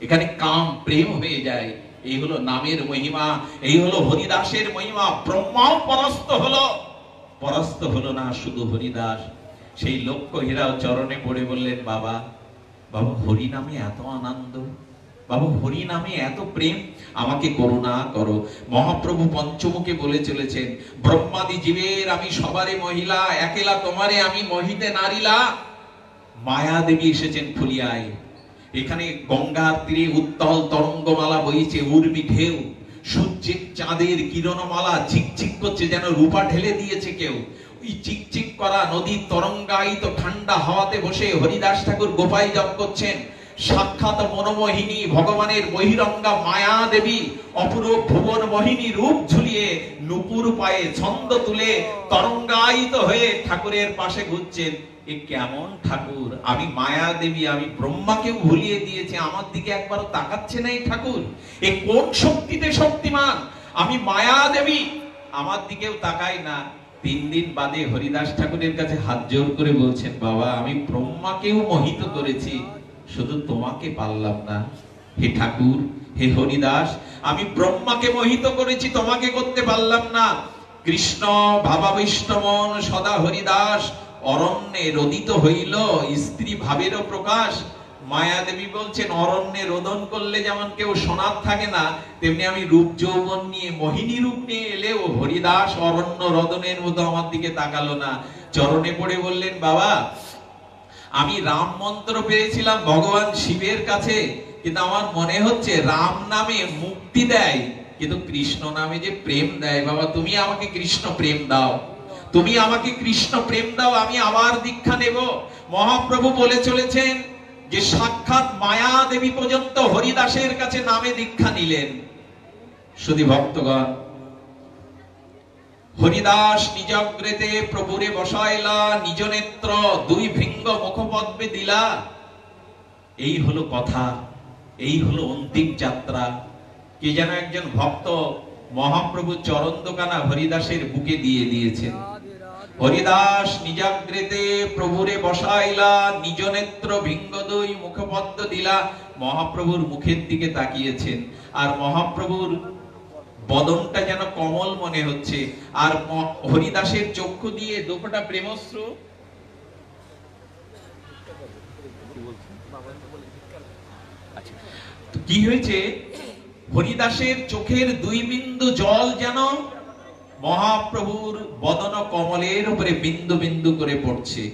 এখানে কাম প্রেম হয়ে যায়। এই হলো নামের মহিমা, এই হলো হরিদাসের মহিমা। ব্রহ্মাও পরাস্ত হলো না শুধু হরিদাস। সেই লক্ষ্যহীরা চরণে পড়ে বললেন, বাবা বাবা হরি নামে এত আনন্দ, বাবা হরি নামে এত প্রেম, আমাকে করুণা করো। মহাপ্রভু পঞ্চমুখে বলে চলেছেন, ব্রহ্মাদি জীবের আমি সবারে মহিলা, একেলা তোমারে আমি মহিতে নারিলা। মায়া দেবী এসেছেন ফুলিয়ায়। এখানে গঙ্গার তীরে উত্তল তরঙ্গমালা বইছে, উর্মি ঢেউ, সূর্যের চাঁদের কিরণমালা ঝিকঝিক করছে, যেন রূপা ঢেলে দিয়েছে কেউ। ওই চিকচিক করা নদীর তরঙ্গায়িত ঠান্ডা হাওয়াতে বসে হরিদাস ঠাকুর গোপাই জপ করছেন। সাক্ষাৎ মনোমোহিনী ভগবানের বহিরঙ্গা মায়া দেবী অপরূপ ভুবন মোহিনী রূপ ঝুলিয়ে নুপুর পায়ে ছন্দ তুলে তরঙ্গায়িত হয়ে ঠাকুরের পাশে ঘুরছেন। এ কেমন ঠাকুর! আমি মায়া দেবী, আমি ব্রহ্মাকেও ভুলিয়ে দিয়েছি, আমার দিকে একবারও তাকাচ্ছে না এই ঠাকুর। এ কোন শক্তিতে শক্তিমান! আমি মায়া দেবী, আমার দিকেও তাকাই না। 3 দিন বাদে হরিদাস ঠাকুরের কাছে হাত জোর করে বলছেন, বাবা আমি ব্রহ্মাকেও মোহিত করেছি, শুধু তোমাকে পারলাম না। হে ঠাকুর, হে হরিদাস, আমি ব্রহ্মাকে মোহিত করেছি, তোমাকে করতে পারলাম না। কৃষ্ণ ভাবাবিষ্টমন সদা হরিদাস, অরণ্যে রদিত হইল স্ত্রী ভাবেরও প্রকাশ। মায়া দেবী বলছেন অরণ্যে রোদন করলে যেমন কেউ সোনার থাকে না, তেমনি আমি রূপ যৌবন নিয়ে মোহিনী রূপ নিয়ে এলেও হরিদাস অরণ্য রোদনের মতো আমার দিকে তাকালো না। চরণে পড়ে বললেন, বাবা আমি রাম মন্ত্র পেয়েছিলাম ভগবান শিবের কাছে, কিন্তু আমার মনে হচ্ছে রাম নামে মুক্তি দেয়, কিন্তু কৃষ্ণ নামে যে প্রেম দেয়। বাবা তুমি আমাকে কৃষ্ণ প্রেম দাও, তুমি আমাকে কৃষ্ণ প্রেম দাও, আমি আবার দীক্ষা নেব। মহাপ্রভু বলে চলেছেন যে সাক্ষাৎ মায়া দেবী পর্যন্ত হরিদাসের কাছে নামে দীক্ষা নিলেন। শুধু ভক্তগণ, হরিদাস নিজগ্রেতে প্রভুরে বসাইলা, নিজ নেত্র দুই ভৃঙ্গ মুখপদ্মে দিলা। এই হলো কথা, এই হলো অন্তিম যাত্রা। কে যেন একজন ভক্ত মহাপ্রভু চরণ দোকানা হরিদাসের বুকে দিয়ে দিয়েছেন। হরিদাস নিজাগ্রেতে প্রভুরে বসাইলা, নিজ নেত্র ভিঙ্গ দুই মুখপদ্ম দিলা। মহাপ্রভুর মুখের দিকে তাকিয়েছেন, আর মহাপ্রভুর বদনটা যেন কমল মনে হচ্ছে, আর হরিদাসের চক্ষু দিয়ে দুপটা প্রেমশ্রু। কি হয়েছে? হরিদাসের চোখের দুই বিন্দু জল যেন মহাপ্রভুর বদন কমলের উপরে বিন্দু বিন্দু করে পড়ছে।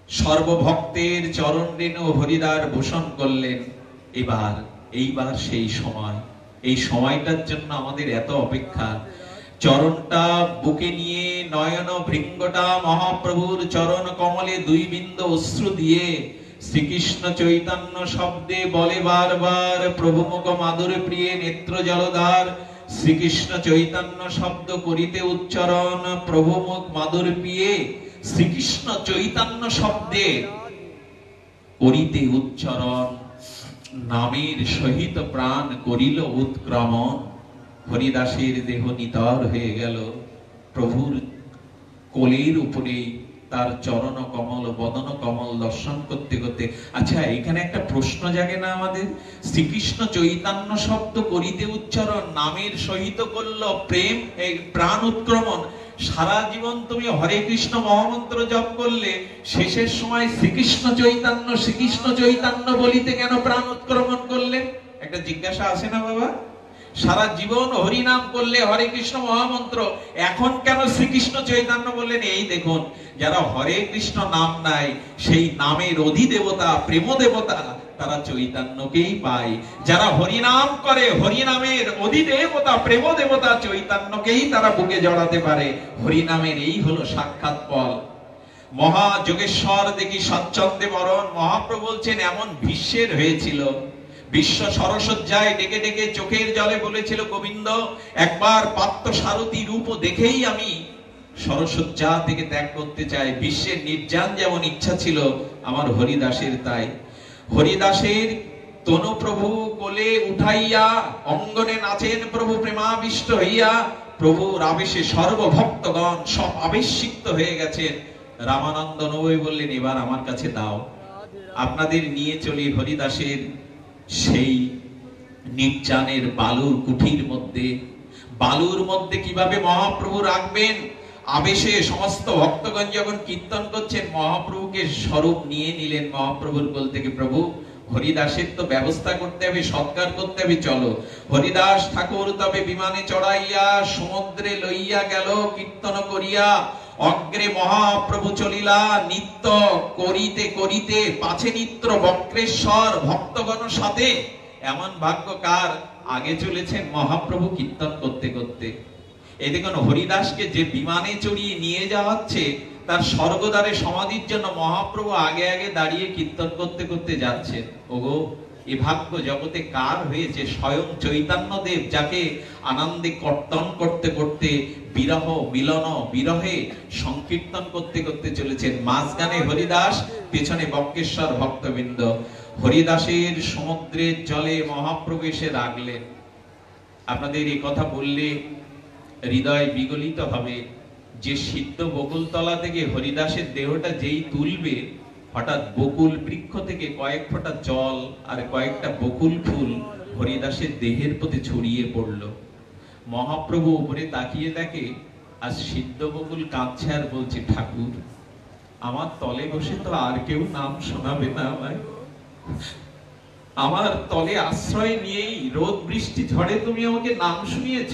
সর্বভক্তের চরণ রেণু হরিদার ভূষণ করলেন। এইবার সেই সময়, এই সময়টার জন্য আমাদের এত অপেক্ষা। চরণটা বুকে নিয়ে নয়ন ভৃঙ্গটা মহাপ্রভুর চরণ কমলে দুই বিন্দু অশ্রু দিয়ে শ্রীকৃষ্ণ চৈতন্য শব্দে বলে বারবার, প্রভু মুখ মাধুর প্রিয়ে নেত্র জলধার। শ্রীকৃষ্ণ চৈতন্য শব্দ করিতে উচ্চারণ, প্রভু মুখ মাধুর প্রিয়ে শ্রীকৃষ্ণ চৈতন্য শব্দে করিতে উচ্চারণ। নামের সহিত প্রাণ করিল উৎক্রমণ। হরিদাসের দেহ নিতর হয়ে গেল প্রভুর কোলের উপরে, তার চরণ কমল বদন কমল দর্শন করতে করতে। আচ্ছা, এখানে একটা প্রশ্ন জাগে না আমাদের? শ্রীকৃষ্ণ চৈতন্য শব্দ করিতে উচ্চারণ, নামের সহিত করল প্রেম, এই প্রাণ উৎক্রমণ। সারা জীবন তুমি হরে কৃষ্ণ মহামন্ত্র জপ করলে, শেষের সময় শ্রীকৃষ্ণ চৈতন্য বলিতে কেন প্রাণ উৎক্রমণ করলে? একটা জিজ্ঞাসা আসে না বাবা? সারা জীবন হরি নাম করলে, হরে কৃষ্ণ মহামন্ত্র, এখন কেন শ্রীকৃষ্ণ চৈতন্য বললেন? এই দেখুন, যারা হরে কৃষ্ণ নাম নাই, সেই নামের অধিদেবতা প্রেম দেবতা তারা চৈতন্যকেই পায়। যারা হরি নাম করে, হরি নামের অধিদেবতা প্রেম দেবতা চৈতন্যকেই তারা বুকে জড়াতে পারে। হরি নামের এই হলো সাক্ষাৎ ফল। মহাযোগেশ্বর দেখি সচ্ছন্দে মরণ। মহাপ্রভু বলছেন এমন বিশ্বের হয়েছিল, বিশ্ব সরসজ্জায় ডেকে ডেকে চোখের জলে বলেছিল, গোবিন্দ একবার পাত্র সারথী রূপ দেখেই আমি সরসজ্জা থেকে ত্যাগ করতে চাই। বিশ্বের নির্যান যেমন ইচ্ছা ছিল, আমার হরিদাসের তাই। হরিদাসের তনু প্রভু কোলে উঠাইয়া অঙ্গনে নাচেন প্রভু প্রেমাবিষ্ট হইয়া। প্রভুর আবেশে সর্বভক্তগণ সব আবেশিক্ত হয়ে গেছেন। রামানন্দ নবী বললেন, এবার আমার কাছে দাও, আপনাদের নিয়ে চলি হরিদাসের সেই নির্জানের বালুর কুঠির মধ্যে। বালুর মধ্যে কিভাবে মহাপ্রভু রাখবেন? আবেশে সমস্ত ভক্তগণ যখন কীর্তন করছেন, মহাপ্রভুকে স্বরূপ নিয়ে নিলেন মহাপ্রভুর কোল থেকে। প্রভু হরিদাসের তো ব্যবস্থা করতে হবে, সৎকার করতে হবে, চলো। হরিদাস ঠাকুর তবে বিমানে চড়াইয়া সমুদ্রে লইয়া গেল কীর্তন করিয়া। অগ্রে মহাপ্রভু চলিলা নিত্য করিতে করিতে, পাছে নিত্য বক্রেশ্বর ভক্তগণ সাথে। এমন ভাগ্য কার, আগে চলেছেন মহাপ্রভু কীর্তন করতে করতে। এই দেখুন, হরিদাসকে যে বিমানে চড়িয়ে নিয়ে যাওয়াচ্ছে, তার স্বর্গদ্বারে সমাধির জন্য মহাপ্রভু আগে আগে দাঁড়িয়ে কীর্তন করতে করতে যাচ্ছেন। ওগো, এ ভাগ্য জগতে কার হয়েছে? স্বয়ং চৈতন্যদেব, যাকে আনন্দে কর্তন করতে করতে বিরহ মিলন বিরহে সংকীর্তন করতে করতে চলেছেন। মাঝখানে হরিদাস, পেছনে বক্রেশ্বর ভক্তবৃন্দ। হরিদাসের সমুদ্রের জলে মহাপ্রভু এসে রাখলেন। আপনাদের এই কথা বললে হৃদয় বিগলিত হবে যে সিদ্ধ বকুলতলা থেকে হরিদাসের দেহটা যেই তুলবে, হঠাৎ বকুল বৃক্ষ থেকে কয়েক ফোঁটা জল আর কয়েকটা বকুল ফুল হরিদাসের দেহের প্রতি ছড়িয়ে পড়ল। মহাপ্রভু উপরে তাকিয়ে দেখে, আর সিদ্ধ বকুল কাঁদছে আর বলছে, ঠাকুর আমার তলে বসে তো আর কেউ নাম শোনাবে না আমায়, আমার তলে আশ্রয় নিয়েই রোদ বৃষ্টি ঝড়ে তুমি আমাকে নাম শুনিয়েছ,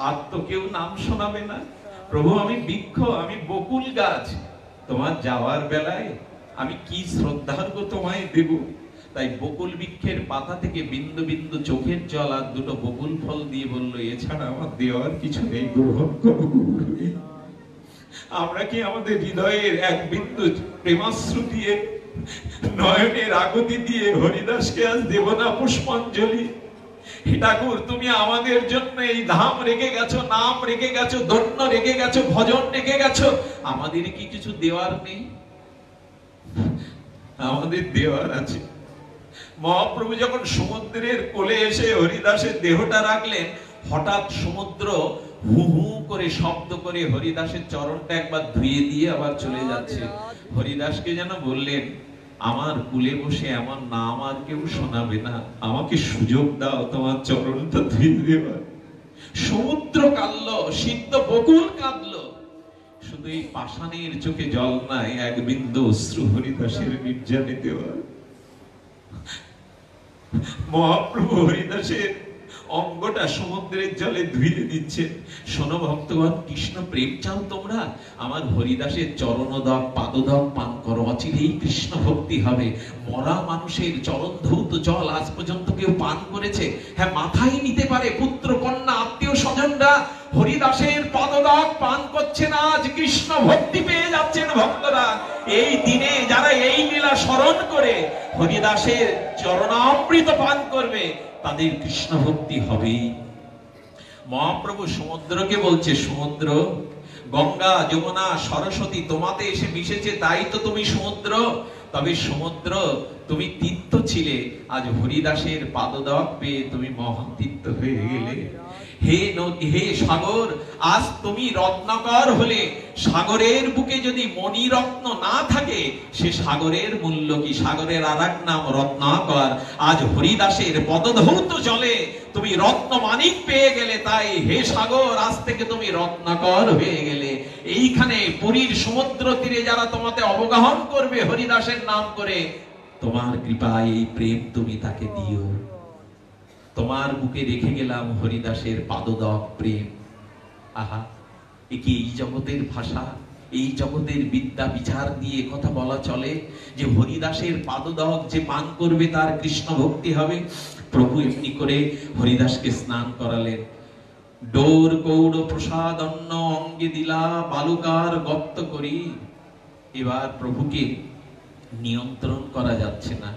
আর তো কেউ নাম শোনাবে না। প্রভু আমি বৃক্ষ, আমি বকুল গাছ, তোমার যাওয়ার বেলায় আমি কি শ্রদ্ধার্ঘ তোমায় দেব। তাই বকুল বৃক্ষের পাতা থেকে বিন্দু বিন্দু চোখের জল আর দুটো বকুল ফল দিয়ে বলল, এছাড়া আমার দেওয়ার কিছু নেই, গ্রহণ করো। আমরা কি আমাদের হৃদয়ের এক বিন্দু প্রেমাশ্রু দিয়ে, নয়নের আগতি দিয়ে হরিদাসকে আজ দেব না পুষ্পাঞ্জলি? ঠাকুর তুমি আমাদের জন্য এই ধাম রেখে গেছো, নাম রেখে গেছো, ধন্য রেখে গেছো, ভজন রেখে গেছো, আমাদের কি কিছু দেওয়ার নেই? আমাদের দেওয়ার আছে। মহাপ্রভু যখন সমুদ্রের কোলে এসে হরিদাসের দেহটা রাখলেন, হঠাৎ সমুদ্র হু হু করে শব্দ করে হরিদাসের চরণটা একবার ধুয়ে দিয়ে আবার চলে যাচ্ছে। হরিদাসকে যেন বললেন, আমার কুলে বসে এমন নাম আর কেউ শোনাবে না, আমাকে সুযোগ দাও তোমার চরণটা ধুয়ে দেবার। সমুদ্র কাঁদলো, সিদ্ধ বকুল কাঁদলো, শুধু এই পাষাণের চোখে জল নাই, এক বিন্দু অশ্রু হরিদাসের নির্যানে দেওয়ার। মহাপ্রভু হরিদাসের অঙ্গটা সমুদ্রের জলে ধুয়ে দিচ্ছেন। শোনো ভক্তগণ, কৃষ্ণ প্রেম চাও তোমরা, আমার হরিদাসের চরণোদক পাদোদক পান করো, অচিরেই কৃষ্ণ ভক্তি হবে। মরা মানুষের চরণ ধৌত জল আজ পর্যন্ত কেউ পান করেছে? হ্যাঁ, মাথায় নিতে পারে পুত্র কন্যা আত্মীয় স্বজনরা, হরিদাসের পাদোদক পান করছে না, আজ কৃষ্ণ ভক্তি পেয়ে যাচ্ছেন ভক্তরা। এই দিনে যারা এই লীলা স্মরণ করে হরিদাসের চরণামৃত পান করবে, তাদের কৃষ্ণ ভক্তি হবেই। মহাপ্রভু সমুদ্রকে বলছে, সমুদ্র, গঙ্গা যমুনা সরস্বতী তোমাতে এসে মিশেছে, তাই তো তুমি সমুদ্র। তবে সমুদ্র, তুমি তীর্থ ছিলে, আজ হরিদাসের পাদদক পেয়ে তুমি মহাতীর্থ হয়ে গেলে। হে সাগর, আজ তুমি রত্নাকর হলে। সাগরের বুকে যদি মণিরত্ন না থাকে, সে সাগরের মূল্য কি? সাগরের আরেক নাম রত্নাকর। আজ হরিদাসের পদধৌত জলে তুমি রত্ন মানিক পেয়ে গেলে, তাই হে সাগর, আজ থেকে তুমি রত্নাকর হয়ে গেলে। এইখানে পুরীর সমুদ্র তীরে যারা তোমাতে অবগাহন করবে হরিদাসের নাম করে, তোমার কৃপায় এই প্রেম তুমি তাকে দিও। তোমার বুকে রেখে গেলাম হরিদাসের পাদদক প্রেম। আহা, এ কি এই জগতের ভাষা, এই জগতের বিদ্যা বিচার দিয়ে কথা বলা চলে যে হরিদাসের পাদদক যে পান করবে তার কৃষ্ণ ভক্তি হবে? প্রভু এমনি করে হরিদাসকে স্নান করালেন। ডোর গৌড় প্রসাদ অন্ন অঙ্গে দিলা, বালুকার গপ্ত করি। এবার প্রভুকে নিয়ন্ত্রণ করা যাচ্ছে না।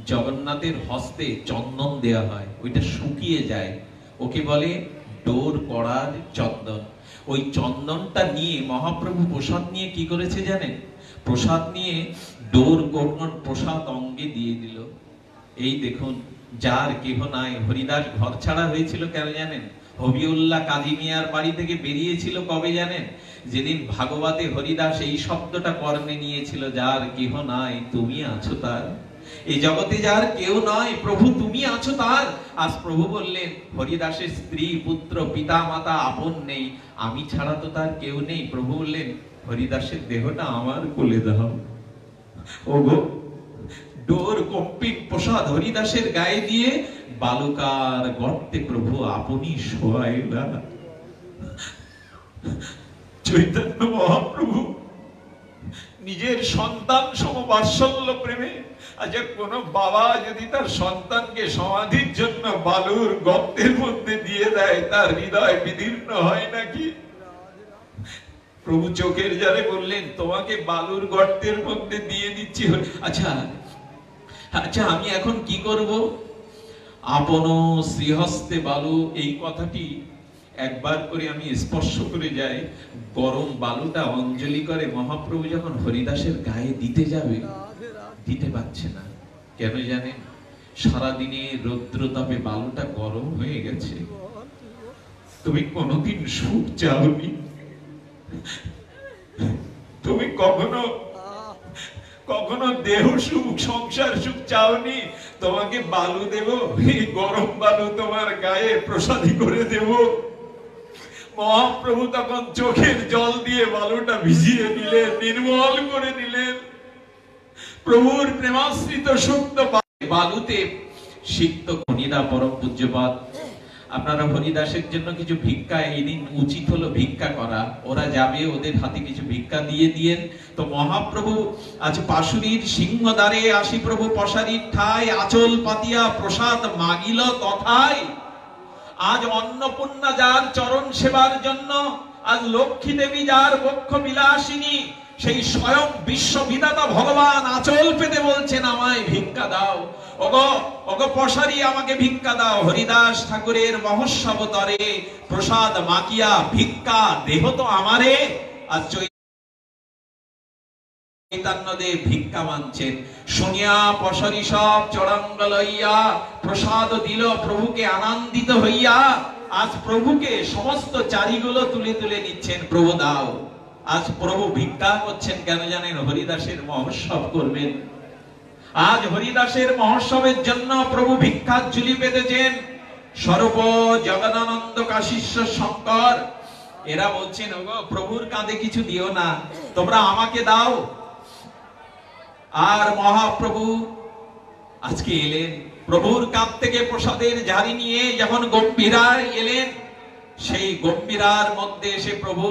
জগন্নাথের হস্তে চন্দন দেয়া হয়, ওইটা শুকিয়ে যায়, ওকে বলে ডোর করার চন্দন। ওই চন্দনটা নিয়ে মহাপ্রভু প্রসাদ নিয়ে কি করেছে জানেন? প্রসাদ নিয়ে ডোর কোন প্রসাদ অঙ্গে দিয়ে দিল। এই দেখুন, যার কেহ নাই। হরিদাস ঘর ছাড়া হয়েছিল কেন জানেন? হবিউল্লাহ কাজী মিয়ার বাড়ি থেকে বেরিয়েছিল কবে জানেন? যেদিন ভাগবতে হরিদাস এই শব্দটা কর্ণে নিয়েছিল, যার কেহ নাই তুমি আছো তার। এই জগতে যার কেউ নয়, প্রভু তুমি আছো তার। আজ প্রভু বললেন, হরিদাসের স্ত্রী পুত্র পিতা মাতা আপন নেই, আমি ছাড়া তো তার কেউ নেই। প্রভু বললেন, হরিদাসের দেহটা আমার কোলে দাও। ওগো, ডোর কম্পিত প্রসাদ হরিদাসের গায়ে দিয়ে বালুকার গর্তে প্রভু আপনি শোয়াইলা। চৈতন্য মহাপ্রভু নিজের সন্তান সম বাৎসল্য প্রেমে, আচ্ছা কোন বাবা যদি তার সন্তানকে সমাধির জন্য বালুর গর্তের মধ্যে দিয়ে দেয়, তার হৃদয় বিদীর্ণ হয় নাকি? প্রভু চোখের জলে বললেন, তোমাকে বালুর গর্তের মধ্যে দিয়ে দিচ্ছি। আচ্ছা আচ্ছা, আমি এখন কি করব? আপন শ্রীহস্তে বালু, এই কথাটি একবার করে আমি স্পর্শ করে যাই। গরম বালুটা অঞ্জলি করে মহাপ্রভু যখন হরিদাসের গায়ে দিতে যাবে, দিতে পারছে না। কেন জানেন? সারাদিনে রৌদ্র তাপে বালুটা গরম হয়ে গেছে। তুমি কোনোদিন সুখ চাওনি? তুমি কখনো কখনো দেহ সুখ, সংসার সুখ চাওনি? তোমাকে বালু দেব, এই গরম বালু তোমার গায়ে প্রসাদী করে দেব। মহাপ্রভু তখন চোখের জল দিয়ে বালুটা ভিজিয়ে দিলেন, নির্মল করে দিলেন। প্রভুর প্রেমাশ্রিত শুদ্ধ বালুতে সিক্ত খনিদা পরম পূজ্যপাদ, আপনারা হরিদাসের জন্য কিছু ভিক্ষা, এই দিন উচিত হলো ভিক্ষা করা। ওরা যাবে, ওদের হাতে কিছু ভিক্ষা দিয়ে দিয়েন। তো মহাপ্রভু আজ পাশুরীর সিংহদ্বারে আসি প্রভু পশারির ঠায় আচল পাতিয়া প্রসাদ মাগিল তথায়। আজ অন্নপূর্ণা যার চরণ সেবার জন্য, আজ লক্ষ্মী দেবী যার বক্ষ বিলাসিনী, সেই স্বয়ং বিশ্ববিধাতা ভগবান আচল পেতে বলছেন আমায় ভিক্ষা দাও। ওগো ওগো পশারি, আমাকে ভিক্ষা দাও। হরিদাস ঠাকুরের মহোৎসবতরে প্রসাদ মাকিয়া ভিক্ষা দেহ তো আমারে। আর চৈতন্যদেব ভিক্ষা মানছেন। শুনিয়া পশারি সব চড়াঙ্গ লইয়া প্রসাদ দিল প্রভুকে আনন্দিত হইয়া। আজ প্রভুকে সমস্ত চারিগুলো তুলে তুলে নিচ্ছেন, প্রভু দাও। আজ প্রভু ভিক্ষা করছেন কেন জানেন? হরিদাসের মহোৎসব করবেন। আজ হরিদাসের মহোৎসবের জন্য প্রভু ভিক্ষার ঝুলি পেতেছেন। স্বরূপ জগদানন্দ কাশীশ্বর শঙ্কর এরা বলছেন, ওগো প্রভুর কাঁধে কিছু দিও না, তোমরা আমাকে দাও। আর মহাপ্রভু আজকে এলেন, প্রভুর কাঁধ থেকে প্রসাদের ঝাড়ি নিয়ে যখন গম্ভীরায় এলেন, সেই গম্ভীরার মধ্যে এসে প্রভু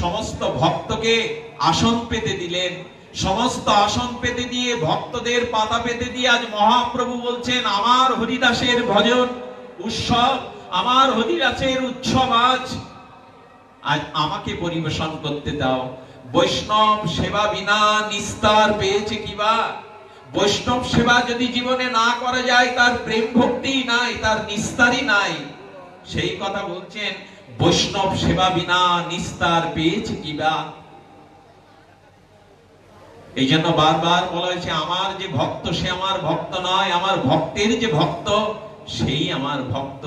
সমস্ত ভক্তকে আসন পেতে দিলেন। সমস্ত আসন পেতে দিয়ে ভক্তদের পাতা পেতে দিয়ে আজ মহাপ্রভু বলছেন, আমার হরিদাসের ভজন উৎসব, আমার হরিদাসের উৎসব আজ আমাকে পরিবেশন করতে দাও। বৈষ্ণব সেবা বিনা নিস্তার পেয়েছে কিবা? বৈষ্ণব সেবা যদি জীবনে না করা যায়, তার প্রেম ভক্তি নাই, তার নিস্তারই নাই। সেই কথা বলছেন, বৈষ্ণব সেবা বিনা নিস্তার পেয়েছে কিবা। এই জন্য বারবার বলা হয়েছে, আমার যে ভক্ত সে আমার ভক্ত নয়, আমার ভক্তের যে ভক্ত সেই আমার ভক্ত।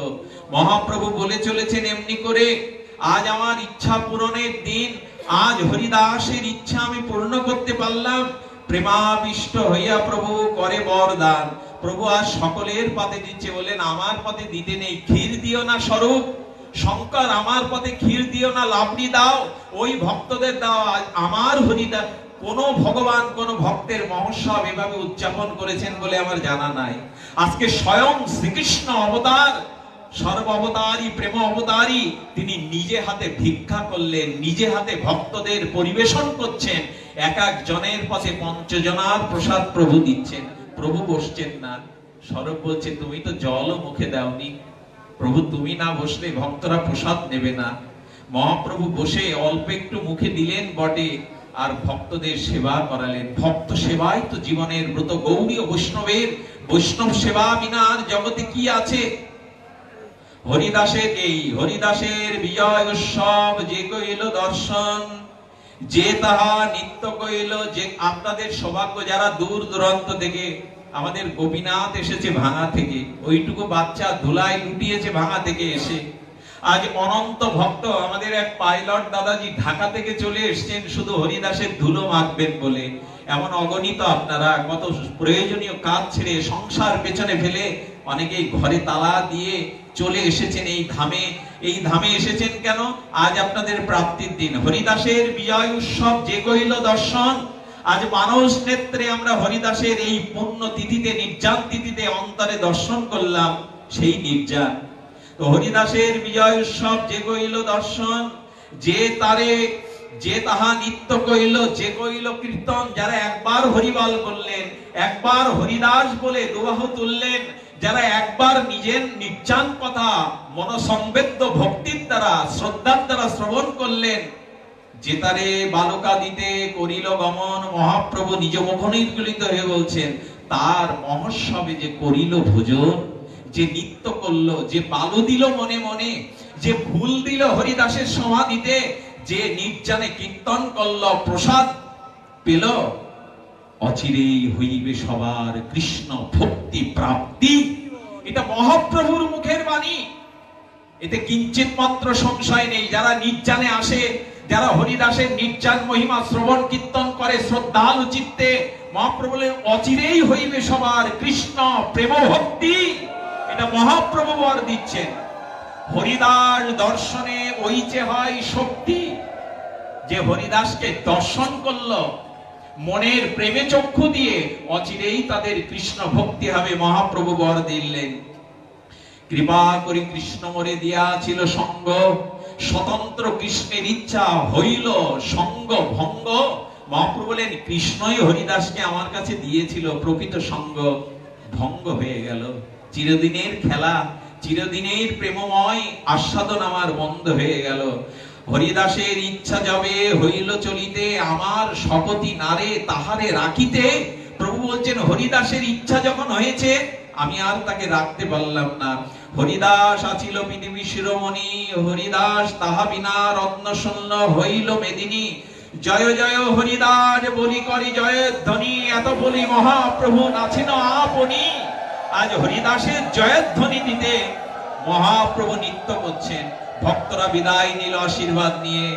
মহাপ্রভু বলে চলেছেন এমনি করে, আজ আমার ইচ্ছা পূরণের দিন। আজ হরিদাসের ইচ্ছা আমি পূর্ণ করতে পারলাম। প্রেমাবিষ্ট হইয়া প্রভু করে বরদান। প্রভু আজ সকলের পাতে দিচ্ছে, বলেন আমার পাতে দিতে নেই, ক্ষীর দিও না স্বরূপ শঙ্কর, আমার পথে ক্ষীর দিও না, লাবড়ি দাও, ওই ভক্তদের দাও। আজ আমার হরিদাস, কোন ভগবান কোন ভক্তের মহোৎসব এভাবে উদযাপন করেছেন বলে আমার জানা নাই। আজকে স্বয়ং শ্রীকৃষ্ণ অবতার, সর্ব অবতারী প্রেম অবতারী, তিনি নিজে হাতে ভিক্ষা করলেন, নিজে হাতে ভক্তদের পরিবেশন করছেন। এক এক জনের পাশে পঞ্চজনার প্রসাদ প্রভু দিচ্ছেন। প্রভু বসছেন না। সরব বলছে, তুমি তো জলও মুখে দাওনি, প্রভু তুমি না বসলে ভক্তরা প্রসাদ নেবে না। মহাপ্রভু বসে অল্প একটু মুখে দিলেন বটে, আর ভক্তদের সেবা করালেন। ভক্ত সেবাই তো জীবনের ব্রত। গৌড়ীয় বৈষ্ণবের বৈষ্ণব সেবা বিনা আর জগতে কি আছে? হরিদাসের এই হরিদাসের বিজয় উৎসব যে কইল দর্শন, যে তাহা নিত্য কইল। যে আপনাদের সৌভাগ্য যারা দূর দূরান্ত থেকে, আমাদের গোপীনাথ এসেছে ভাঙা থেকে, ওইটুকু বাচ্চা ধুলায় লুটিয়েছে ভাঙা থেকে এসে। আজ অনন্ত ভক্ত, আমাদের এক পাইলট দাদাজি ঢাকা থেকে চলে এসেছেন শুধু হরিদাসের ধুলো মাখবেন বলে। এমন অগণিত আপনারা কত প্রয়োজনীয় কাজ ছেড়ে সংসার পেছনে ফেলে অনেকেই ঘরে তালা দিয়ে চলে এসেছেন এই ধামে। এই ধামে এসেছেন কেন? আজ আপনাদের প্রাপ্তির দিন। হরিদাসের বিজয় উৎসব যে কইল দর্শন। আজ মানস নেত্রে আমরা হরিদাসের এই পুণ্য তিথিতে, নির্জান তিথিতে অন্তরে দর্শন করলাম সেই নির্জান। তো হরিদাসের বিজয় উৎসব যে কইল দর্শন, যে তারে যে তাহা নিত্য কইল, যে কইল কীর্তন। যারা একবার হরিবল বললেন, একবার হরিদাস বলে দোয়াহ তুললেন, যারা একবার নিজের নির্জান কথা মনসংবেদ্য ভক্তির দ্বারা, শ্রদ্ধার দ্বারা শ্রবণ করলেন, যে তারে বালকা দিতে করিল গমন। মহাপ্রভু নিজ মুখনির্গলিত হয়ে বলছেন, তার মহোৎসবে যে করিল ভোজন, যে নিত্য করলো, যে বালু দিল মনে মনে, যে ফুল দিল হরিদাসের সমাধিতে, যে নির্জানে কীর্তন করল, প্রসাদ পেল, অচিরেই হইবে সবার কৃষ্ণ ভক্তি প্রাপ্তি। এটা মহাপ্রভুর মুখের বাণী, এতে কিঞ্চিত মাত্র সংশয় নেই। যারা নির্জানে আসে, যারা হরিদাসের নির্জান মহিমা শ্রবণ কীর্তন করে শ্রদ্ধালু চিত্তে, মহাপ্রভু বলেন অচিরেই হইবে সবার কৃষ্ণ প্রেম ভক্তি। এটা মহাপ্রভু বর দিচ্ছেন। হরিদাস দর্শনে ওই যে হয় শক্তি। যে হরিদাসকে দর্শন করলো, মনের প্রেমে চক্ষু দিয়ে অচিরেই তাদের কৃষ্ণ ভক্তি হবে। মহাপ্রভু বর দিলেন, কৃপা করি কৃষ্ণ মোরে দিয়াছিল সঙ্গ, স্বতন্ত্র কৃষ্ণের ইচ্ছা হইল সঙ্গ ভঙ্গ। মহাপ্রভু বলেন, কৃষ্ণই হরিদাসকে আমার কাছে দিয়েছিল, প্রকৃত সঙ্গ ভঙ্গ হয়ে গেল। চিরদিনের খেলা, চিরদিনের প্রেমময় আস্বাদন আমার বন্ধ হয়ে গেল। হরিদাসের ইচ্ছা যাবে হইল চলিতে, আমার শপথি নারে তাহারে রাখিতে। প্রভু বলছেন, হরিদাসের ইচ্ছা যখন হয়েছে আমি আর তাকে রাখতে পারলাম না। হরিদাস আছিল পৃথিবী শিরোমণি, হরিদাস তাহা বিনা রত্ন শূন্য হইল মেদিনী। জয় জয় হরিদাস বলি করি জয়ধ্বনি, এত বলি মহাপ্রভু নাচিন আপনি। আজ হরিদাসের জয়ধ্বনি দিতে মহাপ্রভু নৃত্য করছেন। ভক্তরা বিদায় নিল আশীর্বাদ নিয়ে।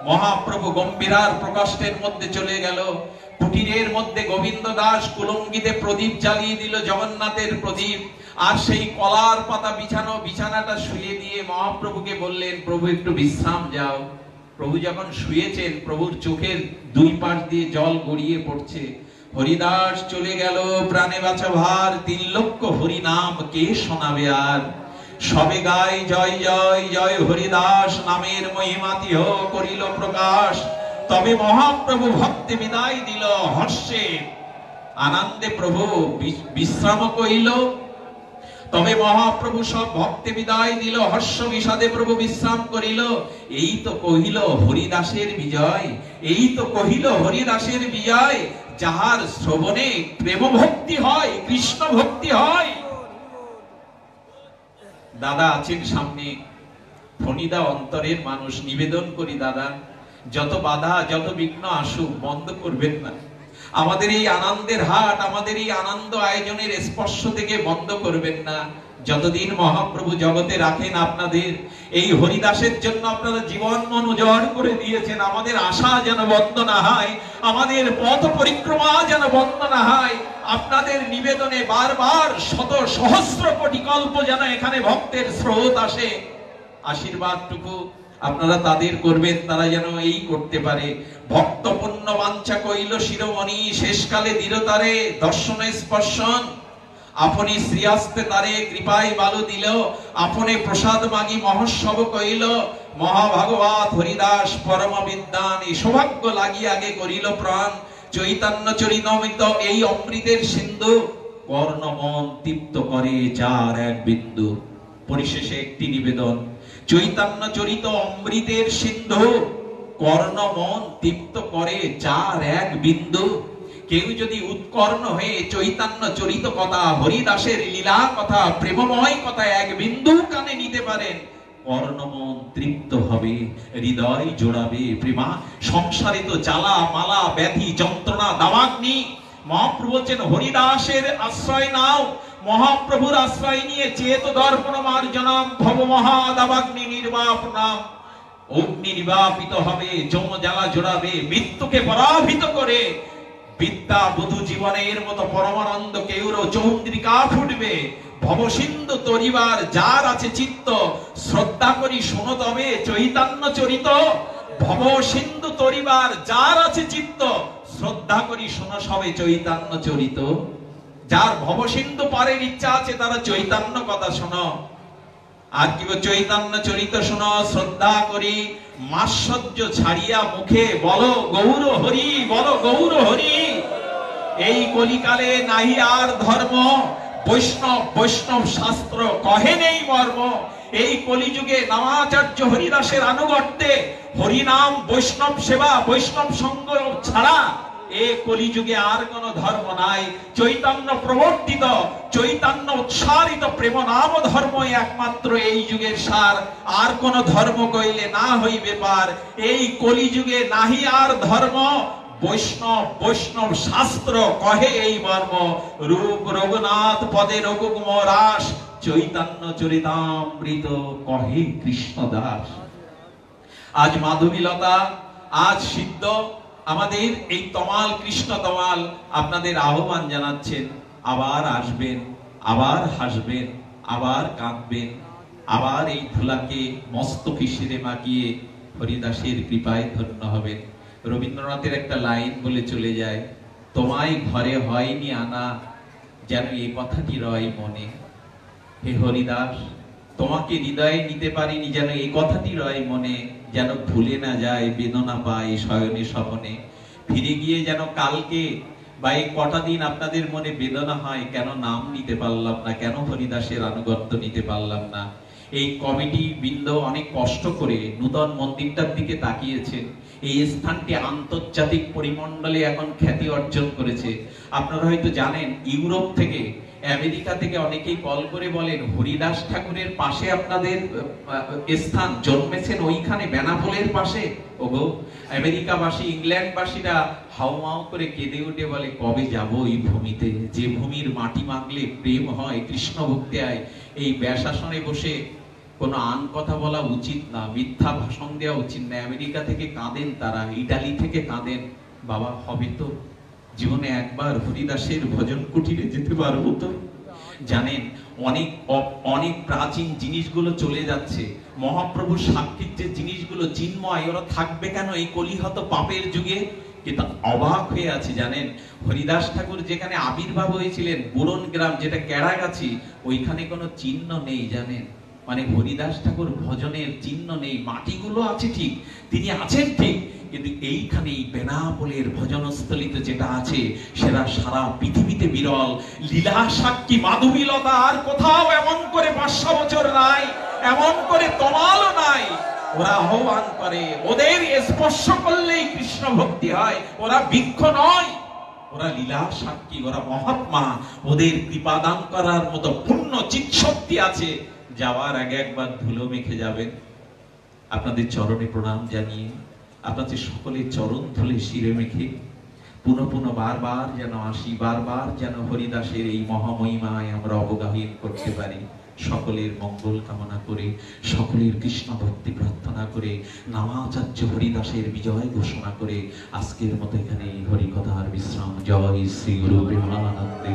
মহাপ্রভু গম্ভীরার প্রকষ্টের মধ্যে চলে গেল। কুটিরের মধ্যে গোবিন্দ দাস কুলঙ্গিতে প্রদীপ জ্বালিয়ে দিল, জগন্নাথের প্রদীপ। আর সেই কলার পাতা বিছানো বিছানাটা শুয়ে দিয়ে মহাপ্রভুকে বললেন, প্রভু একটু বিশ্রাম যাও। প্রভু যখন শুয়েছেন, প্রভুর চোখের দুই পাশ দিয়ে জল গড়িয়ে পড়ছে। হরিদাস চলে গেল, প্রাণে বাঁচা ভার, 3 লক্ষ হরি নাম কে শোনাবে আর। সবে গায় জয় জয় জয় হরিদাস, নামের মহিমাতিহ করিল প্রকাশ। তবে মহাপ্রভু ভক্তি বিদায় দিল, হর্ষে আনন্দে প্রভু বিশ্রাম কইল। তবে মহাপ্রভু সব ভক্তি বিদায় দিল, হর্ষ বিষাদে প্রভু বিশ্রাম করিল। এই তো কহিল হরিদাসের বিজয়, এই তো কহিল হরিদাসের বিজয়। যাহার শ্রবণে প্রেম ভক্তি হয়, কৃষ্ণ ভক্তি হয়। দাদা আছেন সামনে, ফণিদা অন্তরের মানুষ, নিবেদন করি দাদা, যত বাধা যত বিঘ্ন আসুক বন্ধ করবেন না। আমাদের এই আনন্দের হাট, আমাদের এই আনন্দ আয়োজনের স্পর্শ থেকে বন্ধ করবেন না। যতদিন মহাপ্রভু জগতে রাখেন আপনাদের, এই হরিদাসের জন্য আপনারা জীবন মন উজাড় করে দিয়েছেন। আমাদের আশা যেন বন্ধ না হয়, আমাদের পথ পরিক্রমা যেন বন্ধ না হয়। আপনাদের নিবেদনে বারবার শত সহস্র কোটি কল্প যেন এখানে ভক্তের স্রোত আসে। আশীর্বাদটুকু আপনারা তাদের করবেন, তারা যেন এই করতে পারে। ভক্ত পুণ্য বাঞ্ছা কইল শিরোমণি, শেষকালে দৃঢ়তারে দর্শনে স্পর্শন। আপনি শ্রীয়াস্তে তারে কৃপায় বালু দিল, আপনি প্রসাদ মাগি মহোৎসব কইল। মহাভাগবত হরিদাস পরম বিদ্যান, এই সৌভাগ্য লাগি আগে করিল প্রাণ। চৈতন্য চরিতামৃত এই অমৃতের সিন্ধু, কর্ণ মন তৃপ্ত করে যার এক বিন্দু। পরিশেষে একটি নিবেদন, চৈতন্য চরিত অমৃতের সিন্ধু, কর্ণ মন তৃপ্ত করে যার এক বিন্দু। কেউ যদি উৎকর্ণ হয়ে চৈতন্য চরিত কথা, হরিদাসের লীলা কথা, প্রেমময় কথা এক বিন্দু কানে নিতে পারেন, কর্ণ মন তৃপ্ত হবে, হৃদয় জোড়াবে প্রেমা। সংসারে তো জ্বালা মালা ব্যাধি যন্ত্রণা দাবাগ্নি। মহাপ্রভু বলছেন, হরিদাসের আশ্রয় নাও। মহাপ্রভুর আশ্রয় নিয়ে চেত দর্পণ মার্জনাম, ভব মহাদাবাগ্নি নির্বাপনাম। অগ্নি নির্বাপিত হবে, যম জ্বালা জোড়াবে, মৃত্যুকে পরাভূত করে বিদ্যা বধূ জীবনের মতো পরমানন্দ কেউর চৌন্দ্রিকা ফুটবে। ভবসিন্ধু তরিবার যার আছে চিত্ত, শ্রদ্ধা করি শোনো তবে চৈতন্য চরিত। ভবসিন্ধু তরিবার যার আছে চিত্ত, শ্রদ্ধা করি শোনো সবে চৈতন্য চরিত। যার ভবসিন্ধু পারের ইচ্ছা আছে তারা চৈতন্য কথা শোনো। আর কি চৈতন্য চরিত শোনো, শ্রদ্ধা করি মাৎসর্য ছাড়িয়া মুখে বলো গৌর হরি, বলো গৌর হরি। এই কলিকালে নাহি আর ধর্ম, বৈষ্ণব বৈষ্ণব শাস্ত্র কহে নেই মর্ম। এই কলিযুগে নামাচার্য হরিদাসের আনুগত্যে হরিনাম বৈষ্ণব সেবা বৈষ্ণব সঙ্গ ছাড়া এই কলিযুগে আর কোন ধর্ম নাই। চৈতন্য প্রবর্তিত চৈতন্য উৎসারিত প্রেম নাম ধর্ম একমাত্র এই যুগের সার। আর কোন ধর্ম কইলে না হইবে পার। এই কলিযুগে নাহি আর ধর্ম, বৈষ্ণব বৈষ্ণব শাস্ত্র কহে এই মর্ম। রূপ রঘুনাথ পদে রঘুকুম রাস, চৈতন্য চরিতামৃত কহে কৃষ্ণদাস। আজ মাধবীলতা, আজ সিদ্ধ আমাদের এই তমাল কৃষ্ণ তমাল আপনাদের আহ্বান জানাচ্ছেন। আবার আসবেন, আবার হাসবেন, আবার কাঁদবেন, আবার এই ধুলাকে মস্তকে শিরে মাখিয়ে হরিদাসের কৃপায় ধন্য হবেন। রবীন্দ্রনাথের একটা লাইন বলে চলে যায়, তোমায় ঘরে হয়নি আনা, যেন এই কথাটি রয় মনে। হে হরিদাস, তোমাকে হৃদয়ে নিতে পারিনি, যেন এই কথাটি রয় মনে, যেন ভুলে না যায় বেদনা পায় শয়নে স্বপনে। ফিরে গিয়ে যেন কালকে বা এই কটা দিন আপনাদের মনে বেদনা হয়, কেন নাম নিতে পারলাম না, কেন হরিদাসের আনুগত্য নিতে পারলাম না। এই কমিটি বৃন্দ অনেক কষ্ট করে নূতন মন্দিরটার দিকে তাকিয়েছে। এই স্থানটি আন্তর্জাতিক পরিমণ্ডলে এখন খ্যাতি অর্জন করেছে। আপনারা হয়তো জানেন, ইউরোপ থেকে, আমেরিকা থেকে অনেকেই কল করে বলেন, হরিদাস ঠাকুরের পাশে আপনাদের স্থান, জন্মেছেন ওইখানে বেনাপোলের পাশে। ওগো, আমেরিকাবাসী, ইংল্যান্ডবাসীরা হাউমাউ করে কেঁদে উঠে বলে, কবে যাব এই ভূমিতে, যে ভূমির মাটি মাগলে প্রেম হয়, কৃষ্ণ ভক্তি হয়। এই ব্যাসাসনে বসে কোনো আন কথা বলা উচিত না, মিথ্যা ভাষণ দেওয়া উচিত না। আমেরিকা থেকে কাঁদেন তারা, ইটালি থেকে কাঁদেন, বাবা হবে তো, জীবনে একবার হরিদাসের ভজন কুটিরে যেতে পারবো তো। জানেন, অনেক অনেক প্রাচীন জিনিসগুলো চলে যাচ্ছে। মহাপ্রভুর সাক্ষীর যে জিনিসগুলো চিন্ময়, ওরা থাকবে কেন এই কলিহত পাপের যুগে? কিন্তু অবাক হয়ে আছে, জানেন, হরিদাস ঠাকুর যেখানে আবির্ভাব হয়েছিলেন, বুরন গ্রাম, যেটা কেড়াগাছি, ওইখানে কোনো চিহ্ন নেই। জানেন, মানে হরিদাস ঠাকুর ভজনের চিহ্ন নেই। মাটিগুলো আছে ঠিক, তিনি আছেন ঠিক, কিন্তু এইখানে বেনাপোলের ভজনস্থলিতে যেটা আছে, সেটা সারা পৃথিবীতে বিরল। লীলা সাক্ষী মাধবীলতা আর কোথাও এমন করে 500 বছর নাই, এমন করে তমালও নাই। ওরা আহ্বান করে, ওদের স্পর্শ করলেই কৃষ্ণ ভক্তি হয়। ওরা বৃক্ষ নয়, ওরা লীলা সাক্ষী, ওরা মহাত্মা। ওদের কৃপাদান করার মতো পূর্ণ চিৎ শক্তি আছে। যাওয়ার আগে একবার ধুলো মেখে যাবেন। আপনাদের চরণে প্রণাম জানিয়ে, আপনাদের সকলের চরণ ধুলে শিরে মেখে পুনঃ পুনঃ বারবার যেন আসি, বারবার যেন হরিদাসের এই মহামহিমায় আমরা অবগাহন করতে পারি। সকলের মঙ্গল কামনা করে, সকলের কৃষ্ণ ভক্তি প্রার্থনা করে, নামাচার্য হরিদাসের বিজয় ঘোষণা করে আজকের মতো এখানে হরিকথার বিশ্রাম। জয় শ্রী গুরু প্রেমানন্দে।